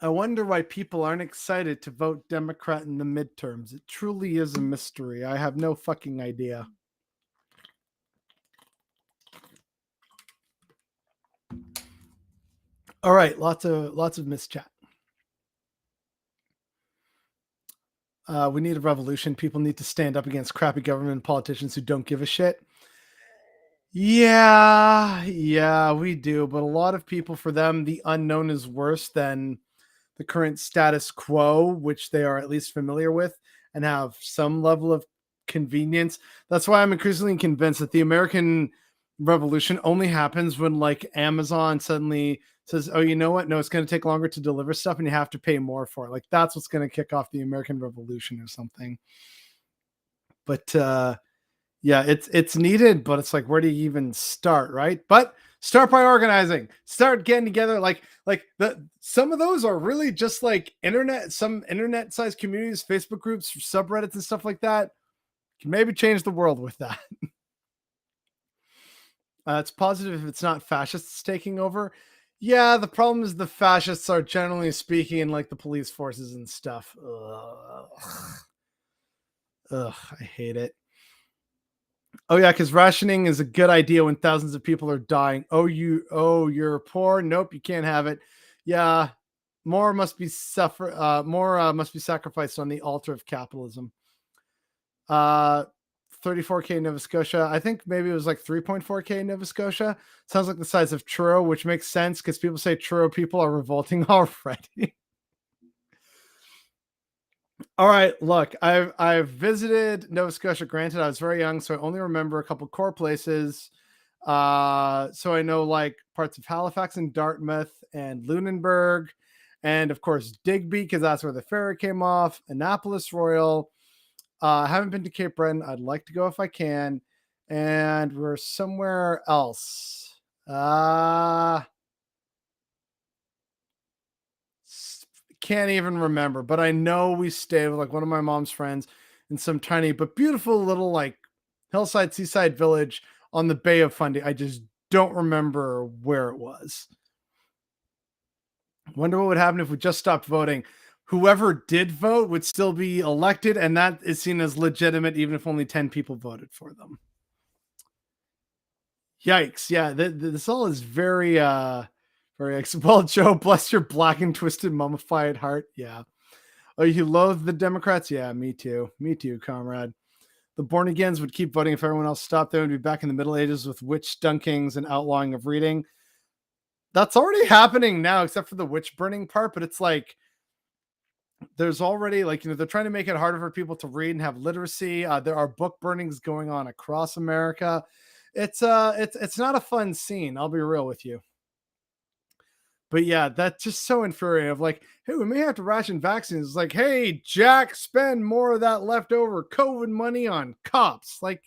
I wonder why people aren't excited to vote Democrat in the midterms. It truly is a mystery. I have no fucking idea. All right, lots of mischat. We need a revolution. People need to stand up against crappy government and politicians who don't give a shit. Yeah, we do. But a lot of people, for them, the unknown is worse than the current status quo, which they are at least familiar with and have some level of convenience. That's why I'm increasingly convinced that the American Revolution only happens when like Amazon suddenly says, "Oh, you know what? No, it's going to take longer to deliver stuff, and you have to pay more for it." Like that's what's going to kick off the American Revolution or something. But yeah, it's needed, but it's like where do you even start, right? But start by organizing. Start getting together. Like the some of those are really just like some internet sized communities, Facebook groups, subreddits, and stuff like that. Can maybe change the world with that. It's positive if it's not fascists taking over. Yeah, the problem is the fascists are generally speaking in like the police forces and stuff. Ugh, ugh, I hate it. Oh yeah, because rationing is a good idea when thousands of people are dying. You're poor. Nope, you can't have it. Yeah, more must be sacrificed on the altar of capitalism. Uh 34K Nova Scotia. I think maybe it was like 3.4K Nova Scotia. Sounds like the size of Truro, which makes sense because people say Truro people are revolting already. All right, look, I've visited Nova Scotia. Granted, I was very young, so I only remember a couple core places. So I know like parts of Halifax and Dartmouth and Lunenburg, and of course Digby because that's where the ferry came off. Annapolis Royal. I haven't been to Cape Breton. I'd like to go if I can, and we're somewhere else. Can't even remember, but I know we stayed with like one of my mom's friends in some tiny but beautiful little like hillside seaside village on the Bay of Fundy. I just don't remember where it was. Wonder what would happen if we just stopped voting. Whoever did vote would still be elected, and that is seen as legitimate, even if only 10 people voted for them. Yikes. Yeah, this all is very, very well, Joe, bless your black and twisted mummified heart. Yeah. Oh, you loathe the Democrats? Yeah, me too. Me too, comrade. The born agains would keep voting if everyone else stopped. They would be back in the Middle Ages with witch dunkings and outlawing of reading. That's already happening now, except for the witch burning part. But it's like there's already like they're trying to make it harder for people to read and have literacy. There are book burnings going on across America. It's not a fun scene. I'll be real with you. But yeah, that's just so infuriating. Of like, hey, we may have to ration vaccines. It's like, hey, Jack, spend more of that leftover COVID money on cops. Like,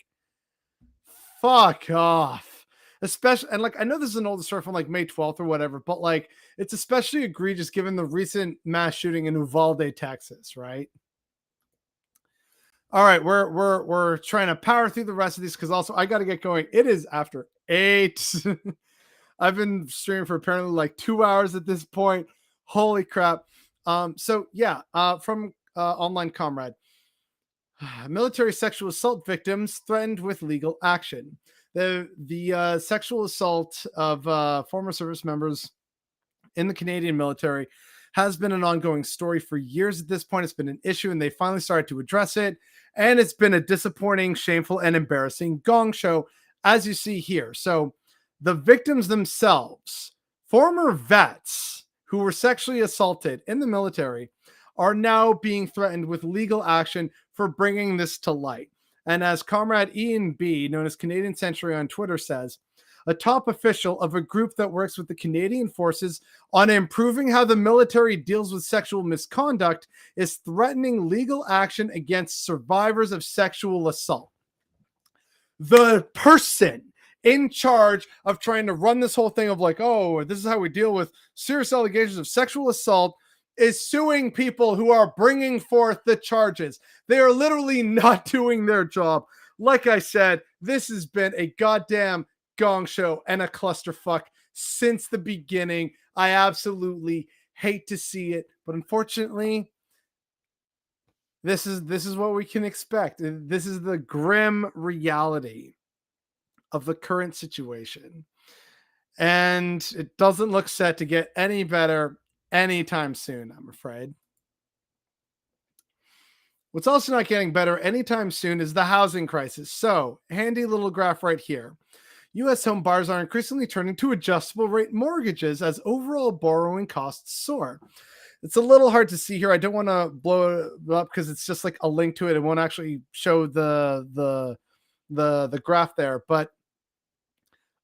fuck off. Especially, and like, I know this is an older story from like May 12th or whatever, but like, it's especially egregious given the recent mass shooting in Uvalde, Texas, right? All right, we're trying to power through the rest of these because also I got to get going. It is after 8. I've been streaming for apparently like 2 hours at this point. Holy crap. So yeah, from online comrade. Military sexual assault victims threatened with legal action. The sexual assault of former service members in the Canadian military has been an ongoing story for years at this point. It's been an issue, and they finally started to address it. And it's been a disappointing, shameful, and embarrassing gong show, as you see here. So the victims themselves, former vets who were sexually assaulted in the military, are now being threatened with legal action for bringing this to light. And as Comrade Ian B, known as Canadian Century on Twitter, says, a top official of a group that works with the Canadian Forces on improving how the military deals with sexual misconduct is threatening legal action against survivors of sexual assault. The person in charge of trying to run this whole thing of like, oh, this is how we deal with serious allegations of sexual assault is suing people who are bringing forth the charges. They are literally not doing their job. Like I said, this has been a goddamn gong show and a clusterfuck since the beginning. I absolutely hate to see it, but unfortunately, this is what we can expect. This is the grim reality of the current situation. And it doesn't look set to get any better anytime soon, I'm afraid. What's also not getting better anytime soon is the housing crisis. So, handy little graph right here. US home buyers are increasingly turning to adjustable rate mortgages as overall borrowing costs soar. It's a little hard to see here. I don't want to blow it up because it's just like a link to it. It won't actually show the graph there, but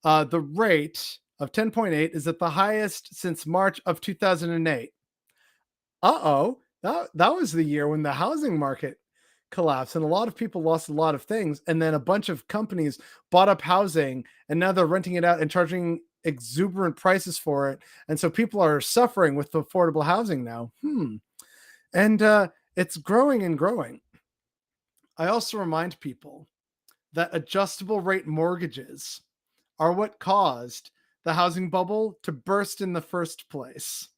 the rate of 10.8 is at the highest since March of 2008. Uh-oh. That was the year when the housing market collapsed and a lot of people lost a lot of things, and then a bunch of companies bought up housing and now they're renting it out and charging exuberant prices for it, and so people are suffering with affordable housing now. And it's growing and growing. I also remind people that adjustable rate mortgages are what caused the housing bubble to burst in the first place.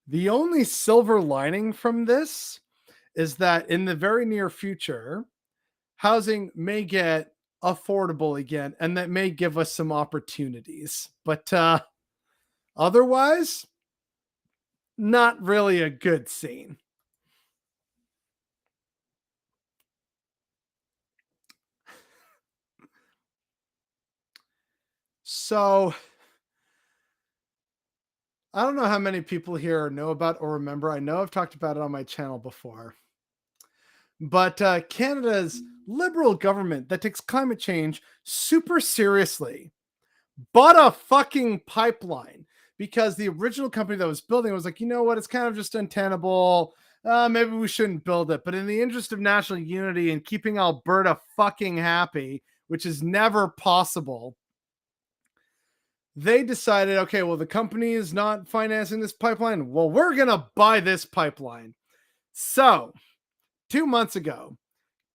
The only silver lining from this is that in the very near future, housing may get affordable again, and that may give us some opportunities. But otherwise, not really a good scene. So I don't know how many people here know about or remember. I know I've talked about it on my channel before. But Canada's liberal government that takes climate change super seriously bought a fucking pipeline because the original company that was building it was like, you know what, it's kind of just untenable. Maybe we shouldn't build it. But in the interest of national unity and keeping Alberta fucking happy, which is never possible, they decided, okay, well, the company is not financing this pipeline. Well, we're going to buy this pipeline. So 2 months ago,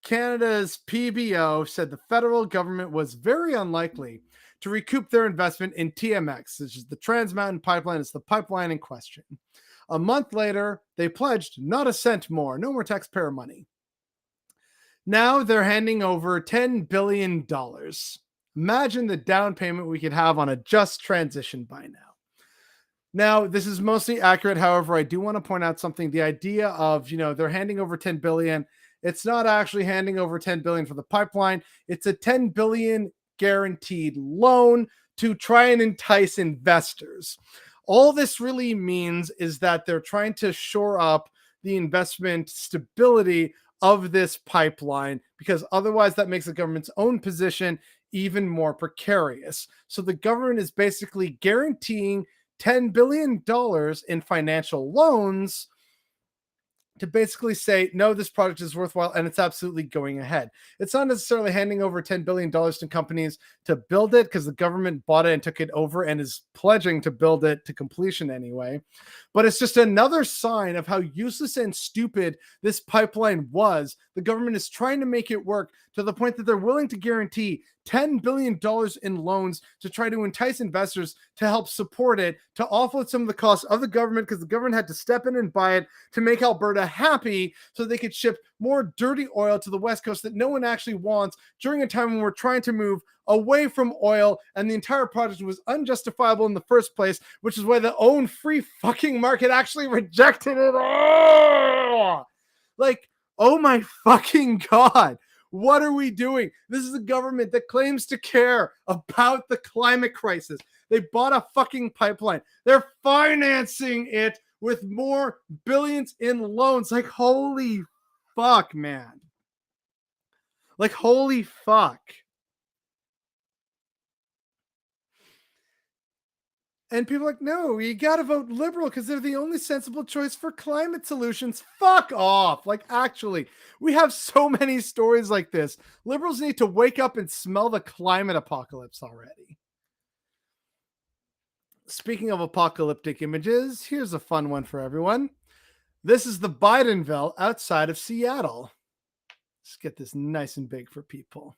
Canada's PBO said the federal government was very unlikely to recoup their investment in TMX, which is the Trans Mountain Pipeline. It's the pipeline in question. A month later, they pledged not a cent more, no more taxpayer money. Now they're handing over $10 billion Imagine the down payment we could have on a just transition by now. Now, this is mostly accurate. However, I do want to point out something. The idea of, they're handing over 10 billion. It's not actually handing over 10 billion for the pipeline. It's a 10 billion guaranteed loan to try and entice investors. All this really means is that they're trying to shore up the investment stability of this pipeline, because otherwise that makes the government's own position even more precarious. So the government is basically guaranteeing $10 billion in financial loans to basically say, no, this project is worthwhile and it's absolutely going ahead. It's not necessarily handing over $10 billion to companies to build it, because the government bought it and took it over and is pledging to build it to completion anyway. But it's just another sign of how useless and stupid this pipeline was. The government is trying to make it work to the point that they're willing to guarantee $10 billion in loans to try to entice investors to help support it, to offload some of the costs of the government, because the government had to step in and buy it to make Alberta happy so they could ship more dirty oil to the West Coast that no one actually wants during a time when we're trying to move away from oil, and the entire project was unjustifiable in the first place, which is why the own free fucking market actually rejected it. Oh! Like, oh my fucking God. What are we doing? This is a government that claims to care about the climate crisis. They bought a fucking pipeline. They're financing it with more billions in loans. Like, holy fuck, man. Like, holy fuck. And people are like, no, you got to vote liberal because they're the only sensible choice for climate solutions. Fuck off. Like, actually, we have so many stories like this. Liberals need to wake up and smell the climate apocalypse already. Speaking of apocalyptic images, here's a fun one for everyone. This is the Bidenville outside of Seattle. Let's get this nice and big for people.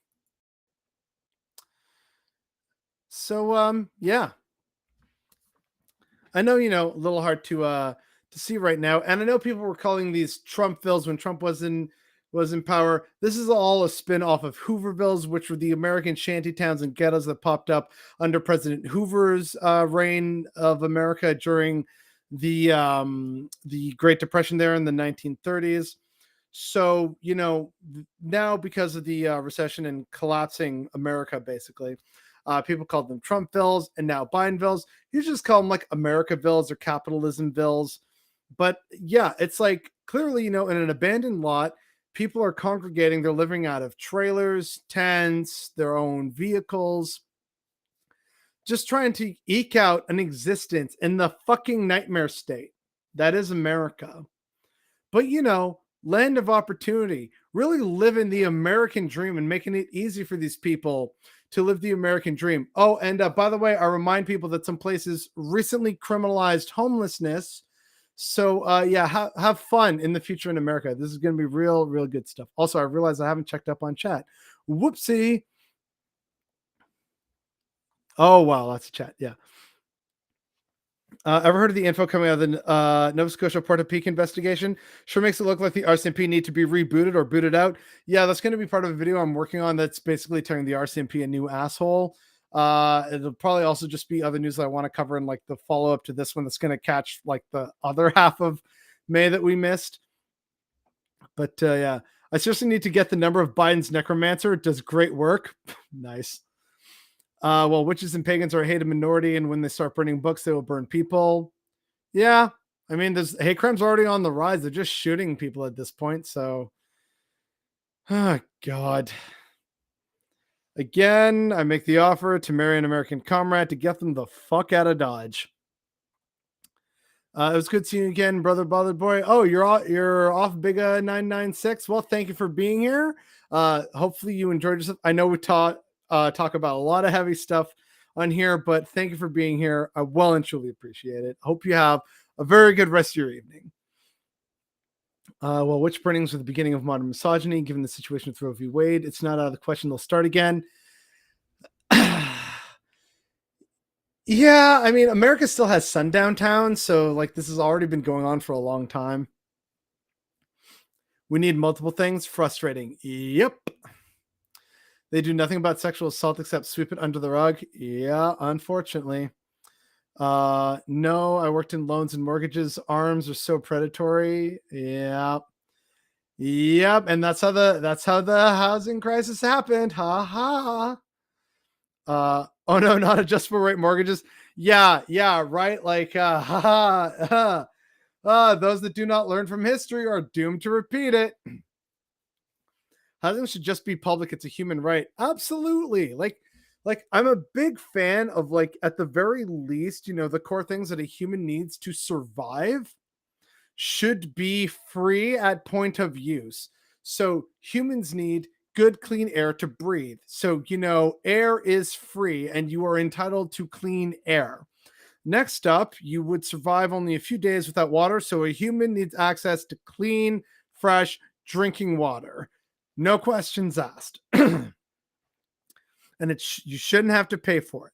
So, yeah. I know, a little hard to see right now, and I know people were calling these Trumpvilles when Trump was in power. This is all a spin off of Hoovervilles, which were the American shanty towns and ghettos that popped up under President Hoover's reign of America during the Great Depression there in the 1930s. So, now because of the recession and collapsing America, basically, people called them Trumpvilles and now Bidenvilles. You just call them like Americavilles or Capitalismvilles. But yeah, it's like clearly, in an abandoned lot, people are congregating. They're living out of trailers, tents, their own vehicles, just trying to eke out an existence in the fucking nightmare state that is America. But, land of opportunity, really living the American dream and making it easy for these people to live the American dream. Oh, and by the way, I remind people that some places recently criminalized homelessness. So yeah, have fun in the future in America. This is going to be real good stuff. Also, I realized I haven't checked up on chat. Whoopsie. Oh, wow. That's a chat. Yeah. Ever heard of the info coming out of the Nova Scotia Port Peak investigation? Sure makes it look like the RCMP need to be rebooted or booted out. Yeah, that's going to be part of a video I'm working on that's basically turning the RCMP a new asshole. It'll probably also just be other news that I want to cover in like the follow-up to this one that's going to catch like the other half of May that we missed. But yeah, I seriously need to get the number of Biden's necromancer. It does great work. Nice. Well, witches and pagans are a hated minority, and when they start burning books, they will burn people. Yeah, I mean, there's hate crimes already on the rise. They're just shooting people at this point. So, oh God. Again, I make the offer to marry an American comrade to get them the fuck out of Dodge. It was good seeing you again, brother bothered boy. Oh, you're off big 996. Well, thank you for being here. Hopefully you enjoyed yourself. I know we talk about a lot of heavy stuff on here, but thank you for being here. I well and truly appreciate it. Hope you have a very good rest of your evening. Well, witch burnings are the beginning of modern misogyny, given the situation with Roe v. Wade. It's not out of the question they'll start again. Yeah, I mean, America still has sundown towns, so like this has already been going on for a long time. We need multiple things. Frustrating. Yep. They do nothing about sexual assault except sweep it under the rug. Yeah, unfortunately. No, I worked in loans and mortgages. Arms are so predatory. Yeah. Yep, and that's how the housing crisis happened. Ha ha. Oh no, not adjustable rate mortgages. Yeah, yeah, right. Like ha ha. Those that do not learn from history are doomed to repeat it. Housing should just be public. It's a human right. Absolutely. Like I'm a big fan of, like, at the very least, the core things that a human needs to survive should be free at point of use. So humans need good, clean air to breathe. So, air is free and you are entitled to clean air. Next up, you would survive only a few days without water. So a human needs access to clean, fresh drinking water. No questions asked. And you shouldn't have to pay for it.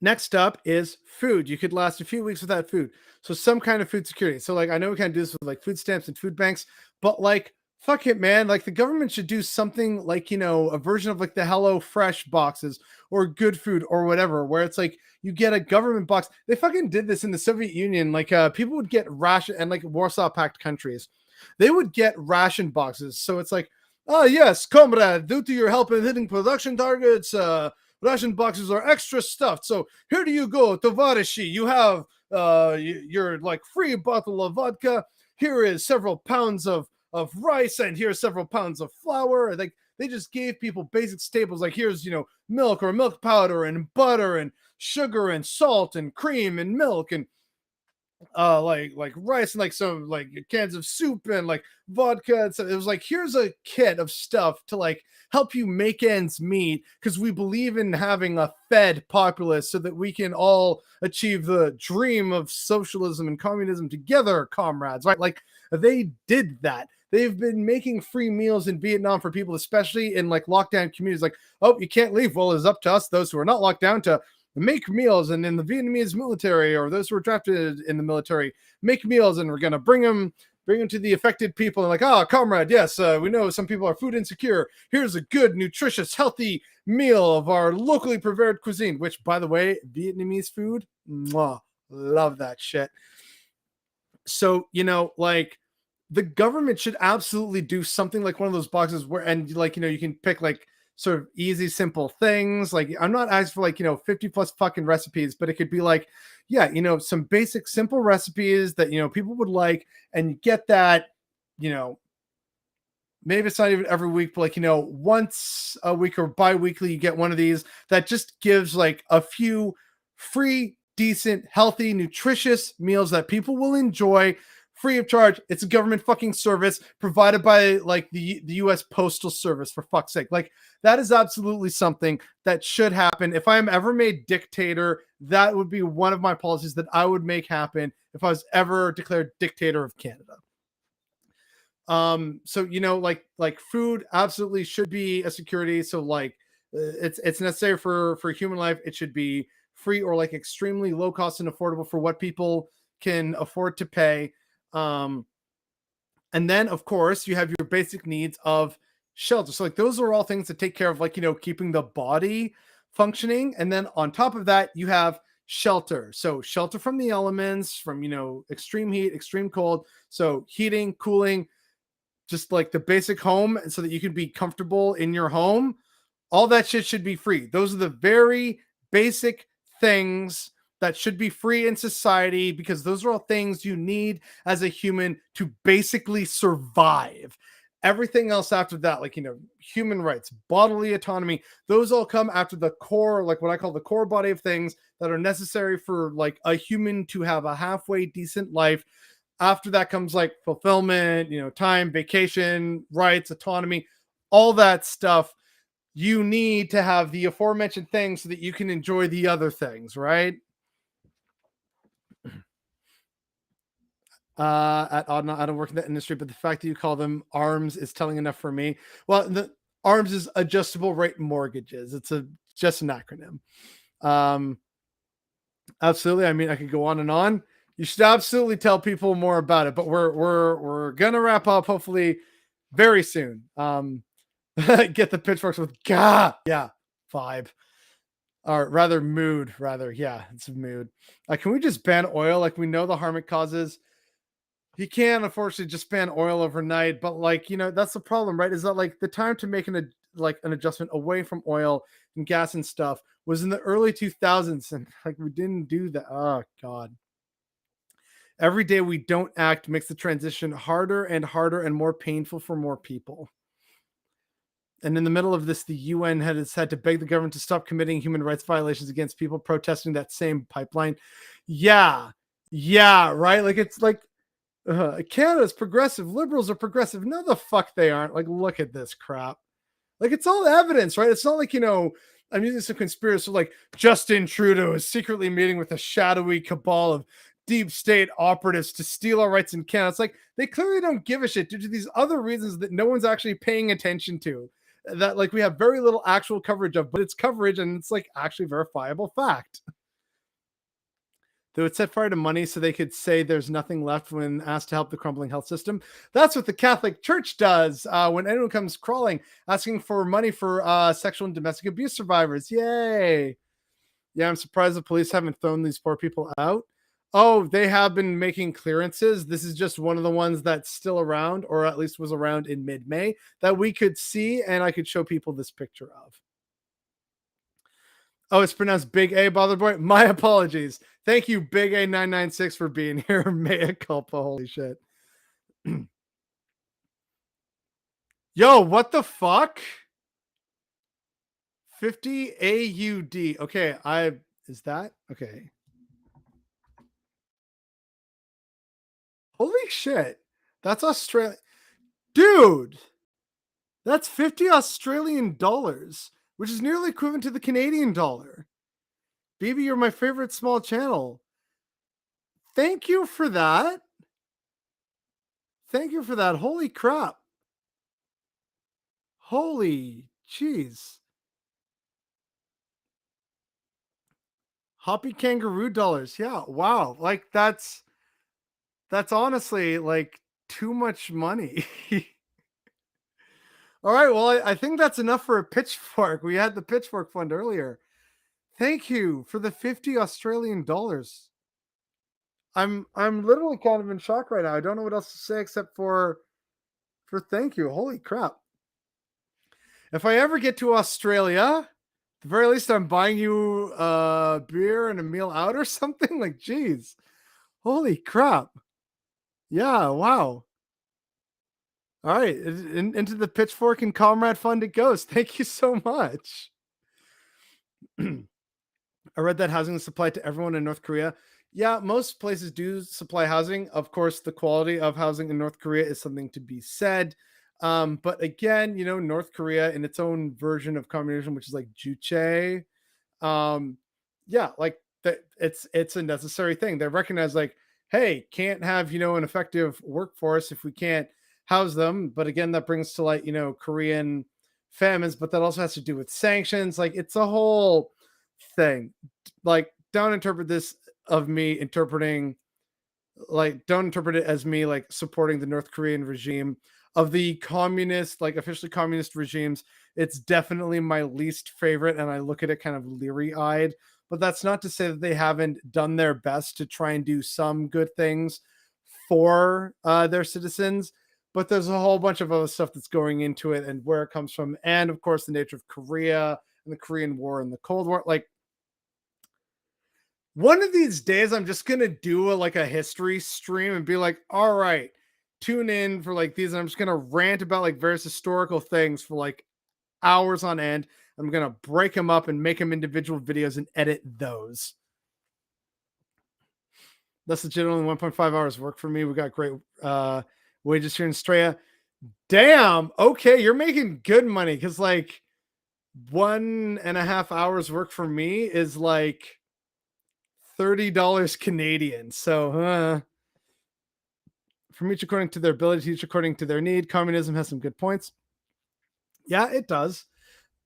Next up is food. You could last a few weeks without food. So some kind of food security. So, like, I know we can't do this with like food stamps and food banks, but like, fuck it, man. Like, the government should do something like, a version of like the Hello Fresh boxes or Good Food or whatever, where it's like you get a government box. They fucking did this in the Soviet Union. Like, people would get ration, and like Warsaw Pact countries, they would get ration boxes. So it's like, oh yes, comrade, due to your help in hitting production targets, ration boxes are extra stuffed. So here do you go, Tovarishi. You have your like free bottle of vodka. Here is several pounds of rice, and here's several pounds of flour. Like, they just gave people basic staples. Like, here's milk or milk powder and butter and sugar and salt and cream and milk and like rice and like some like cans of soup and like vodka. And so it was like, here's a kit of stuff to like help you make ends meet, because we believe in having a fed populace so that we can all achieve the dream of socialism and communism together, comrades, right? Like, they did that. They've been making free meals in Vietnam for people, especially in like lockdown communities. Like, oh, you can't leave. Well, it's up to us, those who are not locked down, to make meals. And in the Vietnamese military, or those who were drafted in the military, make meals, and we're going to bring them to the affected people. And like, oh, comrade, yes, we know some people are food insecure. Here's a good, nutritious, healthy meal of our locally prepared cuisine, which, by the way, Vietnamese food, mwah, love that shit. So, like, the government should absolutely do something like one of those boxes where, and like, you can pick like sort of easy, simple things. Like, I'm not asking for like, 50 plus fucking recipes, but it could be like, yeah, some basic, simple recipes that, people would like, and you get that, maybe it's not even every week, but like, once a week or bi-weekly, you get one of these that just gives like a few free, decent, healthy, nutritious meals that people will enjoy, free of charge. It's a government fucking service provided by like the US Postal Service, for fuck's sake. Like, that is absolutely something that should happen. If I am ever made dictator, that would be one of my policies that I would make happen if I was ever declared dictator of Canada. So, like food absolutely should be a security. So like, it's necessary for human life. It should be free or like extremely low cost and affordable for what people can afford to pay. And then of course you have your basic needs of shelter. So like, those are all things that take care of like, keeping the body functioning. And then on top of that, you have shelter. So shelter from the elements, from, extreme heat, extreme cold. So heating, cooling, just like the basic home, so that you can be comfortable in your home. All that shit should be free. Those are the very basic things that should be free in society, because those are all things you need as a human to basically survive. Everything else after that, like, human rights, bodily autonomy, those all come after the core, like what I call the core body of things that are necessary for like a human to have a halfway decent life. After that comes like fulfillment, time, vacation, rights, autonomy, all that stuff. You need to have the aforementioned things so that you can enjoy the other things, right? At Audna, I don't work in that industry, but the fact that you call them ARMS is telling enough for me. Well, the ARMS is adjustable rate mortgages. It's just an acronym. Absolutely. I mean, I could go on and on. You should absolutely tell people more about it, but we're gonna wrap up hopefully very soon. Get the pitchforks with gah. Yeah, vibe. Or rather mood, rather. Yeah, it's a mood. Can we just ban oil? Like we know the harm it causes. You can unfortunately just ban oil overnight, but like, that's the problem, right? Is that like the time to make an adjustment away from oil and gas and stuff was in the early 2000s, and like we didn't do that. Oh god. Every day we don't act makes the transition harder and harder and more painful for more people. And in the middle of this, the UN has had to beg the government to stop committing human rights violations against people protesting that same pipeline. Yeah. Yeah, right? Like it's like Canada's progressive, liberals are progressive. No, the fuck they aren't. Like, look at this crap. Like, it's all evidence, right? It's not like, I'm using some conspiracy like Justin Trudeau is secretly meeting with a shadowy cabal of deep state operatives to steal our rights in Canada. It's like they clearly don't give a shit due to these other reasons that no one's actually paying attention to. That like we have very little actual coverage of, but it's coverage and it's like actually verifiable fact. They would set fire to money so they could say there's nothing left when asked to help the crumbling health system. That's what the Catholic Church does when anyone comes crawling, asking for money for sexual and domestic abuse survivors. Yay. Yeah, I'm surprised the police haven't thrown these poor people out. Oh, they have been making clearances. This is just one of the ones that's still around, or at least was around in mid-May, that we could see, and I could show people this picture of. Oh, it's pronounced Big A, Bother Boy. My apologies. Thank you, Big A996, for being here. Mea culpa. Holy shit. Yo, what the fuck? 50 AUD. Okay, is that okay? Holy shit. That's Australia. Dude, that's 50 Australian dollars, which is nearly equivalent to the Canadian dollar. BB, you're my favorite small channel. Thank you for that. Thank you for that. Holy crap. Holy jeez. Hoppy kangaroo dollars. Yeah. Wow. Like that's honestly like too much money. All right. Well, I think that's enough for a pitchfork. We had the pitchfork fund earlier. Thank you for the 50 Australian dollars. I'm literally kind of in shock right now. I don't know what else to say except for thank you. Holy crap. If I ever get to Australia, at the very least I'm buying you a beer and a meal out or something. Like, geez. Holy crap. Yeah, wow. All right, into the pitchfork and comrade fund it goes. Thank you so much. I read that housing is supplied to everyone in North Korea. Yeah, most places do supply housing. Of course, the quality of housing in North Korea is something to be said. But again, North Korea in its own version of communism, which is like Juche, yeah, like that it's a necessary thing. They recognize like, hey, can't have an effective workforce if we can't house them. But again, that brings to light Korean famines, but that also has to do with sanctions. Like it's a whole thing. Like don't interpret this of me interpreting like don't interpret it as me like supporting the North Korean regime of the communist, like officially communist regimes. It's definitely my least favorite, and I look at it kind of leery eyed. But that's not to say that they haven't done their best to try and do some good things for their citizens. But there's a whole bunch of other stuff that's going into it and where it comes from. And of course, the nature of Korea and the Korean War and the Cold War. Like, one of these days, I'm just gonna do a history stream and be like, all right, tune in for like these. And I'm just gonna rant about like various historical things for like hours on end. I'm gonna break them up and make them individual videos and edit those. That's legit only 1.5 hours work for me. We got great wages here in Australia. Damn. Okay, you're making good money because like 1.5 hours work for me is like $30 Canadian. So from each according to their ability, each according to their need. Communism has some good points. Yeah, it does.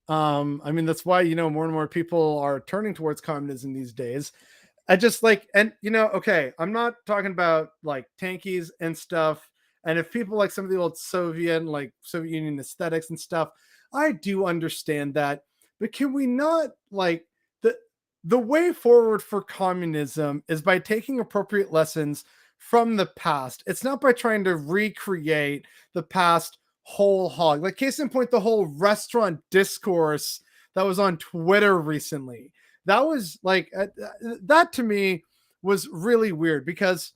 I mean, that's why more and more people are turning towards communism these days. I just like, and okay, I'm not talking about like tankies and stuff. And if people like some of the old Soviet Union aesthetics and stuff, I do understand that, but can we not like the way forward for communism is by taking appropriate lessons from the past. It's not by trying to recreate the past whole hog. Like case in point, the whole restaurant discourse that was on Twitter recently. That was like that to me was really weird because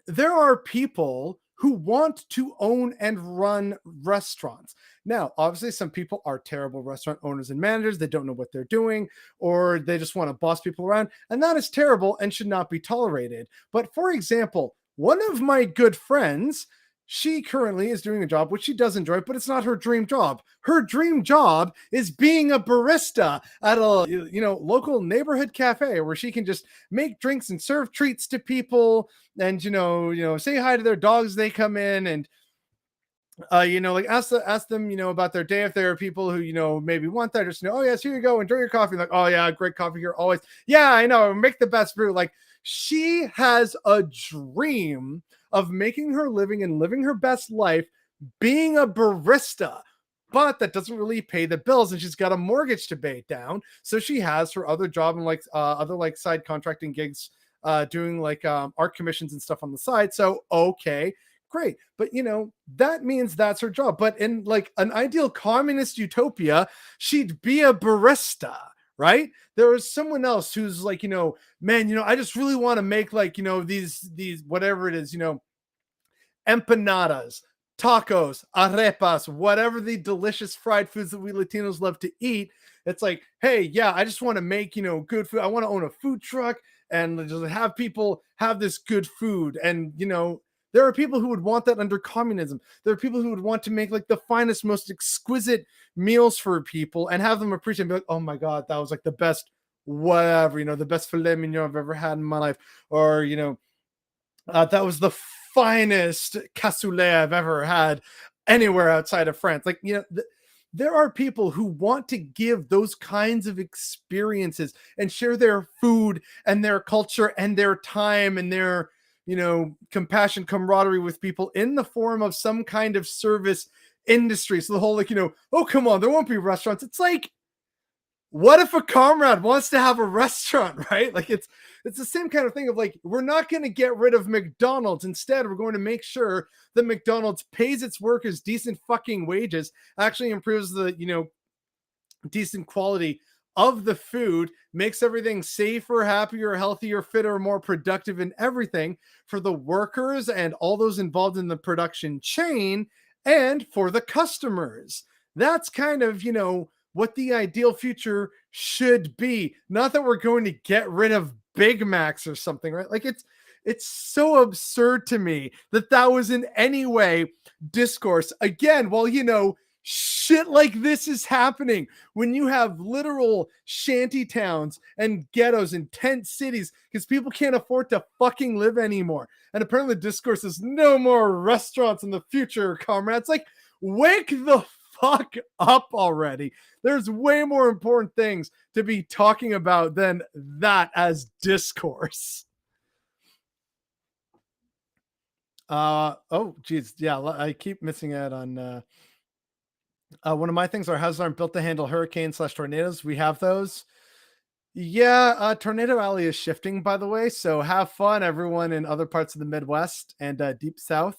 there are people who want to own and run restaurants. Now, obviously, some people are terrible restaurant owners and managers. They don't know what they're doing, or they just want to boss people around. And that is terrible and should not be tolerated. But for example, one of my good friends, she currently is doing a job which she does enjoy, but it's not her dream job. Her dream job is being a barista at a local neighborhood cafe where she can just make drinks and serve treats to people and say hi to their dogs they come in and like ask them about their day if there are people who maybe want that, just oh yes, here you go, enjoy your coffee, like oh yeah, great coffee here always, yeah, I know, make the best brew. Like she has a dream of making her living and living her best life being a barista, but that doesn't really pay the bills and she's got a mortgage to pay down, so she has her other job and like other like side contracting gigs, doing like art commissions and stuff on the side. So okay, great, but that means that's her job. But in like an ideal communist utopia, she'd be a barista, right? There was someone else who's like, man, I just really want to make like these whatever it is, empanadas, tacos, arepas, whatever the delicious fried foods that we Latinos love to eat. It's like, hey, yeah, I just want to make, good food. I want to own a food truck and just have people have this good food. And, there are people who would want that under communism. There are people who would want to make like the finest, most exquisite meals for people and have them appreciate and be like, oh my God, that was like the best, whatever, the best filet mignon I've ever had in my life. Or, that was the finest cassoulet I've ever had anywhere outside of France. Like, there are people who want to give those kinds of experiences and share their food and their culture and their time and their, compassion, camaraderie with people in the form of some kind of service industry. So the whole like, oh, come on, there won't be restaurants. It's like, what if a comrade wants to have a restaurant, right? Like it's the same kind of thing of like, we're not going to get rid of McDonald's. Instead, we're going to make sure that McDonald's pays its workers decent fucking wages, actually improves the, decent quality of the food, makes everything safer, happier, healthier, fitter, more productive, and everything for the workers and all those involved in the production chain and for the customers. That's kind of, what the ideal future should be. Not that we're going to get rid of Big Macs or something, right? Like it's so absurd to me that was in any way discourse. Again, well, shit like this is happening when you have literal shanty towns and ghettos and tent cities because people can't afford to fucking live anymore. And apparently the discourse is no more restaurants in the future, comrades. Like, wake the fuck up already. There's way more important things to be talking about than that as discourse. Oh geez, yeah, I keep missing out on one of my things. Our houses aren't built to handle hurricanes / tornadoes. We have those. Yeah, Tornado Alley is shifting, by the way. So have fun, everyone in other parts of the Midwest and deep South.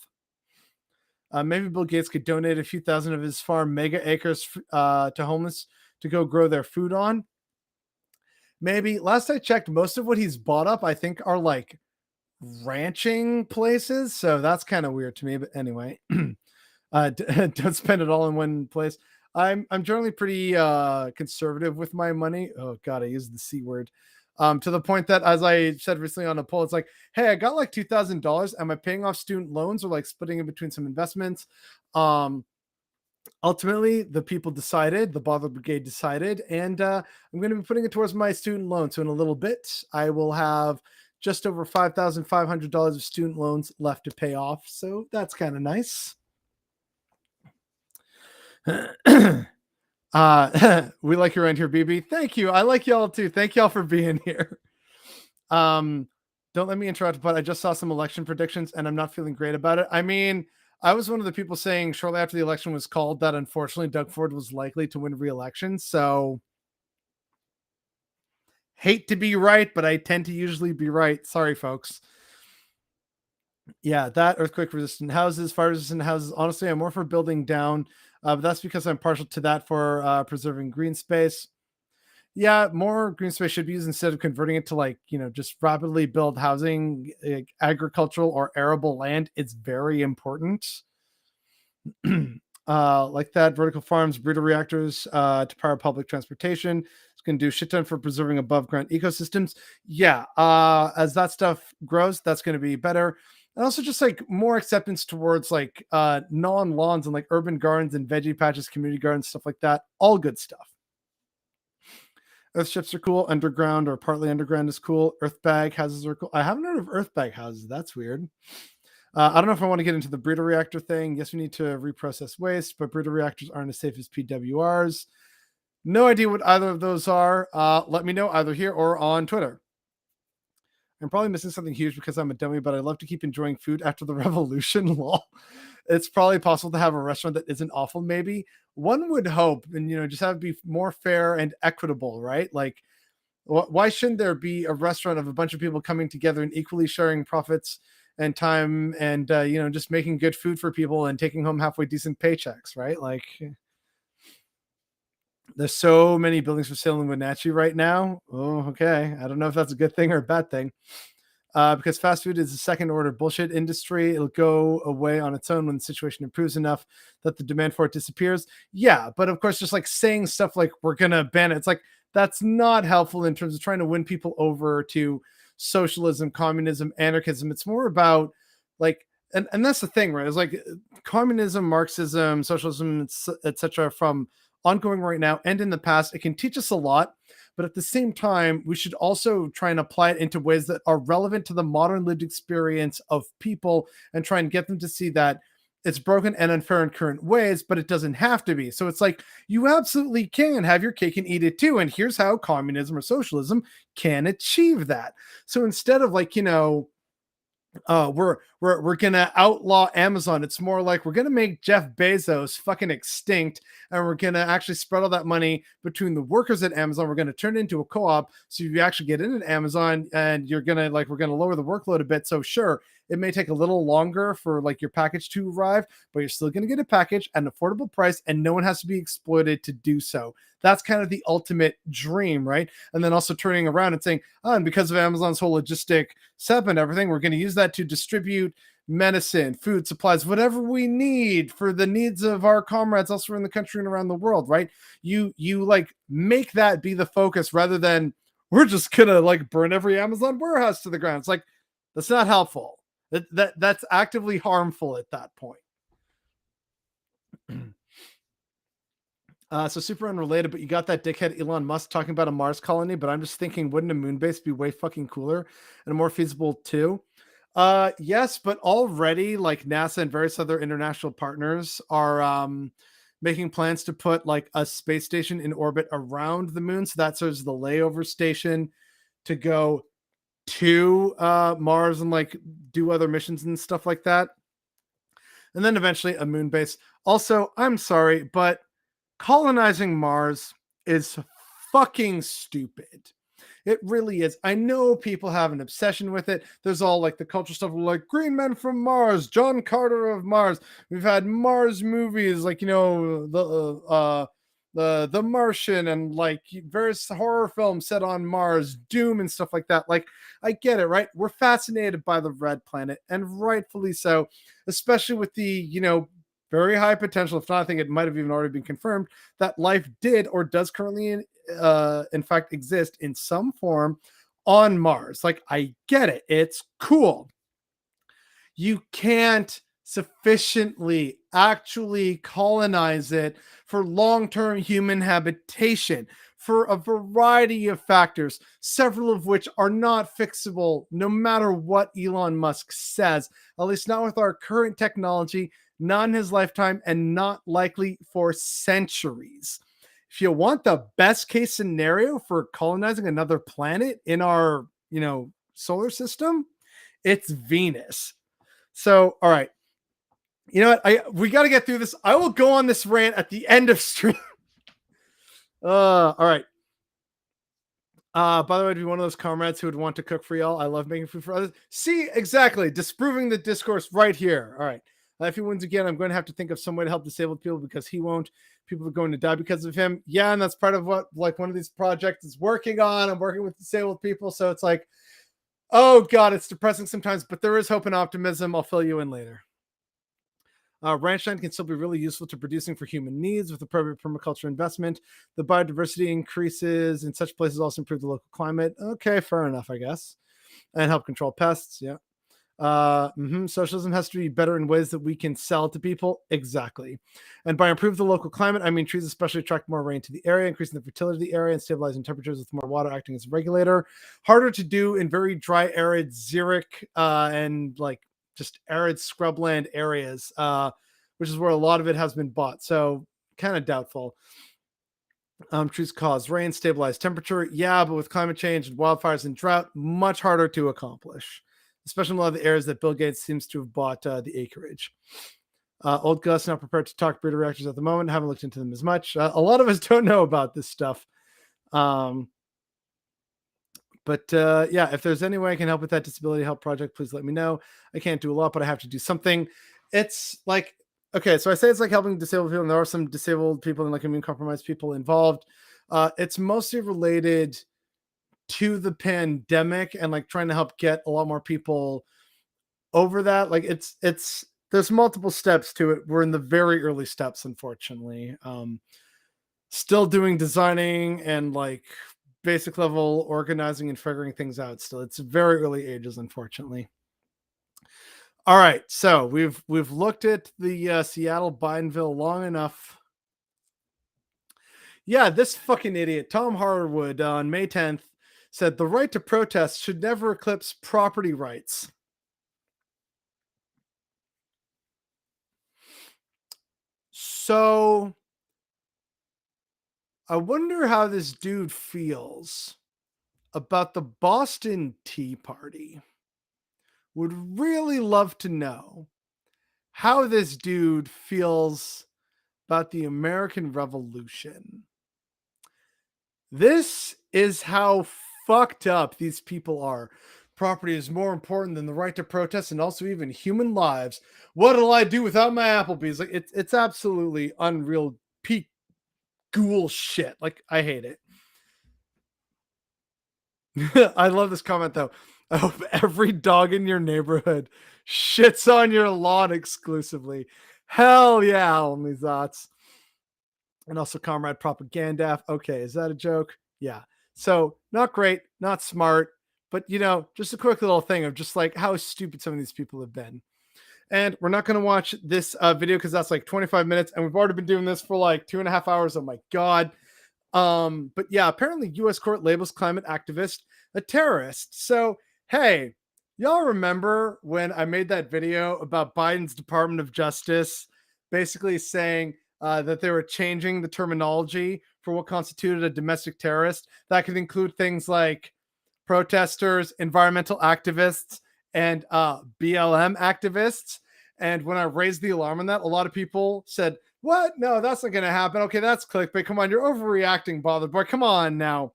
Maybe Bill Gates could donate a few thousand of his farm mega acres to homeless to go grow their food on. Maybe. Last I checked, most of what he's bought up, I think, are like ranching places. So that's kind of weird to me. But anyway. Don't spend it all in one place. I'm generally pretty conservative with my money. Oh god, I use the C word. To the point that, as I said recently on a poll, it's like, hey, I got like $2,000. Am I paying off student loans or like splitting it between some investments? Ultimately, the people decided, the Bother Brigade decided, and I'm going to be putting it towards my student loan. So in a little bit, I will have just over $5,500 of student loans left to pay off. So that's kind of nice. We like you around here, BB. Thank you. I like y'all too. Thank y'all for being here. Don't let me interrupt, but I just saw some election predictions and I'm not feeling great about it. I mean, I was one of the people saying shortly after the election was called that unfortunately Doug Ford was likely to win re-election. So hate to be right, but I tend to usually be right. Sorry, folks. Yeah, that earthquake resistant houses, fire resistant houses. Honestly, I'm more for building down, but that's because I'm partial to that for preserving green space. Yeah, more green space should be used instead of converting it to like, just rapidly build housing, agricultural or arable land. It's very important. Like that, vertical farms, breeder reactors to power public transportation. It's going to do shit ton for preserving above ground ecosystems. Yeah, as that stuff grows, that's going to be better. And also just like more acceptance towards like non lawns and like urban gardens and veggie patches, community gardens, stuff like that. All good stuff. Earthships are cool. Underground or partly underground is cool. Earthbag houses are cool. I haven't heard of earthbag houses. That's weird. I don't know if I want to get into the breeder reactor thing. Yes, we need to reprocess waste, but breeder reactors aren't as safe as PWRs. No idea what either of those are. Let me know either here or on Twitter. I'm probably missing something huge because I'm a dummy, but I love to keep enjoying food after the revolution. Lol. It's probably possible to have a restaurant that isn't awful, maybe. One would hope, and just have it be more fair and equitable, right? Like, why shouldn't there be a restaurant of a bunch of people coming together and equally sharing profits and time and just making good food for people and taking home halfway decent paychecks, right? Like, there's so many buildings for sale in Wenatchee right now. Oh, okay. I don't know if that's a good thing or a bad thing. Because fast food is a second order bullshit industry. It'll go away on its own when the situation improves enough that the demand for it disappears. Yeah, but of course, just like saying stuff like we're going to ban it, it's like that's not helpful in terms of trying to win people over to socialism, communism, anarchism. It's more about like, and that's the thing, right? It's like communism, Marxism, socialism, etc. from ongoing right now and in the past. It can teach us a lot, but at the same time, we should also try and apply it into ways that are relevant to the modern lived experience of people and try and get them to see that it's broken and unfair in current ways, but it doesn't have to be. So it's like you absolutely can have your cake and eat it too. And here's how communism or socialism can achieve that. So instead of like, we're gonna outlaw Amazon. It's more like we're gonna make Jeff Bezos fucking extinct, and we're gonna actually spread all that money between the workers at Amazon. We're gonna turn it into a co-op, so you actually get into Amazon, and we're gonna lower the workload a bit. So sure, it may take a little longer for like your package to arrive, but you're still gonna get a package at an affordable price, and no one has to be exploited to do so. That's kind of the ultimate dream, right? And then also turning around and saying, oh, and because of Amazon's whole logistic setup and everything, we're going to use that to distribute medicine, food, supplies, whatever we need for the needs of our comrades elsewhere in the country and around the world, right? You like make that be the focus rather than we're just gonna like burn every Amazon warehouse to the ground. It's like that's not helpful. That's actively harmful at that point. So super unrelated, but you got that dickhead Elon Musk talking about a Mars colony, but I'm just thinking, wouldn't a moon base be way fucking cooler and more feasible too? Yes, but already like NASA and various other international partners are making plans to put like a space station in orbit around the moon. So that serves the layover station to go to Mars and like do other missions and stuff like that. And then eventually a moon base. Also, I'm sorry, but colonizing Mars is fucking stupid. It really is. I know people have an obsession with it. There's all like the cultural stuff like Green Men from Mars, John Carter of Mars. We've had Mars movies like the Martian and like various horror films set on Mars, Doom and stuff like that. Like I get it, right? We're fascinated by the red planet and rightfully so, especially with the, very high potential, if not, I think it might have even already been confirmed that life did or does currently in fact exist in some form on Mars. Like I get it. It's cool. You can't sufficiently actually colonize it for long-term human habitation for a variety of factors, several of which are not fixable no matter what Elon Musk says, at least not with our current technology, not in his lifetime, and not likely for centuries. If you want the best case scenario for colonizing another planet in our, solar system, it's Venus. So, all right. You know what? We got to get through this. I will go on this rant at the end of stream. All right. By the way, to be one of those comrades who would want to cook for y'all, I love making food for others. See, exactly, disproving the discourse right here. All right. If he wins again, I'm going to have to think of some way to help disabled people because he won't. People are going to die because of him. Yeah, and that's part of what like one of these projects is working on. I'm working with disabled people, so it's like, oh god, it's depressing sometimes, but there is hope and optimism. I'll fill you in later. Ranch land can still be really useful to producing for human needs with appropriate permaculture investment. The biodiversity increases in such places also improve the local climate. Okay, fair enough, I guess. And help control pests. Yeah. Socialism has to be better in ways that we can sell to people. Exactly. And by improve the local climate, I mean trees especially attract more rain to the area, increasing the fertility of the area and stabilizing temperatures with more water acting as a regulator. Harder to do in very dry, arid, xeric, and like just arid scrubland areas, which is where a lot of it has been bought. So kind of doubtful. Trees cause rain, stabilize temperature. Yeah, but with climate change and wildfires and drought, much harder to accomplish, especially in a lot of the areas that Bill Gates seems to have bought the acreage. Old Gus not prepared to talk breeder reactors at the moment. Haven't looked into them as much. A lot of us don't know about this stuff. But yeah, if there's any way I can help with that disability help project, please let me know. I can't do a lot, but I have to do something. It's like, okay, so I say it's like helping disabled people, and there are some disabled people and like immune compromised people involved. It's mostly related to the pandemic and like trying to help get a lot more people over that. Like it's there's multiple steps to it. We're in the very early steps, unfortunately. Still doing designing and like basic level organizing and figuring things out still. It's very early ages, unfortunately. All right, so we've looked at the Seattle Bidenville long enough. Yeah, this fucking idiot Tom Harwood on May 10th said the right to protest should never eclipse property rights. So I wonder how this dude feels about the Boston Tea Party. Would really love to know how this dude feels about the American Revolution. This is how fucked up these people are. Property is more important than the right to protest and also even human lives. What'll I do without my Applebee's? Like it's absolutely unreal peak ghoul shit. Like I hate it. I love this comment though. I hope every dog in your neighborhood shits on your lawn exclusively. Hell yeah, only thoughts. And also Comrade Propaganda. Okay, is that a joke? Yeah. So not great, not smart, but you know, just a quick little thing of just like how stupid some of these people have been. And we're not going to watch this video because that's like 25 minutes, and we've already been doing this for like 2.5 hours. Oh my god. But yeah, apparently U.S. court labels climate activist a terrorist. So hey, y'all remember when I made that video about Biden's Department of Justice basically saying that they were changing the terminology for what constituted a domestic terrorist? That could include things like protesters, environmental activists, and BLM activists. And when I raised the alarm on that, a lot of people said, what? No, that's not going to happen. Okay, that's clickbait. Come on, you're overreacting, bothered boy. Come on now.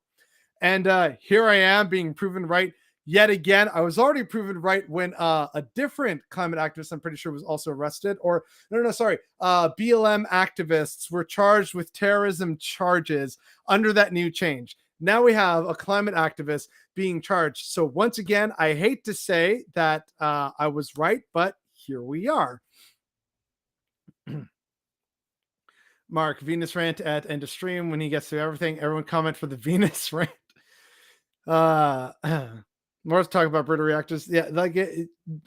And here I am being proven right yet again. I was already proven right when a different climate activist, I'm pretty sure, was also arrested. Or no, sorry. BLM activists were charged with terrorism charges under that new change. Now we have a climate activist being charged. So once again, I hate to say that I was right, but here we are. Mark, Venus rant at end of stream when he gets through everything. Everyone comment for the Venus rant. More to talk about breeder reactors. Yeah, like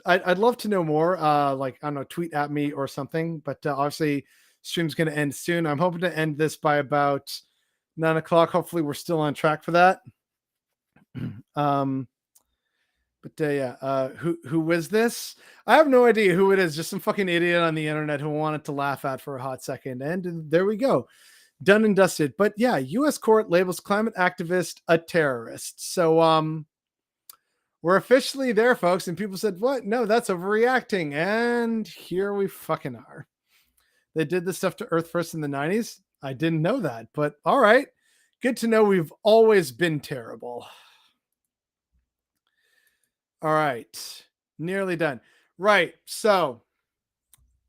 I'd love to know more. Like I don't know, tweet at me or something. But obviously, stream's going to end soon. I'm hoping to end this by about 9 o'clock. Hopefully, we're still on track for that. But yeah, who is this? I have no idea who it is. Just some fucking idiot on the internet who wanted to laugh at for a hot second. And there we go. Done and dusted. But yeah, U.S. court labels climate activist a terrorist. So We're officially there, folks. And people said, what? No, that's overreacting. And here we fucking are. They did this stuff to Earth first in the 90s. I didn't know that, but all right. Good to know we've always been terrible. All right. Nearly done. Right. So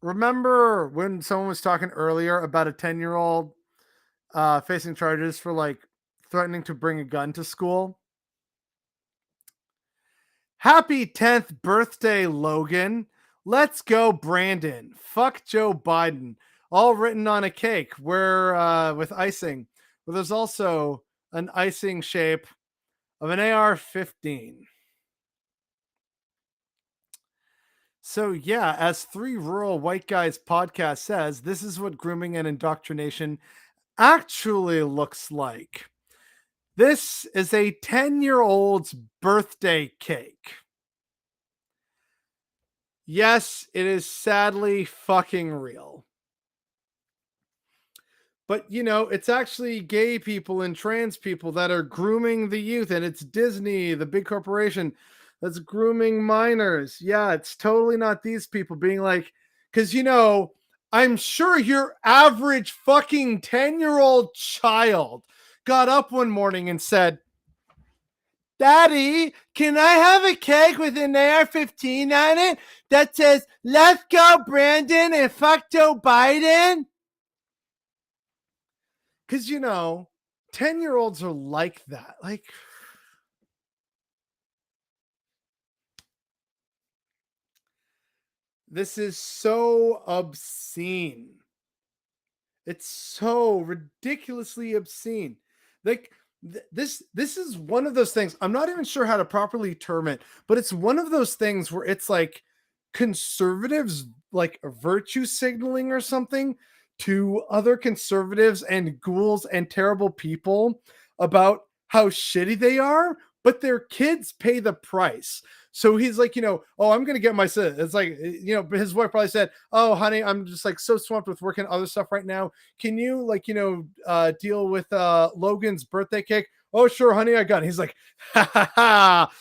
remember when someone was talking earlier about a 10-year-old facing charges for like threatening to bring a gun to school? Happy 10th birthday, Logan. Let's go, Brandon. Fuck Joe Biden. All written on a cake where with icing. Where there's also an icing shape of an AR-15. So yeah, as Three Rural White Guys podcast says, this is what grooming and indoctrination actually looks like. This is a 10-year-old's birthday cake. Yes, it is sadly fucking real. But, you know, it's actually gay people and trans people that are grooming the youth, and it's Disney, the big corporation, that's grooming minors. Yeah, it's totally not these people being like, because, you know, I'm sure your average fucking 10-year-old child got up one morning and said, Daddy, can I have a cake with an AR-15 on it that says, let's go, Brandon, and fuck Joe Biden? Because, you know, 10-year-olds are like that. Like, this is so obscene. It's so ridiculously obscene. Like, this is one of those things. I'm not even sure how to properly term it, but it's one of those things where it's like conservatives like virtue signaling or something to other conservatives and ghouls and terrible people about how shitty they are, but their kids pay the price. So he's like, you know, oh, I'm gonna get my son. It's like, you know, his wife probably said, oh, honey, I'm just like so swamped with work and other stuff right now. Can you like, you know, deal with Logan's birthday cake? Oh, sure, honey, I got it. He's like, ha ha ha.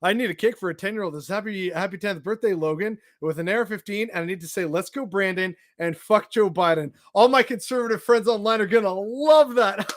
I need a cake for a 10-year-old. This happy 10th birthday, Logan, with an AR-15, and I need to say, let's go, Brandon, and fuck Joe Biden. All my conservative friends online are gonna love that.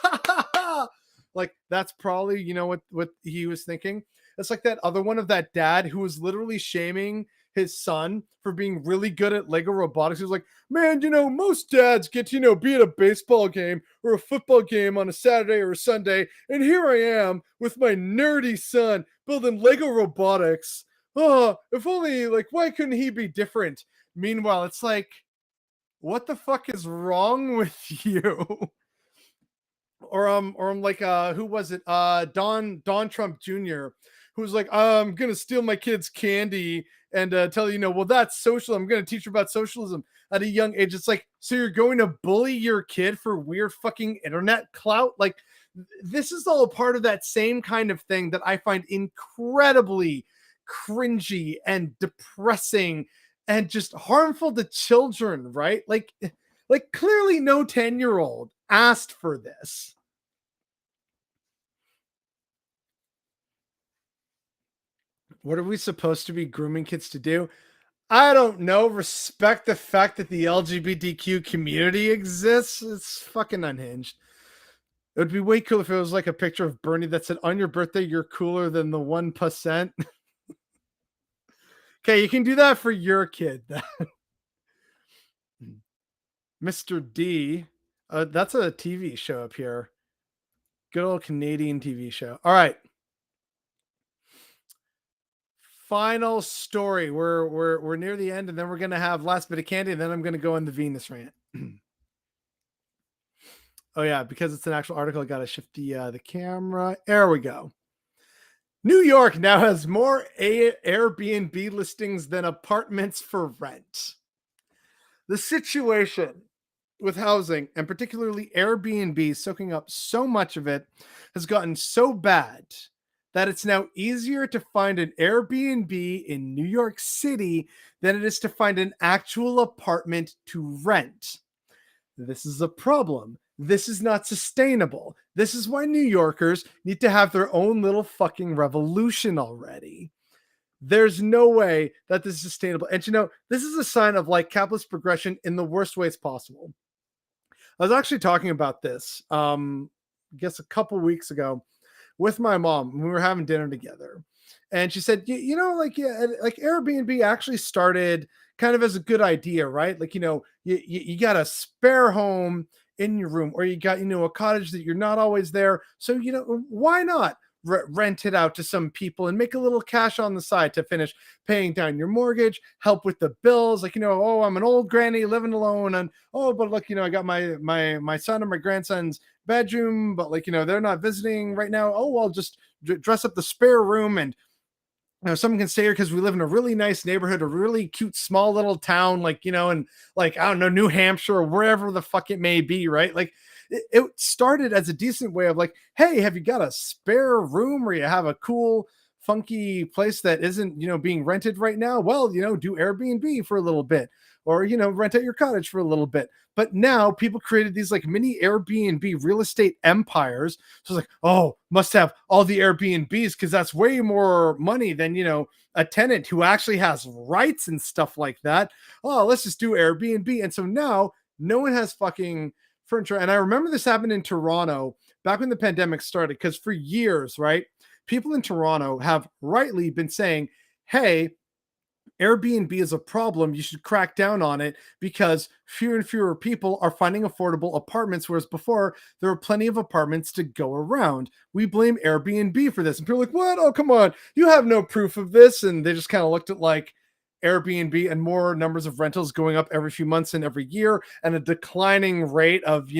Like, that's probably, you know, what he was thinking. It's like that other one of that dad who was literally shaming his son for being really good at Lego robotics. He was like, man, you know, most dads get to, you know, be at a baseball game or a football game on a Saturday or a Sunday. And here I am with my nerdy son building Lego robotics. Oh, if only, like, why couldn't he be different? Meanwhile, it's like, what the fuck is wrong with you? Or I'm like, who was it? Don Trump Jr., who was like, I'm gonna steal my kid's candy and tell you know, well, that's social. I'm gonna teach her about socialism at a young age. It's like, so you're going to bully your kid for weird fucking internet clout? Like, this is all a part of that same kind of thing that I find incredibly cringy and depressing and just harmful to children, right? Like clearly no 10-year-old asked for this. What are we supposed to be grooming kids to do? I don't know. Respect the fact that the LGBTQ community exists. It's fucking unhinged. It would be way cooler if it was like a picture of Bernie that said, on your birthday, you're cooler than the 1%. Okay, you can do that for your kid. Mr. D. That's a TV show up here. Good old Canadian TV show. All right. Final story. We're near the end, and then we're gonna have last bit of candy, and then I'm gonna go on the Venus rant. Oh yeah, because it's an actual article, I gotta shift the camera. There we go. New York now has more Airbnb listings than apartments for rent. The situation with housing, and particularly Airbnb soaking up so much of it, has gotten so bad that it's now easier to find an Airbnb in New York City than it is to find an actual apartment to rent. This is a problem This is not sustainable. This is why New Yorkers need to have their own little fucking revolution already. There's no way that this is sustainable. And this is a sign of like capitalist progression in the worst ways possible. I was actually talking about this, I guess a couple weeks ago with my mom. We were having dinner together, and she said, like, yeah, like Airbnb actually started kind of as a good idea, right? Like, you got a spare home in your room, or you got, a cottage that you're not always there. So, why not rent it out to some people and make a little cash on the side to finish paying down your mortgage, help with the bills? Like, oh, I'm an old granny living alone, and oh, but look, I got my son and my grandson's bedroom, but like, they're not visiting right now. Oh, I'll just dress up the spare room, and someone can stay here because we live in a really nice neighborhood, a really cute small little town, like, and like, I don't know, New Hampshire or wherever the fuck it may be, right? Like, it started as a decent way of like, hey, have you got a spare room, or you have a cool funky place that isn't, being rented right now? Well, do Airbnb for a little bit, or, rent out your cottage for a little bit. But now people created these like mini Airbnb real estate empires. So it's like, oh, must have all the Airbnbs because that's way more money than, a tenant who actually has rights and stuff like that. Oh, let's just do Airbnb. And so now no one has fucking furniture. And I remember this happened in Toronto back when the pandemic started, because for years, right, people in Toronto have rightly been saying, hey, Airbnb is a problem. You should crack down on it because fewer and fewer people are finding affordable apartments, whereas before there were plenty of apartments to go around. We blame Airbnb for this. And people are like, what? Oh, come on. You have no proof of this. And they just kind of looked at like Airbnb and more numbers of rentals going up every few months and every year, and a declining rate of,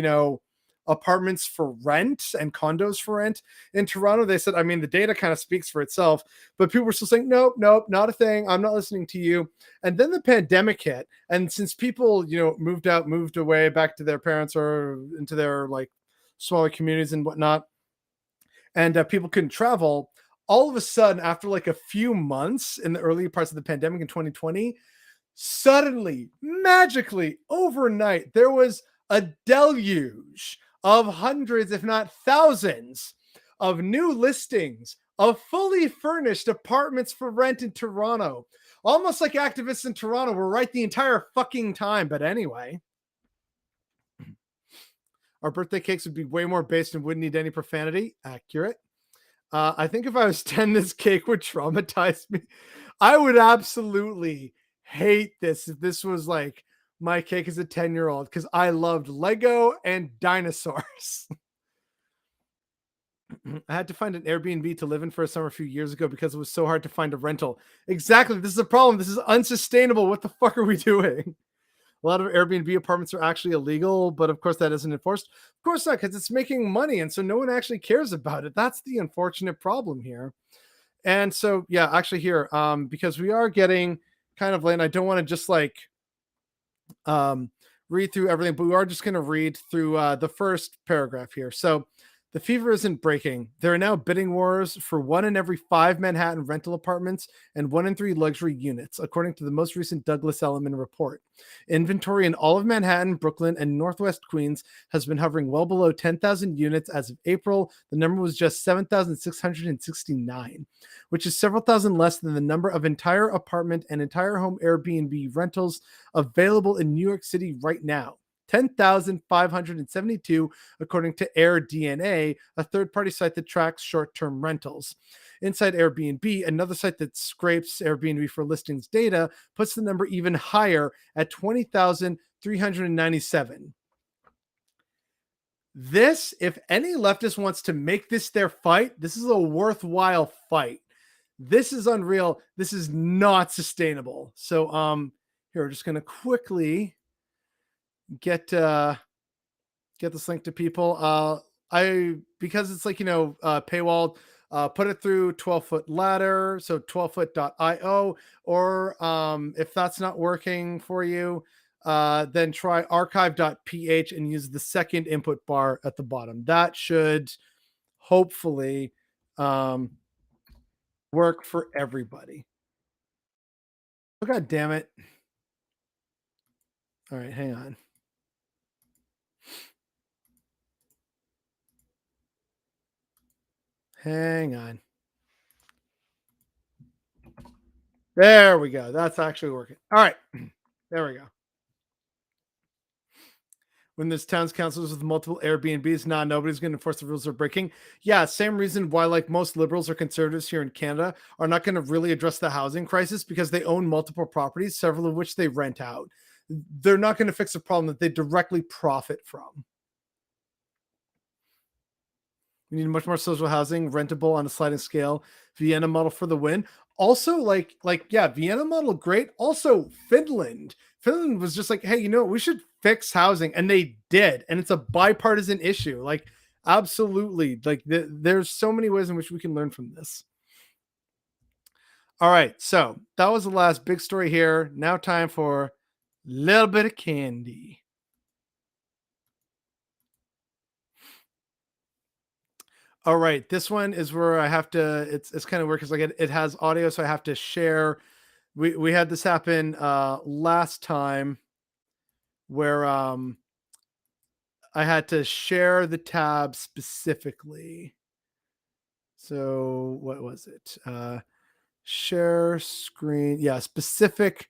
apartments for rent and condos for rent in Toronto. They said, I mean, the data kind of speaks for itself, but people were still saying, nope, nope, not a thing. I'm not listening to you. And then the pandemic hit. And since people, moved away back to their parents or into their like smaller communities and whatnot, and people couldn't travel, all of a sudden, after like a few months in the early parts of the pandemic in 2020, suddenly, magically, overnight, there was a deluge of hundreds, if not thousands, of new listings of fully furnished apartments for rent in Toronto. Almost like activists in Toronto were right the entire fucking time. But anyway, our birthday cakes would be way more based and wouldn't need any profanity. Accurate. I think if I was 10, this cake would traumatize me. I would absolutely hate this if this was like my cake as a 10-year-old, because I loved Lego and dinosaurs. I had to find an Airbnb to live in for a summer a few years ago because it was so hard to find a rental. Exactly. This is a problem. This is unsustainable. What the fuck are we doing? A lot of Airbnb apartments are actually illegal, but of course that isn't enforced. Of course not, because it's making money, and so no one actually cares about it. That's the unfortunate problem here. And so, yeah, actually here, because we are getting kind of late, and I don't want to just like um, read through everything, but we are just going to read through the first paragraph here. So, the fever isn't breaking. There are now bidding wars for 1 in every 5 Manhattan rental apartments and 1 in 3 luxury units, according to the most recent Douglas Elliman report. Inventory in all of Manhattan, Brooklyn, and Northwest Queens has been hovering well below 10,000 units as of April. The number was just 7,669, which is several thousand less than the number of entire apartment and entire home Airbnb rentals available in New York City right now. 10,572, according to AirDNA, a third-party site that tracks short-term rentals. Inside Airbnb, another site that scrapes Airbnb for listings data, puts the number even higher at 20,397. This, if any leftist wants to make this their fight, this is a worthwhile fight. This is unreal. This is not sustainable. So, here, we're just going to quickly get this link to people. I because it's like paywalled. Put it through 12-foot ladder, so 12foot.io, or if that's not working for you, then try archive.ph and use the second input bar at the bottom. That should hopefully work for everybody. Oh, god damn it. All right, hang on. Hang on. There we go. That's actually working. All right. There we go. When there's towns councils with multiple Airbnbs, nobody's going to enforce the rules they're breaking. Yeah, same reason why like most liberals or conservatives here in Canada are not going to really address the housing crisis because they own multiple properties, several of which they rent out. They're not going to fix a problem that they directly profit from. We need much more social housing, rentable on a sliding scale. Vienna model for the win. Also, yeah, Vienna model great. Also, Finland. Finland was just like, hey, you know, we should fix housing, and they did, and it's a bipartisan issue. Like, absolutely, like there's so many ways in which we can learn from this. All right, so that was the last big story here. Now, time for a little bit of candy. All right, this one is where I have to. It's kind of weird because like it has audio, so I have to share. We had this happen last time where I had to share the tab specifically. So what was it? Share screen. Yeah, specific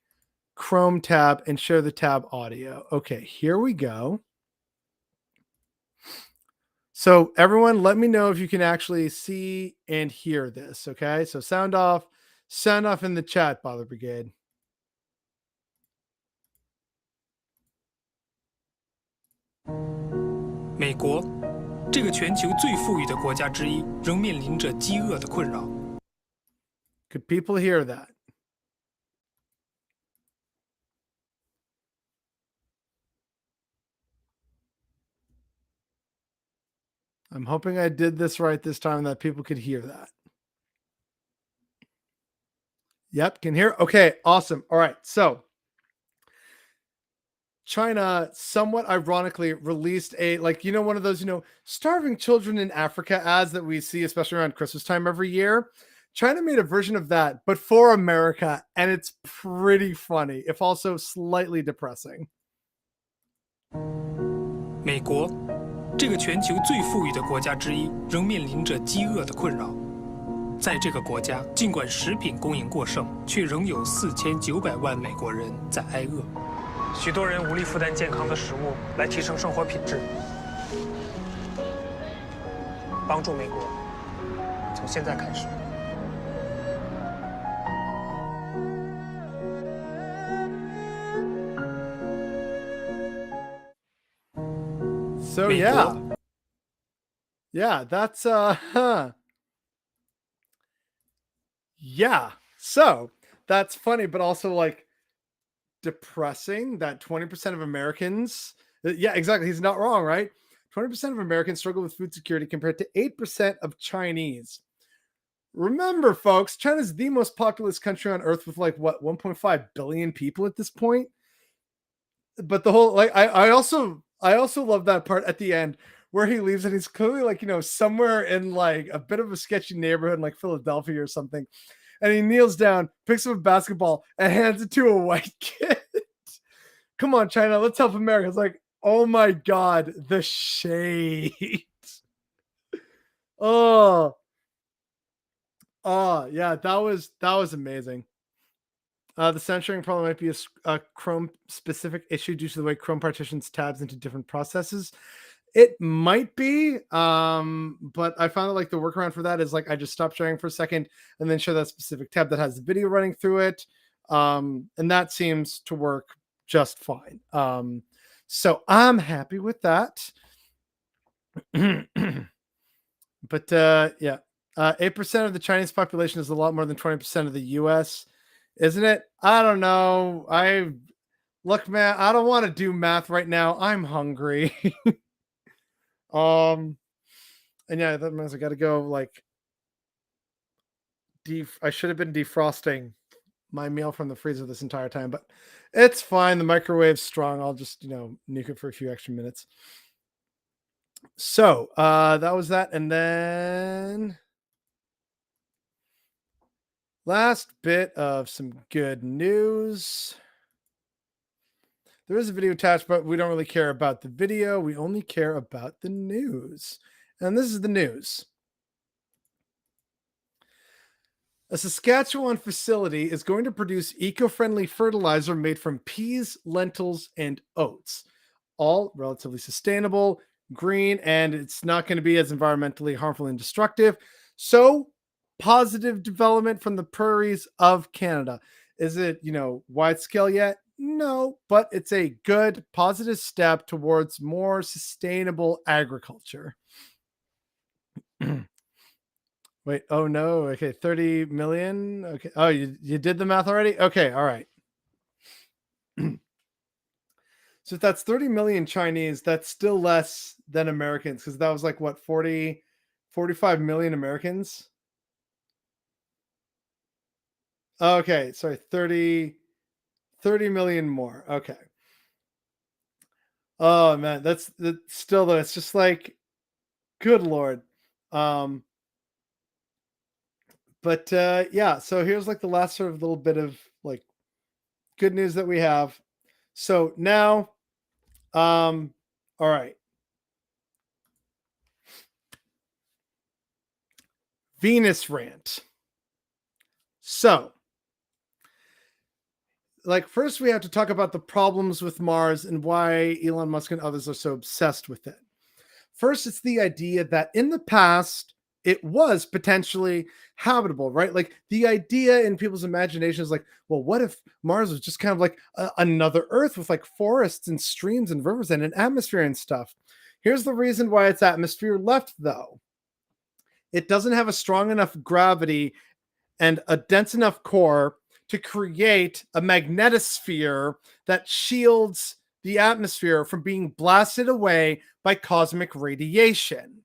Chrome tab and share the tab audio. Okay, here we go. So everyone, let me know if you can actually see and hear this. Okay, so sound off in the chat, Bother Brigade. 美国，这个全球最富裕的国家之一，仍面临着饥饿的困扰。Could people hear that? I'm hoping I did this right this time, that people could hear that. Yep, can hear. Okay, awesome. All right, so China, somewhat ironically, released a one of those starving children in Africa ads that we see, especially around Christmas time every year. China made a version of that, but for America, and it's pretty funny, if also slightly depressing. 美国，这个全球最富裕的国家之一，仍面临着饥饿的困扰。在这个国家，尽管食品供应过剩，却仍有4900万美国人在挨饿。许多人无力负担健康的食物来提升生活品质。帮助美国，从现在开始。So yeah, that's yeah. So that's funny, but also like depressing that 20% of Americans, yeah, exactly. He's not wrong, right? 20% of Americans struggle with food security compared to 8% of Chinese. Remember, folks, China's the most populous country on earth with like what 1.5 billion people at this point. But the whole I also love that part at the end where he leaves and he's clearly like, somewhere in like a bit of a sketchy neighborhood in like Philadelphia or something. And he kneels down, picks up a basketball, and hands it to a white kid. Come on, China, let's help America. It's like, oh my God, the shade. Oh, yeah, that was amazing. The censoring problem might be a Chrome specific issue due to the way Chrome partitions tabs into different processes. It might be, but I found that like the workaround for that is like I just stop sharing for a second and then show that specific tab that has the video running through it, and that seems to work just fine. So I'm happy with that. But yeah, 8% of the Chinese population is a lot more than 20% of the U.S., isn't it? I don't know. Look, man, I don't want to do math right now. I'm hungry. And yeah, that means I got to go like I should have been defrosting my meal from the freezer this entire time, but it's fine. The microwave's strong. I'll just, nuke it for a few extra minutes. So, that was that. And then last bit of some good news. There is a video attached, but we don't really care about the video. We only care about the news. And this is the news. A Saskatchewan facility is going to produce eco-friendly fertilizer made from peas, lentils, and oats. All relatively sustainable, green, and it's not going to be as environmentally harmful and destructive. So, positive development from the prairies of Canada. Is it, wide scale yet? No, but it's a good positive step towards more sustainable agriculture. Wait, oh no. Okay, 30 million. Okay. Oh, you did the math already? Okay, all right. So if that's 30 million Chinese, that's still less than Americans because that was like what, 45 million Americans? Okay, sorry, 30 million more. Okay. Oh man, that's still though, it's just like good lord. Um but yeah, so here's like the last sort of little bit of like good news that we have. So now all right. Venus rant. So, like, first we have to talk about the problems with Mars and why Elon Musk and others are so obsessed with it. First, it's the idea that in the past, it was potentially habitable, right? Like, the idea in people's imagination is like, well, what if Mars was just kind of like another Earth with like forests and streams and rivers and an atmosphere and stuff? Here's the reason why its atmosphere left, though. It doesn't have a strong enough gravity and a dense enough core to create a magnetosphere that shields the atmosphere from being blasted away by cosmic radiation.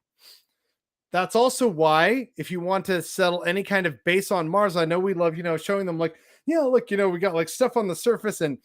That's also why, if you want to settle any kind of base on Mars, I know we love, showing them like, look, we got like stuff on the surface and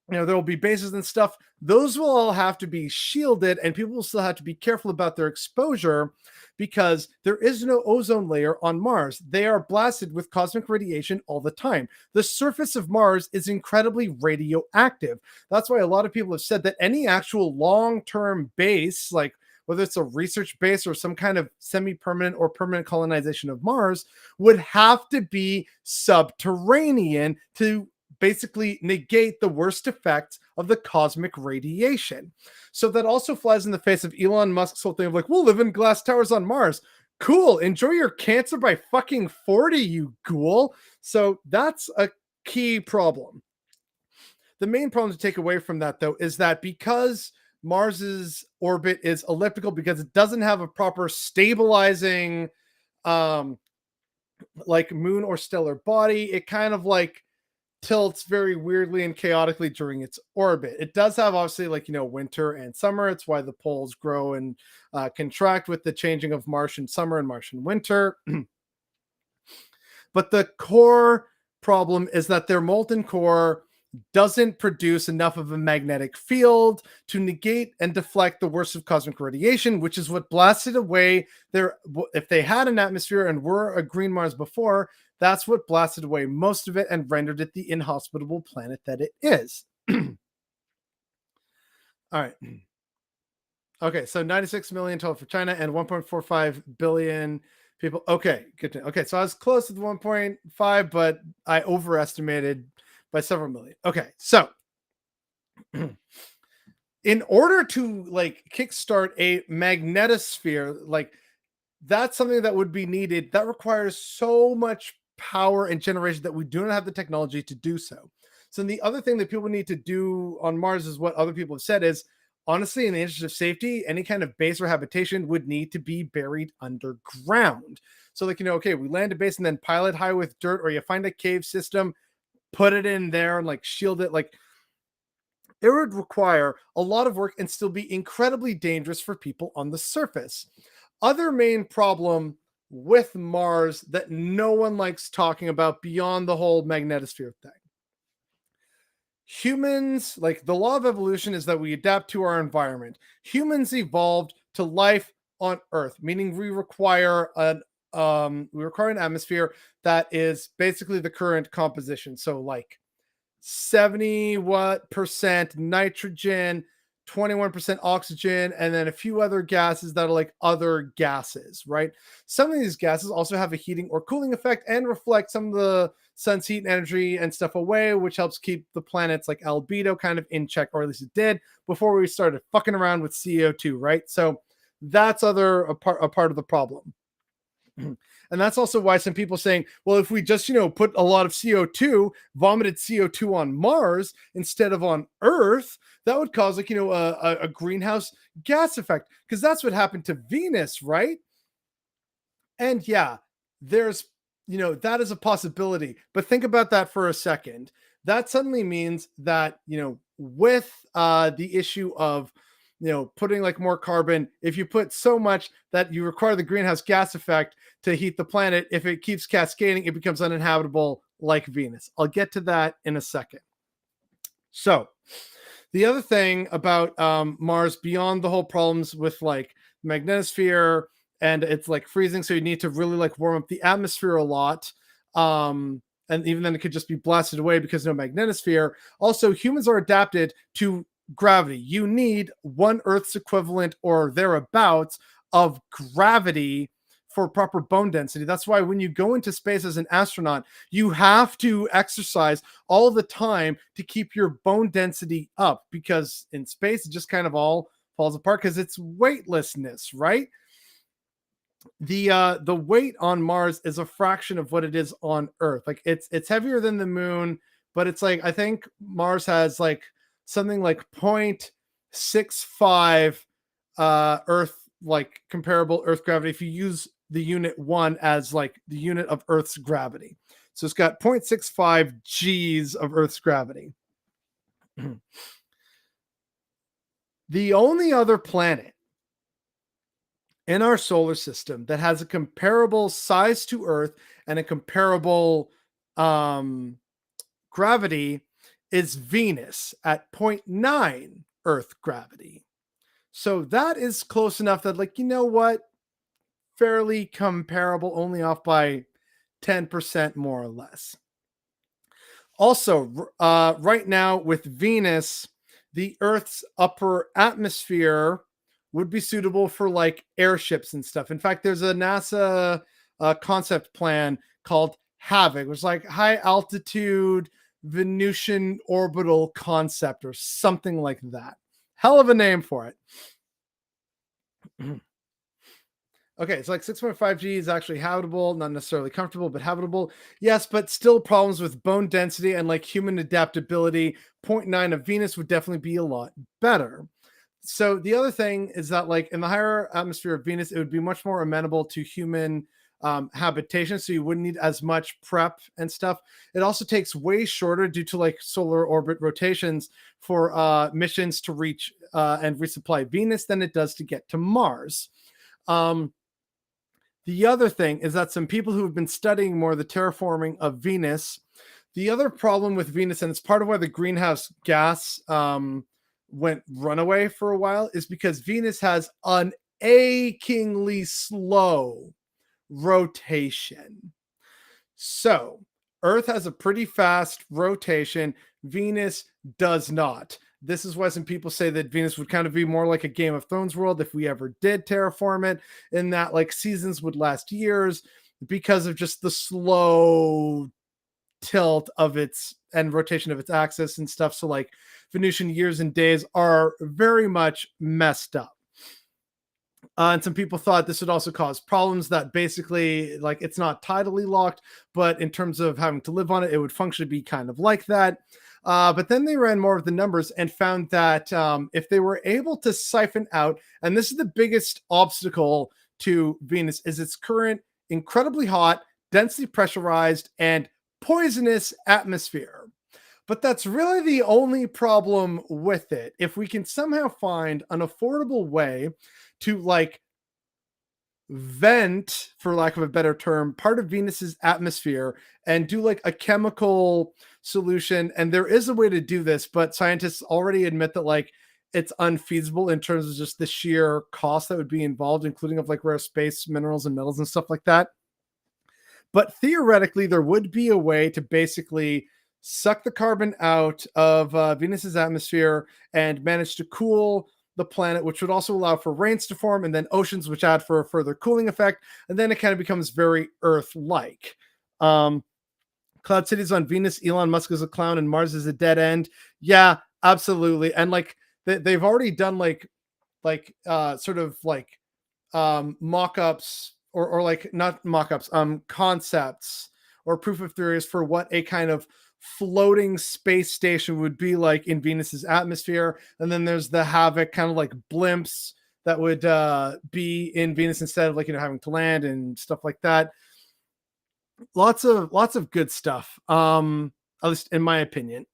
there will be bases and stuff. Those will all have to be shielded, and people will still have to be careful about their exposure because there is no ozone layer on Mars. They are blasted with cosmic radiation all the time. The surface of Mars is incredibly radioactive. That's why a lot of people have said that any actual long-term base, like whether it's a research base or some kind of semi-permanent or permanent colonization of Mars, would have to be subterranean to basically negate the worst effects of the cosmic radiation. So that also flies in the face of Elon Musk's whole thing of like, we'll live in glass towers on Mars. Cool. Enjoy your cancer by fucking 40, you ghoul. So that's a key problem. The main problem to take away from that, though, is that because Mars's orbit is elliptical, because it doesn't have a proper stabilizing like moon or stellar body, it kind of like tilts very weirdly and chaotically during its orbit. It does have obviously like winter and summer. It's why the poles grow and contract with the changing of Martian summer and Martian winter. But the core problem is that their molten core doesn't produce enough of a magnetic field to negate and deflect the worst of cosmic radiation, which is what blasted away their. If they had an atmosphere and were a green Mars before, that's what blasted away most of it and rendered it the inhospitable planet that it is. All right. Okay, so 96 million total for China and 1.45 billion people. Okay, good. Okay, so I was close to the 1.5, but I overestimated by several million. Okay, so in order to like kickstart a magnetosphere, like that's something that would be needed. That requires so much power and generation that we do not have the technology to do so. So the other thing that people need to do on Mars is what other people have said is honestly, in the interest of safety, any kind of base or habitation would need to be buried underground. So like, okay, we land a base and then pile it high with dirt, or you find a cave system, put it in there and like shield it. Like it would require a lot of work and still be incredibly dangerous for people on the surface. Other main problem with Mars that no one likes talking about beyond the whole magnetosphere thing. Humans, like the law of evolution is that we adapt to our environment. Humans evolved to life on Earth, meaning we require an atmosphere that is basically the current composition. So like 70 what percent nitrogen, 21% oxygen, and then a few other gases that are like other gases, right? Some of these gases also have a heating or cooling effect and reflect some of the sun's heat and energy and stuff away, which helps keep the planet's like albedo kind of in check, or at least it did before we started fucking around with CO2, right? So that's a part of the problem. And that's also why some people saying, well, if we just, put a lot of CO2, vomited CO2 on Mars instead of on Earth, that would cause like, a greenhouse gas effect, because that's what happened to Venus, right? And yeah, there's, that is a possibility. But think about that for a second. That suddenly means that, with the issue of, putting like more carbon, if you put so much that you require the greenhouse gas effect to heat the planet, if it keeps cascading, it becomes uninhabitable like Venus. I'll get to that in a second. So the other thing about Mars, beyond the whole problems with like magnetosphere and it's like freezing, so you need to really like warm up the atmosphere a lot. And even then it could just be blasted away because no magnetosphere. Also, humans are adapted to gravity. You need one Earth's equivalent or thereabouts of gravity for proper bone density. That's why when you go into space as an astronaut, you have to exercise all the time to keep your bone density up, because in space it just kind of all falls apart because it's weightlessness, right? The weight on Mars is a fraction of what it is on Earth. Like it's heavier than the moon, but it's like, I think Mars has like something like 0.65 Earth, like comparable Earth gravity, if you use the unit 1 as like the unit of Earth's gravity. So it's got 0.65 G's of Earth's gravity. The only other planet in our solar system that has a comparable size to Earth and a comparable gravity is Venus at 0.9 Earth gravity. So that is close enough that, like, what? Fairly comparable, only off by 10% more or less. Also, right now with Venus, the Earth's upper atmosphere would be suitable for like airships and stuff. In fact, there's a NASA concept plan called HAVOC, which is like high altitude Venusian orbital concept or something like that. Hell of a name for it. Okay, it's like 6.5G is actually habitable, not necessarily comfortable, but habitable. Yes, but still problems with bone density and like human adaptability. 0.9 of Venus would definitely be a lot better. So the other thing is that like in the higher atmosphere of Venus, it would be much more amenable to human habitation. So you wouldn't need as much prep and stuff. It also takes way shorter due to like solar orbit rotations for missions to reach and resupply Venus than it does to get to Mars. The other thing is that some people who have been studying more the terraforming of Venus, the other problem with Venus, and it's part of why the greenhouse gas went runaway for a while, is because Venus has an achingly slow rotation. So Earth has a pretty fast rotation. Venus does not. This is why some people say that Venus would kind of be more like a Game of Thrones world if we ever did terraform it, in that like seasons would last years because of just the slow tilt of its and rotation of its axis and stuff. So like Venusian years and days are very much messed up. And some people thought this would also cause problems that basically like it's not tidally locked, but in terms of having to live on it, it would functionally be kind of like that. But then they ran more of the numbers and found that if they were able to siphon out, and this is the biggest obstacle to Venus, is its current incredibly hot, densely pressurized, and poisonous atmosphere. But that's really the only problem with it. If we can somehow find an affordable way to like vent, for lack of a better term, part of Venus's atmosphere and do like a chemical solution. And there is a way to do this, but scientists already admit that like it's unfeasible in terms of just the sheer cost that would be involved, including of like rare space minerals and metals and stuff like that. But theoretically, there would be a way to basically suck the carbon out of Venus's atmosphere and manage to cool the planet, which would also allow for rains to form, and then oceans, which add for a further cooling effect. And then it kind of becomes very Earth-like. Cloud cities on Venus, Elon Musk is a clown, and Mars is a dead end. Yeah, absolutely. And like they've already done sort of like mock-ups or like not mock-ups, concepts or proof of theories for what a kind of floating space station would be like in Venus's atmosphere. And then there's the Havoc kind of like blimps that would be in Venus instead of like, having to land and stuff like that. Lots of good stuff, at least in my opinion.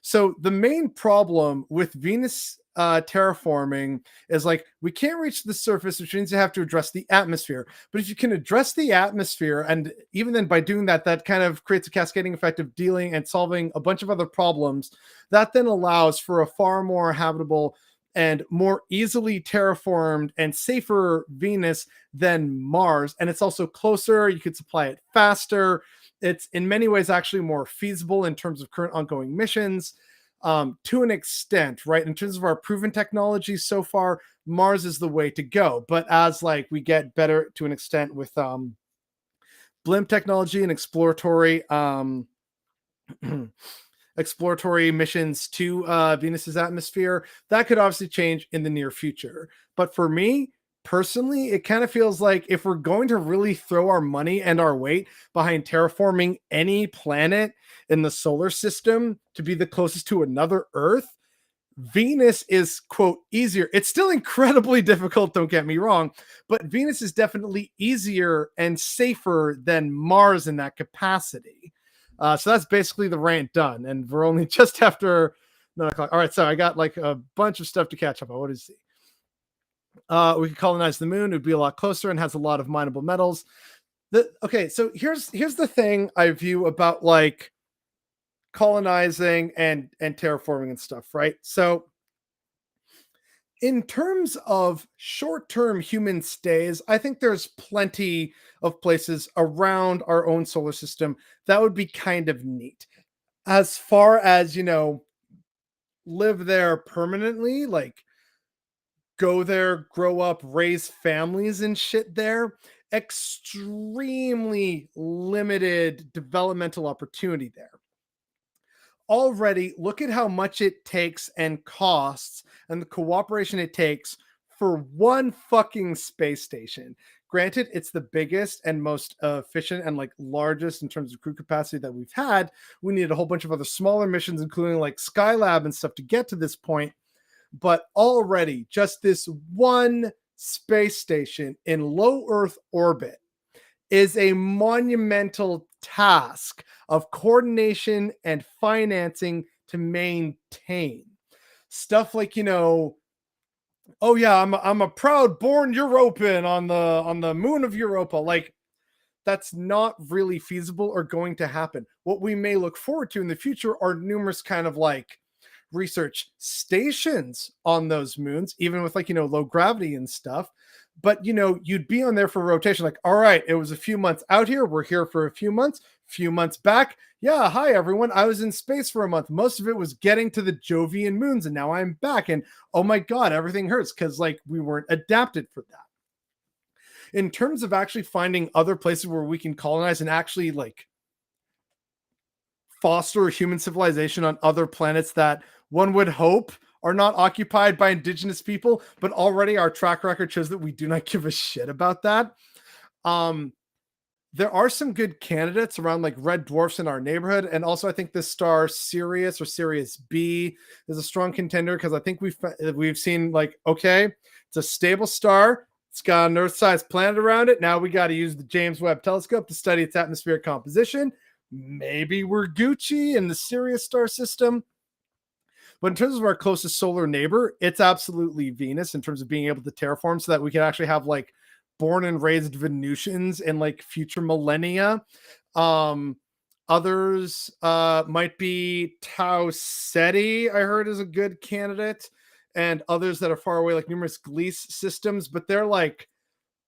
So the main problem with Venus terraforming is like we can't reach the surface, which means you have to address the atmosphere. But if you can address the atmosphere, and even then by doing that, that kind of creates a cascading effect of dealing and solving a bunch of other problems, that then allows for a far more habitable and more easily terraformed and safer Venus than Mars. And it's also closer. You could supply it faster. It's in many ways actually more feasible in terms of current ongoing missions, to an extent, right? In terms of our proven technology so far, Mars is the way to go. But as like we get better to an extent with blimp technology and exploratory exploratory missions to Venus's atmosphere, that could obviously change in the near future. But for me personally, it kind of feels like if we're going to really throw our money and our weight behind terraforming any planet in the solar system to be the closest to another Earth, Venus is, quote, easier. It's still incredibly difficult, don't get me wrong, but Venus is definitely easier and safer than Mars in that capacity. So that's basically the rant done, and we're only just after 9 o'clock. All right, so I got like a bunch of stuff to catch up on. What is it? We could colonize the moon. It would be a lot closer and has a lot of mineable metals. Okay, so here's the thing I view about like colonizing and terraforming and stuff, right? So in terms of short-term human stays, I think there's plenty of places around our own solar system that would be kind of neat. As far as, live there permanently, like go there, grow up, raise families and shit there, extremely limited developmental opportunity there. Already, look at how much it takes and costs and the cooperation it takes for one fucking space station. Granted, it's the biggest and most efficient and like largest in terms of crew capacity that we've had. We needed a whole bunch of other smaller missions, including like Skylab and stuff, to get to this point. But already, just this one space station in low Earth orbit is a monumental task of coordination and financing to maintain. Stuff like, oh yeah, I'm a proud born European on the moon of Europa. Like, that's not really feasible or going to happen. What we may look forward to in the future are numerous kind of like research stations on those moons, even with like, low gravity and stuff. But, you'd be on there for rotation. Like, all right, it was a few months out here. We're here for a few months back. Yeah, hi, everyone. I was in space for a month. Most of it was getting to the Jovian moons, and now I'm back. And oh my God, everything hurts because like we weren't adapted for that. In terms of actually finding other places where we can colonize and actually like foster human civilization on other planets that one would hope are not occupied by indigenous people, but already our track record shows that we do not give a shit about that. There are some good candidates around like red dwarfs in our neighborhood. And also I think the star Sirius or Sirius B is a strong contender because I think we've seen like, okay, it's a stable star. It's got an Earth-sized planet around it. Now we got to use the James Webb Telescope to study its atmospheric composition. Maybe we're Gucci in the Sirius star system. But in terms of our closest solar neighbor, it's absolutely Venus in terms of being able to terraform so that we can actually have like born and raised Venusians in like future millennia. Others might be Tau Ceti, I heard is a good candidate, and others that are far away, like numerous Gliese systems, but they're like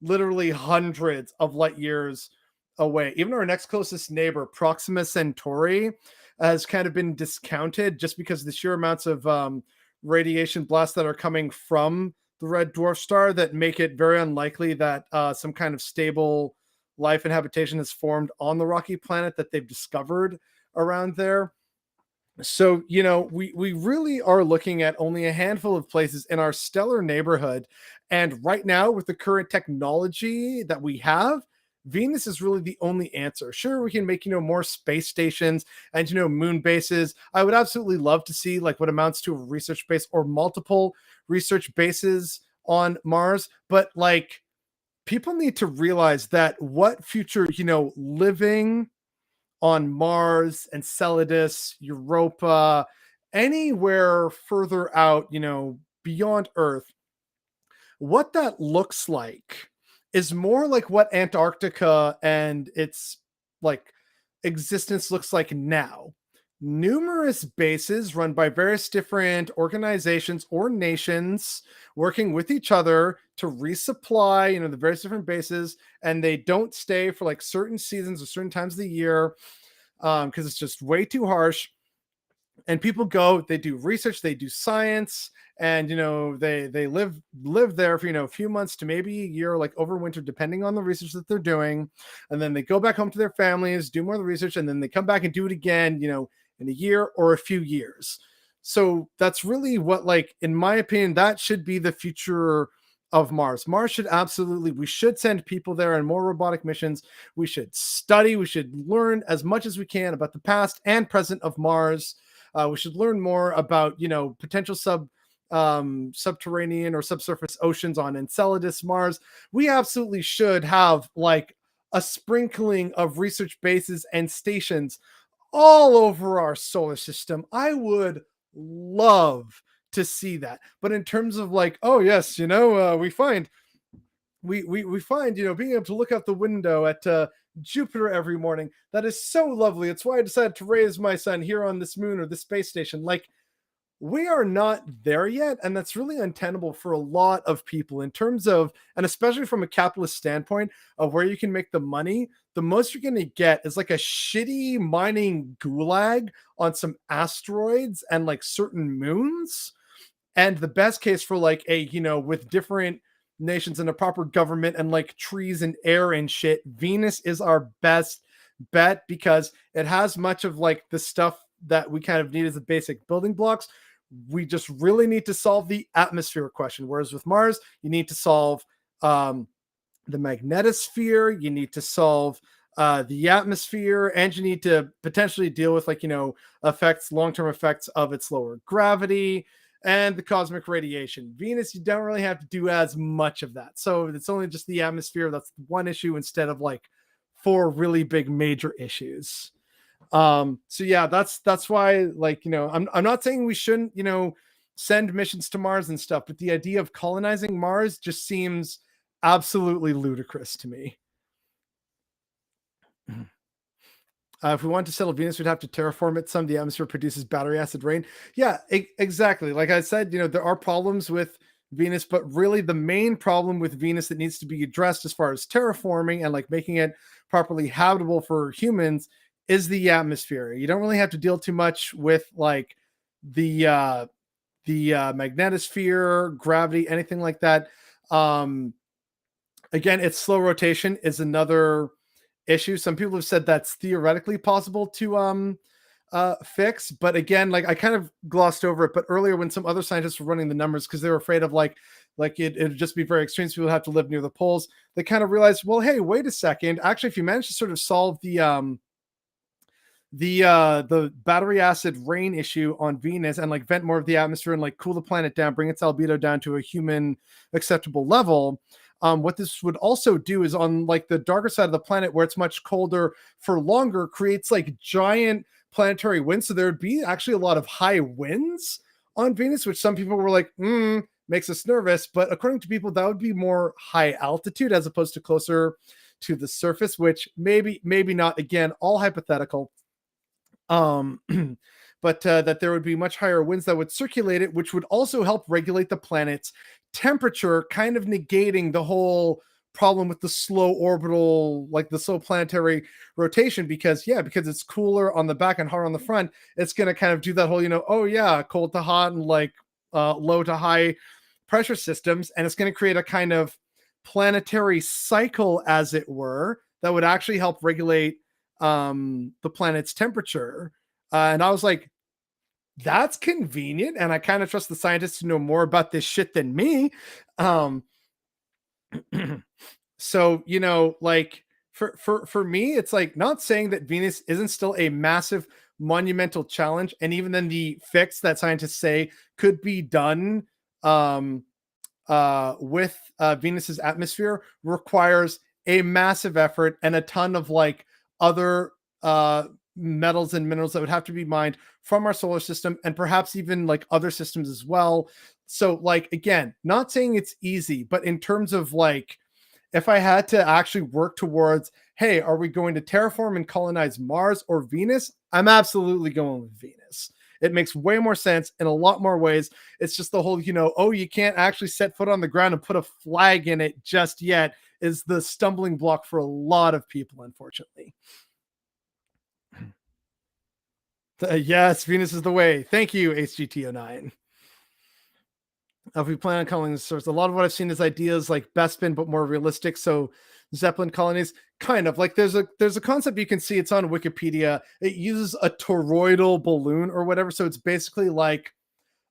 literally hundreds of light years away. Even our next closest neighbor, Proxima Centauri, has kind of been discounted just because of the sheer amounts of radiation blasts that are coming from the red dwarf star that make it very unlikely that some kind of stable life and habitation has formed on the rocky planet that they've discovered around there. So, we really are looking at only a handful of places in our stellar neighborhood. And right now, with the current technology that we have, Venus is really the only answer. Sure, we can make, more space stations and, moon bases. I would absolutely love to see like what amounts to a research base or multiple research bases on Mars. But like, people need to realize that what future, living on Mars, Enceladus, Europa, anywhere further out, beyond Earth, what that looks like is more like what Antarctica and its like existence looks like now. Numerous bases run by various different organizations or nations working with each other to resupply, the various different bases, and they don't stay for like certain seasons or certain times of the year because it's just way too harsh. And people go, they do research, they do science, and they live there for a few months to maybe a year, like over winter, depending on the research that they're doing. And then they go back home to their families, do more of the research, and then they come back and do it again, in a year or a few years. So that's really what, like, in my opinion, that should be the future of Mars. Mars should absolutely, we should send people there and more robotic missions. We should study, we should learn as much as we can about the past and present of Mars. We should learn more about, potential subterranean or subsurface oceans on Enceladus, Mars. We absolutely should have like a sprinkling of research bases and stations all over our solar system. I would love to see that. But in terms of like, oh yes, we find being able to look out the window at Jupiter every morning. That is so lovely. It's why I decided to raise my son here on this moon or this space station. Like, we are not there yet, and that's really untenable for a lot of people in terms of, and especially from a capitalist standpoint of where you can make the money. The most you're going to get is like a shitty mining gulag on some asteroids and like certain moons. And the best case for like a, with different nations and a proper government and like trees and air and shit, Venus is our best bet because it has much of like the stuff that we kind of need as the basic building blocks. We just really need to solve the atmosphere question. Whereas with Mars, you need to solve the magnetosphere, you need to solve the atmosphere, and you need to potentially deal with like, effects, long-term effects of its lower gravity and the cosmic radiation. Venus, you don't really have to do as much of that. So it's only just the atmosphere. That's one issue instead of like 4 really big major issues. So yeah, that's why, like, I'm not saying we shouldn't, send missions to Mars and stuff, but the idea of colonizing Mars just seems absolutely ludicrous to me. If we want to settle Venus, we'd have to terraform it some. The atmosphere produces battery acid rain. Yeah, exactly. Like I said, there are problems with Venus, but really the main problem with Venus that needs to be addressed as far as terraforming and like making it properly habitable for humans is the atmosphere. You don't really have to deal too much with like the magnetosphere, gravity, anything like that. Again, its slow rotation is another issue. Some people have said that's theoretically possible to fix, but again, like I kind of glossed over it. But earlier, when some other scientists were running the numbers because they were afraid of like it'd just be very extreme, so people have to live near the poles, they kind of realized, well, hey, wait a second. Actually, if you manage to sort of solve the battery acid rain issue on Venus and like vent more of the atmosphere and like cool the planet down, bring its albedo down to a human acceptable level. What this would also do is on like the darker side of the planet where it's much colder for longer, creates like giant planetary winds. So there would be actually a lot of high winds on Venus, which some people were like, makes us nervous. But according to people, that would be more high altitude as opposed to closer to the surface, which maybe not. Again, all hypothetical. But that there would be much higher winds that would circulate it, which would also help regulate the planet's temperature, kind of negating the whole problem with the slow orbital, like the slow planetary rotation, because it's cooler on the back and hotter on the front. It's going to kind of do that whole, oh yeah, cold to hot and like low to high pressure systems, and it's going to create a kind of planetary cycle, as it were, that would actually help regulate the planet's temperature. And I was like, that's convenient, and I kind of trust the scientists to know more about this shit than me. So, like for me, it's like, not saying that Venus isn't still a massive monumental challenge, and even then the fix that scientists say could be done with Venus's atmosphere requires a massive effort and a ton of like other metals and minerals that would have to be mined from our solar system, and perhaps even like other systems as well. So like, again, not saying it's easy, but in terms of like, if I had to actually work towards, hey, are we going to terraform and colonize Mars or Venus? I'm absolutely going with Venus. It makes way more sense in a lot more ways. It's just the whole, oh, you can't actually set foot on the ground and put a flag in it just yet, is the stumbling block for a lot of people, unfortunately. Yes, Venus is the way. Thank you, HGT09. If we plan on calling this source, a lot of what I've seen is ideas like Bespin, but more realistic. So Zeppelin colonies, kind of like there's a concept you can see. It's on Wikipedia. It uses a toroidal balloon or whatever. So it's basically like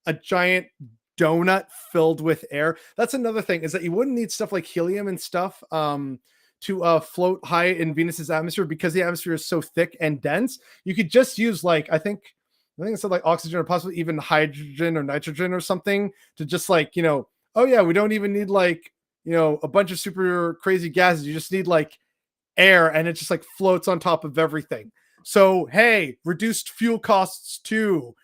a giant donut filled with air. That's another thing, is that you wouldn't need stuff like helium and stuff to float high in Venus's atmosphere, because the atmosphere is so thick and dense. You could just use like, I think it said like oxygen or possibly even hydrogen or nitrogen or something to just like, oh yeah, we don't even need like, a bunch of super crazy gases. You just need like air, and it just like floats on top of everything. So, hey, reduced fuel costs too.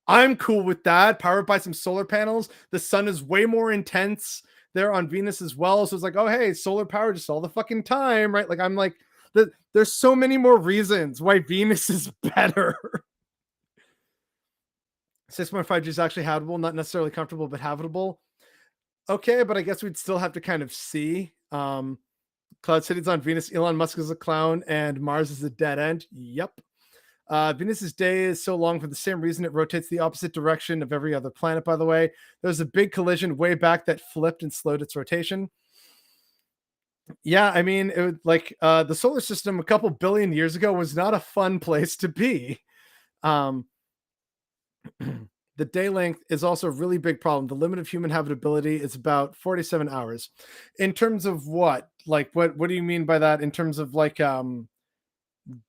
I'm cool with that. Powered by some solar panels. The sun is way more intense there on Venus as well. So it's like, oh, hey, solar power just all the fucking time, right? Like, I'm like, there's so many more reasons why Venus is better. 6.5G is actually habitable, not necessarily comfortable, but habitable. Okay, but I guess we'd still have to kind of see. Cloud City's on Venus. Elon Musk is a clown, and Mars is a dead end. Yep. Venus's day is so long for the same reason it rotates the opposite direction of every other planet, by the way. There was a big collision way back that flipped and slowed its rotation. Yeah, I mean, it would, like the solar system a couple billion years ago was not a fun place to be. The day length is also a really big problem. The limit of human habitability is about 47 hours. In terms of what? Like, what do you mean by that? In terms of like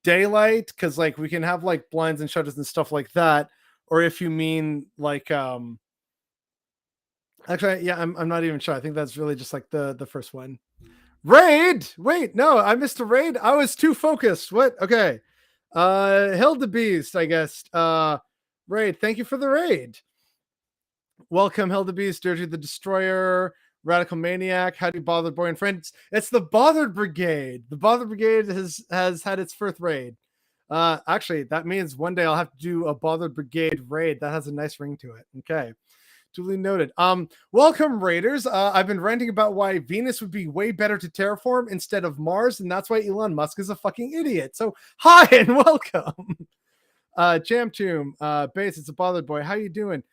daylight? Because like we can have like blinds and shutters and stuff like that. Or if you mean like actually, yeah, I'm not even sure. I think that's really just like the first one. Raid. Wait, no, I missed a raid. I was too focused. What? Okay. Hildebeest, I guess. Raid. Thank you for the raid. Welcome, Hildebeest, Dirty the Destroyer, Radical Maniac. How do you bother boy and friends? It's the Bothered Brigade. The Bothered Brigade has had its first raid. Actually, that means one day I'll have to do a Bothered Brigade raid. That has a nice ring to it. Okay. Duly noted. Welcome, Raiders. I've been ranting about why Venus would be way better to terraform instead of Mars, and that's why Elon Musk is a fucking idiot. So, hi and welcome. Jam Tomb, Base, it's a bothered boy. How you doing?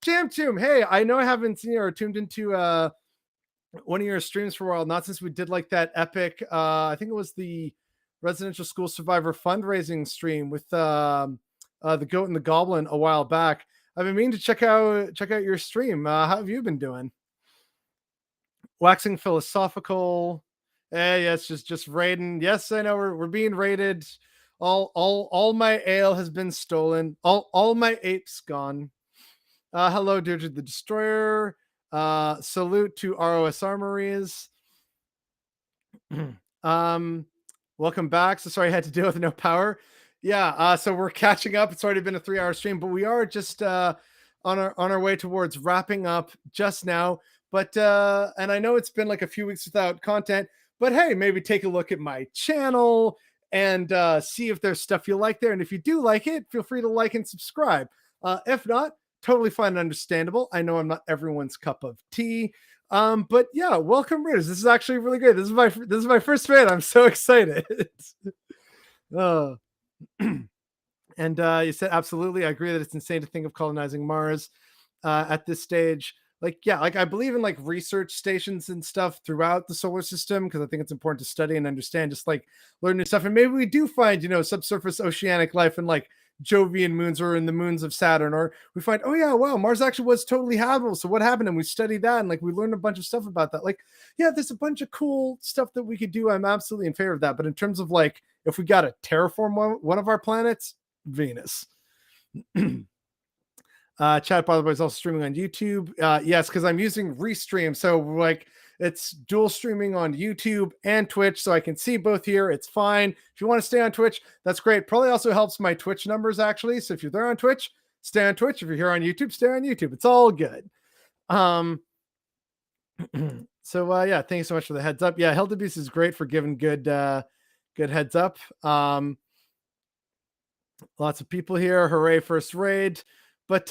Jam Tomb, hey, I know I haven't seen you or tuned into one of your streams for a while, not since we did like that epic, I think it was the Residential School Survivor fundraising stream with the Goat and the Goblin a while back. I've been meaning to check out your stream. How have you been doing? Waxing philosophical. Yes, just raiding. Yes, I know we're being raided. All my ale has been stolen. All my apes gone. Hello, Deirdre the Destroyer. Salute to ROS Armories. Welcome back. So sorry I had to deal with no power. Yeah, so we're catching up. It's already been a 3-hour stream, but we are just on our way towards wrapping up just now. But and I know it's been like a few weeks without content, but hey, maybe take a look at my channel and see if there's stuff you like there. And if you do like it, feel free to like and subscribe. If not, totally fine and understandable. I know I'm not everyone's cup of tea. But yeah, welcome readers. This is actually really great. This is my first fan. I'm so excited. uh, and you said absolutely. I agree that it's insane to think of colonizing Mars at this stage. Like, yeah, like I believe in like research stations and stuff throughout the solar system because I think it's important to study and understand, just like learn new stuff. And maybe we do find, subsurface oceanic life in like Jovian moons or in the moons of Saturn, or we find, oh yeah, wow, Mars actually was totally habitable. So what happened? And we study that and like we learned a bunch of stuff about that. Like, yeah, there's a bunch of cool stuff that we could do. I'm absolutely in favor of that. But in terms of like, if we got to terraform one of our planets, Venus. Chat, by the way, is also streaming on YouTube. Yes, because I'm using Restream. So like it's dual streaming on YouTube and Twitch. So I can see both here. It's fine. If you want to stay on Twitch, that's great. Probably also helps my Twitch numbers, actually. So if you're there on Twitch, stay on Twitch. If you're here on YouTube, stay on YouTube. It's all good. So yeah, thank you so much for the heads up. Yeah, Hildebeest is great for giving good heads up. Lots of people here. Hooray, first raid. But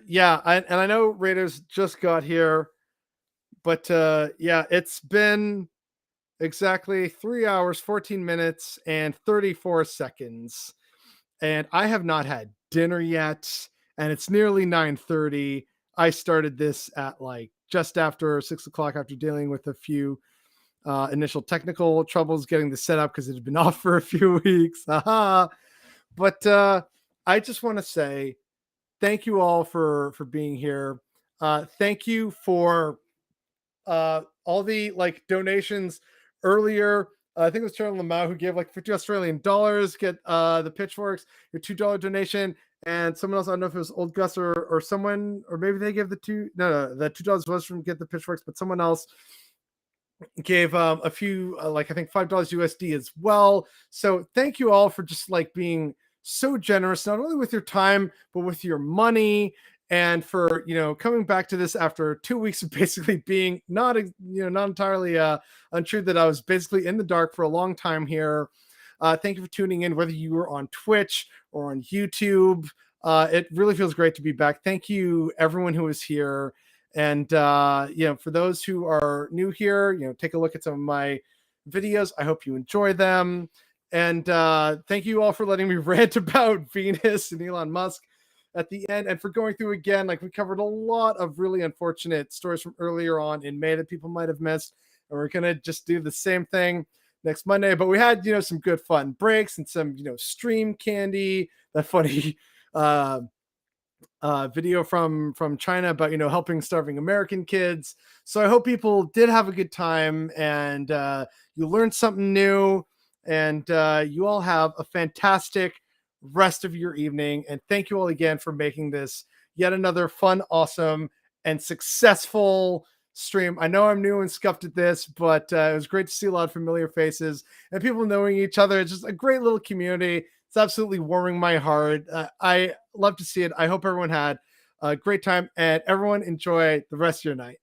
yeah, I know Raiders just got here, but yeah, it's been exactly 3 hours, 14 minutes, and 34 seconds, and I have not had dinner yet, and it's nearly 9:30. I started this at like just after 6 o'clock after dealing with a few initial technical troubles getting the setup because it had been off for a few weeks. But I just want to say thank you all for being here. Thank you for all the like donations earlier. I think it was Charlie Lamau who gave like 50 Australian dollars, get the pitchforks, your $2 donation, and someone else, I don't know if it was Old Gus or someone, or maybe they gave the $2 was from Get the Pitchforks, but someone else gave a few like I think $5 USD as well. So thank you all for just like being so generous, not only with your time but with your money, and for coming back to this after 2 weeks of basically being not entirely untrue, that I was basically in the dark for a long time here. Thank you for tuning in, whether you were on Twitch or on YouTube. It really feels great to be back. Thank you everyone who was here. And for those who are new here, take a look at some of my videos. I hope you enjoy them. And thank you all for letting me rant about Venus and Elon Musk at the end, and for going through again. Like, we covered a lot of really unfortunate stories from earlier on in May that people might have missed, and we're gonna just do the same thing next Monday. But we had some good fun breaks and some stream candy. That funny video from China about helping starving American kids. So I hope people did have a good time, and you learned something new, and you all have a fantastic rest of your evening. And thank you all again for making this yet another fun, awesome, and successful stream. I know I'm new and scuffed at this, but it was great to see a lot of familiar faces and people knowing each other. It's just a great little community. It's absolutely warming my heart. I love to see it. I hope everyone had a great time, and everyone enjoy the rest of your night.